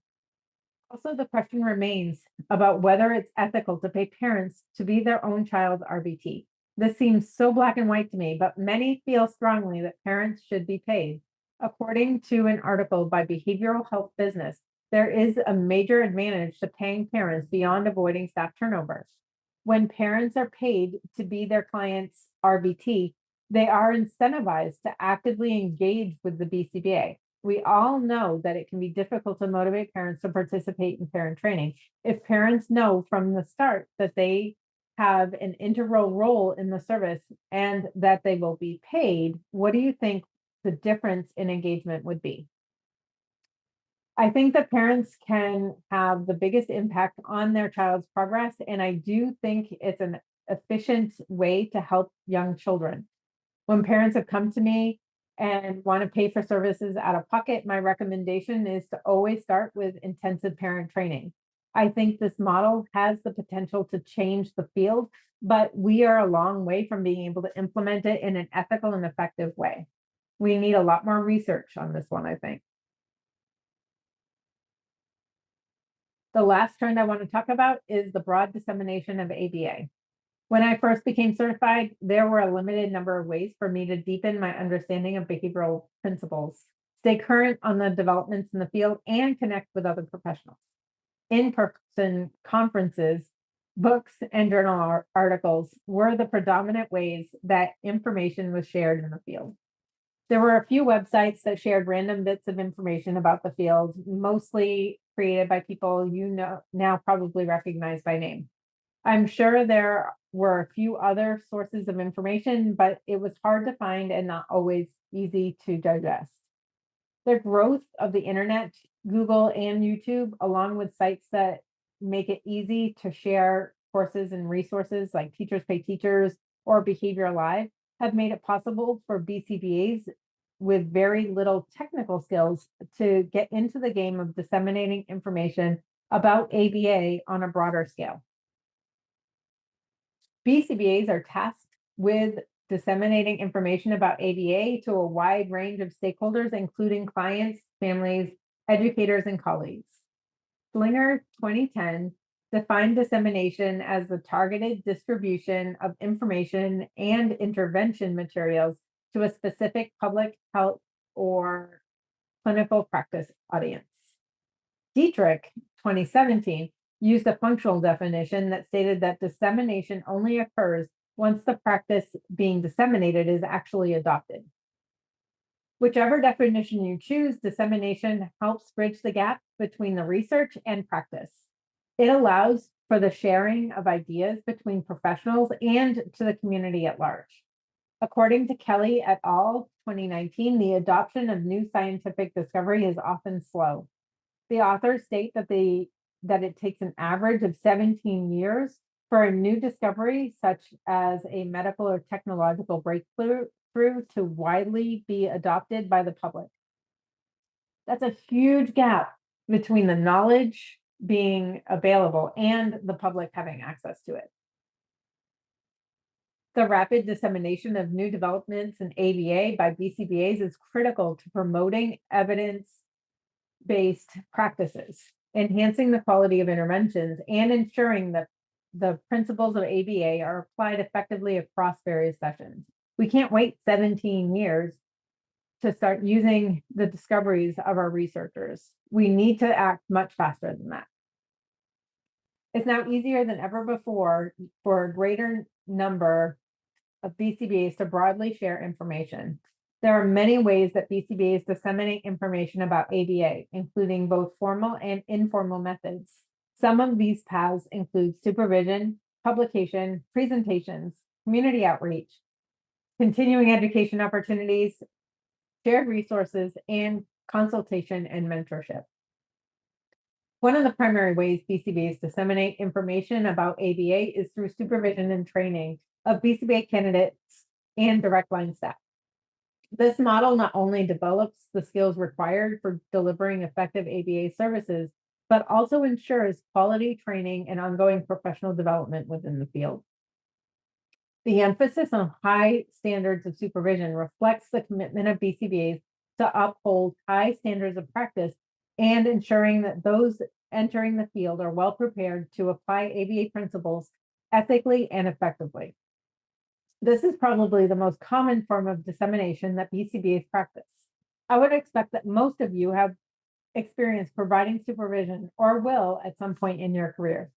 Also, the question remains about whether it's ethical to pay parents to be their own child's RBT. This seems so black and white to me, but many feel strongly that parents should be paid. According to an article by Behavioral Health Business, there is a major advantage to paying parents beyond avoiding staff turnover. When parents are paid to be their client's RBT, they are incentivized to actively engage with the BCBA. We all know that it can be difficult to motivate parents to participate in parent training. If parents know from the start that they have an integral role in the service and that they will be paid, what do you think the difference in engagement would be? I think that parents can have the biggest impact on their child's progress, and I do think it's an efficient way to help young children. When parents have come to me and want to pay for services out of pocket, my recommendation is to always start with intensive parent training. I think this model has the potential to change the field, but we are a long way from being able to implement it in an ethical and effective way. We need a lot more research on this one, I think. The last trend I want to talk about is the broad dissemination of ABA. When I first became certified, there were a limited number of ways for me to deepen my understanding of behavioral principles, stay current on the developments in the field, and connect with other professionals. In-person conferences, books, and journal articles were the predominant ways that information was shared in the field. There were a few websites that shared random bits of information about the field, mostly created by people you know now probably recognize by name. I'm sure there were a few other sources of information, but it was hard to find and not always easy to digest. The growth of the internet, Google and YouTube, along with sites that make it easy to share courses and resources like Teachers Pay Teachers or Behavior Live, have made it possible for BCBAs with very little technical skills to get into the game of disseminating information about ABA on a broader scale. BCBAs are tasked with disseminating information about ABA to a wide range of stakeholders, including clients, families, educators, and colleagues. Slinger 2010 defined dissemination as the targeted distribution of information and intervention materials to a specific public health or clinical practice audience. Dietrich, 2017, used a functional definition that stated that dissemination only occurs once the practice being disseminated is actually adopted. Whichever definition you choose, dissemination helps bridge the gap between the research and practice. It allows for the sharing of ideas between professionals and to the community at large. According to Kelly et al., 2019, the adoption of new scientific discovery is often slow. The authors state that it takes an average of 17 years for a new discovery, such as a medical or technological breakthrough, to widely be adopted by the public. That's a huge gap between the knowledge being available and the public having access to it. The rapid dissemination of new developments in ABA by BCBAs is critical to promoting evidence-based practices, enhancing the quality of interventions, and ensuring that the principles of ABA are applied effectively across various sessions. We can't wait 17 years to start using the discoveries of our researchers. We need to act much faster than that. It's now easier than ever before for a greater number of BCBAs to broadly share information. There are many ways that BCBAs disseminate information about ABA, including both formal and informal methods. Some of these paths include supervision, publication, presentations, community outreach, continuing education opportunities, shared resources, and consultation and mentorship. One of the primary ways BCBAs disseminate information about ABA is through supervision and training of BCBA candidates and direct line staff. This model not only develops the skills required for delivering effective ABA services, but also ensures quality training and ongoing professional development within the field. The emphasis on high standards of supervision reflects the commitment of BCBAs to uphold high standards of practice and ensuring that those entering the field are well prepared to apply ABA principles ethically and effectively. This is probably the most common form of dissemination that BCBAs practice. I would expect that most of you have experience providing supervision or will at some point in your career.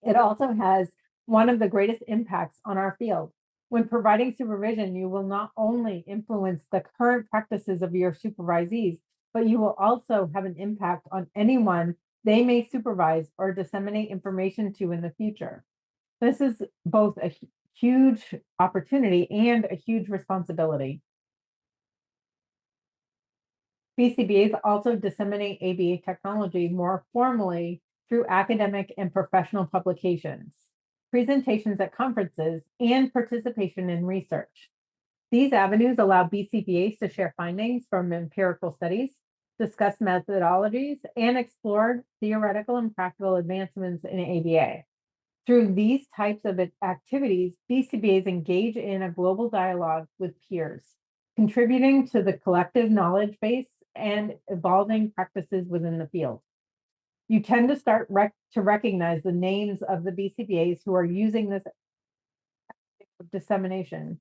It also has one of the greatest impacts on our field. When providing supervision, you will not only influence the current practices of your supervisees, but you will also have an impact on anyone they may supervise or disseminate information to in the future. This is both a huge opportunity and a huge responsibility. BCBAs also disseminate ABA technology more formally through academic and professional publications, presentations at conferences, and participation in research. These avenues allow BCBAs to share findings from empirical studies, discuss methodologies, and explore theoretical and practical advancements in ABA. Through these types of activities, BCBAs engage in a global dialogue with peers, contributing to the collective knowledge base and evolving practices within the field. You tend to start to recognize the names of the BCBAs who are using this dissemination.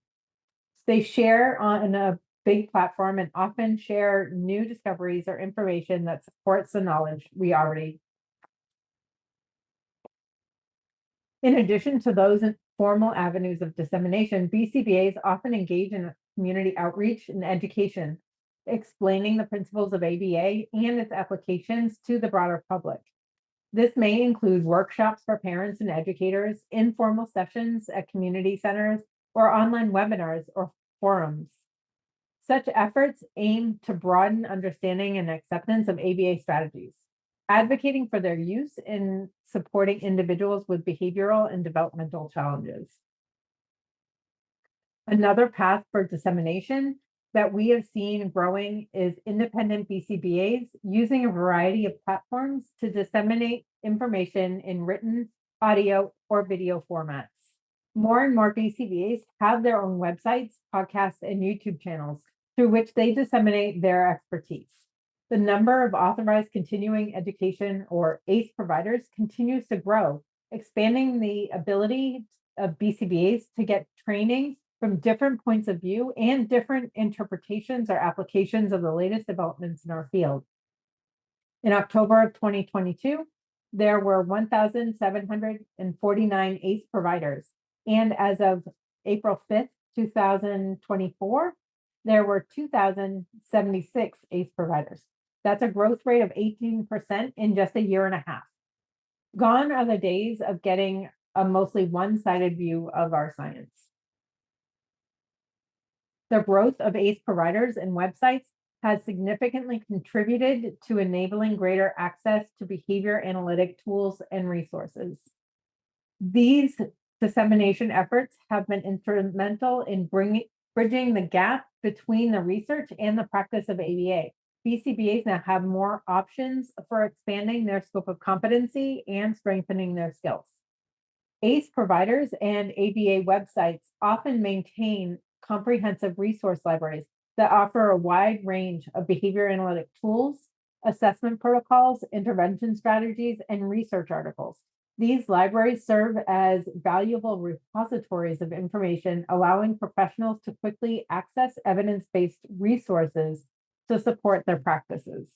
They share on a big platform and often share new discoveries or information that supports the knowledge we already. In addition to those formal avenues of dissemination, BCBAs often engage in community outreach and education, explaining the principles of ABA and its applications to the broader public. This may include workshops for parents and educators, informal sessions at community centers, or online webinars or forums. Such efforts aim to broaden understanding and acceptance of ABA strategies, advocating for their use in supporting individuals with behavioral and developmental challenges. Another path for dissemination that we have seen growing is independent BCBAs using a variety of platforms to disseminate information in written, audio, or video formats. More and more BCBAs have their own websites, podcasts, and YouTube channels through which they disseminate their expertise. The number of authorized continuing education or ACE providers continues to grow, expanding the ability of BCBAs to get training from different points of view and different interpretations or applications of the latest developments in our field. In October of 2022, there were 1,749 ACE providers. And as of April 5th, 2024, there were 2,076 ACE providers. That's a growth rate of 18% in just a year and a half. Gone are the days of getting a mostly one-sided view of our science. The growth of ACE providers and websites has significantly contributed to enabling greater access to behavior analytic tools and resources. These dissemination efforts have been instrumental in bridging the gap between the research and the practice of ABA. BCBAs now have more options for expanding their scope of competency and strengthening their skills. ACE providers and ABA websites often maintain comprehensive resource libraries that offer a wide range of behavior analytic tools, assessment protocols, intervention strategies, and research articles. These libraries serve as valuable repositories of information, allowing professionals to quickly access evidence-based resources to support their practices.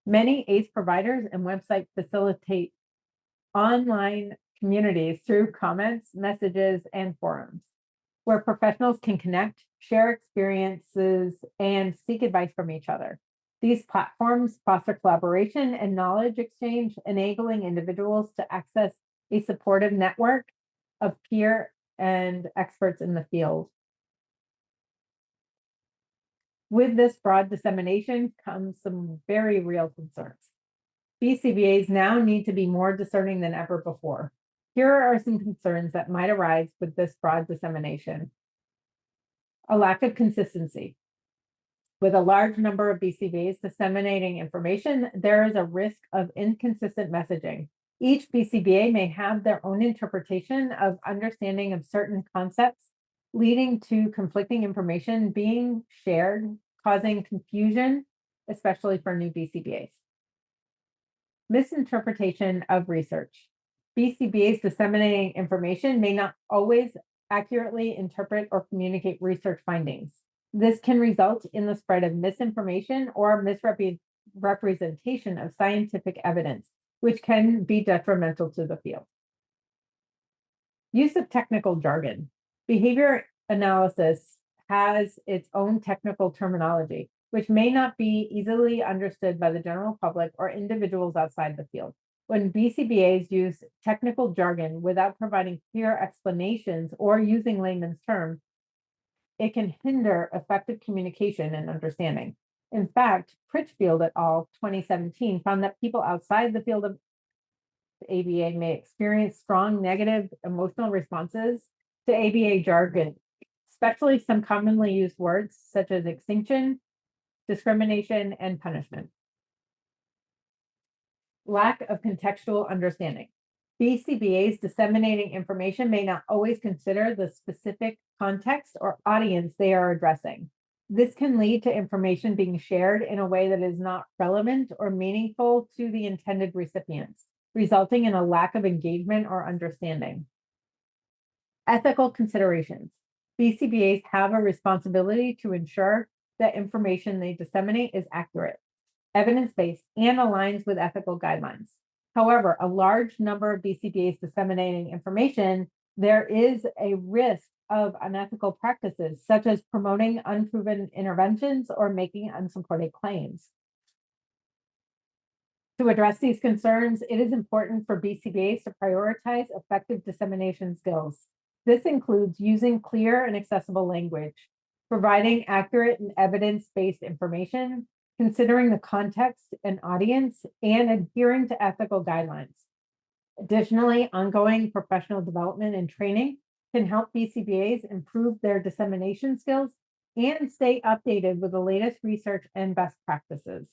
Many ACE providers and websites facilitate online communities through comments, messages, and forums, where professionals can connect, share experiences, and seek advice from each other. These platforms foster collaboration and knowledge exchange, enabling individuals to access a supportive network of peer and experts in the field. With this broad dissemination comes some very real concerns. BCBAs now need to be more discerning than ever before. Here are some concerns that might arise with this broad dissemination. A lack of consistency. With a large number of BCBAs disseminating information, there is a risk of inconsistent messaging. Each BCBA may have their own interpretation of understanding of certain concepts, leading to conflicting information being shared, causing confusion, especially for new BCBAs. Misinterpretation of research. BCBAs disseminating information may not always accurately interpret or communicate research findings. This can result in the spread of misinformation or misrepresentation of scientific evidence, which can be detrimental to the field. Use of technical jargon. Behavior analysis has its own technical terminology, which may not be easily understood by the general public or individuals outside the field. When BCBAs use technical jargon without providing clear explanations or using layman's terms, it can hinder effective communication and understanding. In fact, Critchfield et al. 2017 found that people outside the field of ABA may experience strong negative emotional responses to ABA jargon, especially some commonly used words such as extinction, discrimination, and punishment. Lack of contextual understanding. BCBAs disseminating information may not always consider the specific context or audience they are addressing. This can lead to information being shared in a way that is not relevant or meaningful to the intended recipients, resulting in a lack of engagement or understanding. Ethical considerations. BCBAs have a responsibility to ensure that information they disseminate is accurate, evidence-based, and aligns with ethical guidelines. However, a large number of BCBAs disseminating information, there is a risk of unethical practices, such as promoting unproven interventions or making unsupported claims. To address these concerns, it is important for BCBAs to prioritize effective dissemination skills. This includes using clear and accessible language, providing accurate and evidence-based information, considering the context and audience, and adhering to ethical guidelines. Additionally, ongoing professional development and training can help BCBAs improve their dissemination skills and stay updated with the latest research and best practices.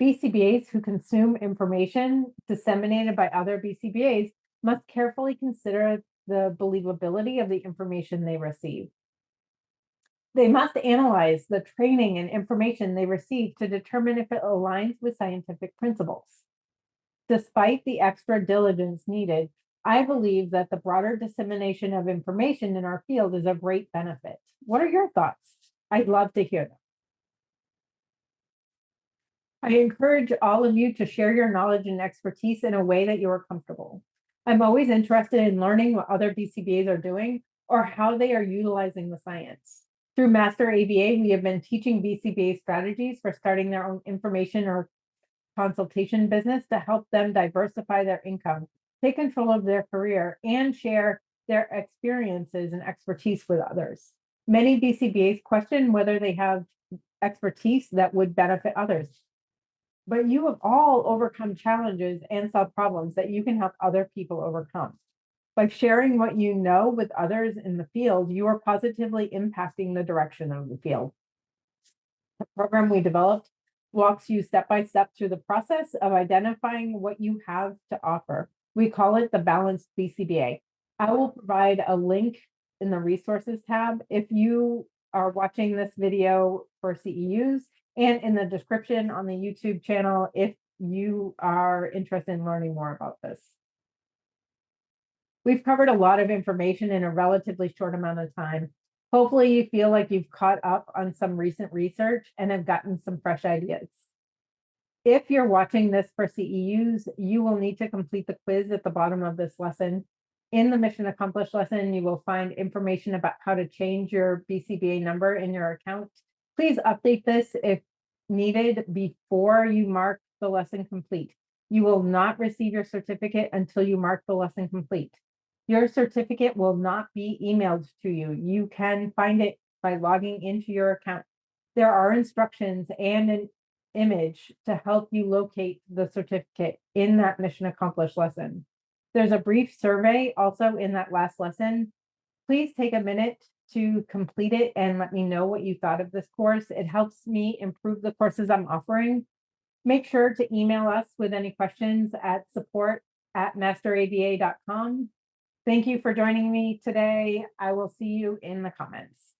BCBAs who consume information disseminated by other BCBAs must carefully consider the believability of the information they receive. They must analyze the training and information they receive to determine if it aligns with scientific principles. Despite the extra diligence needed, I believe that the broader dissemination of information in our field is a great benefit. What are your thoughts? I'd love to hear them. I encourage all of you to share your knowledge and expertise in a way that you are comfortable. I'm always interested in learning what other BCBAs are doing or how they are utilizing the science. Through Master ABA, we have been teaching BCBA strategies for starting their own information or consultation business to help them diversify their income, take control of their career, and share their experiences and expertise with others. Many BCBAs question whether they have expertise that would benefit others. But you have all overcome challenges and solved problems that you can help other people overcome. By sharing what you know with others in the field, you are positively impacting the direction of the field. The program we developed walks you step by step through the process of identifying what you have to offer. We call it the Balanced BCBA. I will provide a link in the resources tab if you are watching this video for CEUs, and in the description on the YouTube channel if you are interested in learning more about this. We've covered a lot of information in a relatively short amount of time. Hopefully you feel like you've caught up on some recent research and have gotten some fresh ideas. If you're watching this for CEUs, you will need to complete the quiz at the bottom of this lesson. In the Mission Accomplished lesson, you will find information about how to change your BCBA number in your account. Please update this if needed before you mark the lesson complete. You will not receive your certificate until you mark the lesson complete. Your certificate will not be emailed to you. You can find it by logging into your account. There are instructions and an image to help you locate the certificate in that Mission Accomplished lesson. There's a brief survey also in that last lesson. Please take a minute to complete it and let me know what you thought of this course. It helps me improve the courses I'm offering. Make sure to email us with any questions at support@masteraba.com. Thank you for joining me today. I will see you in the comments.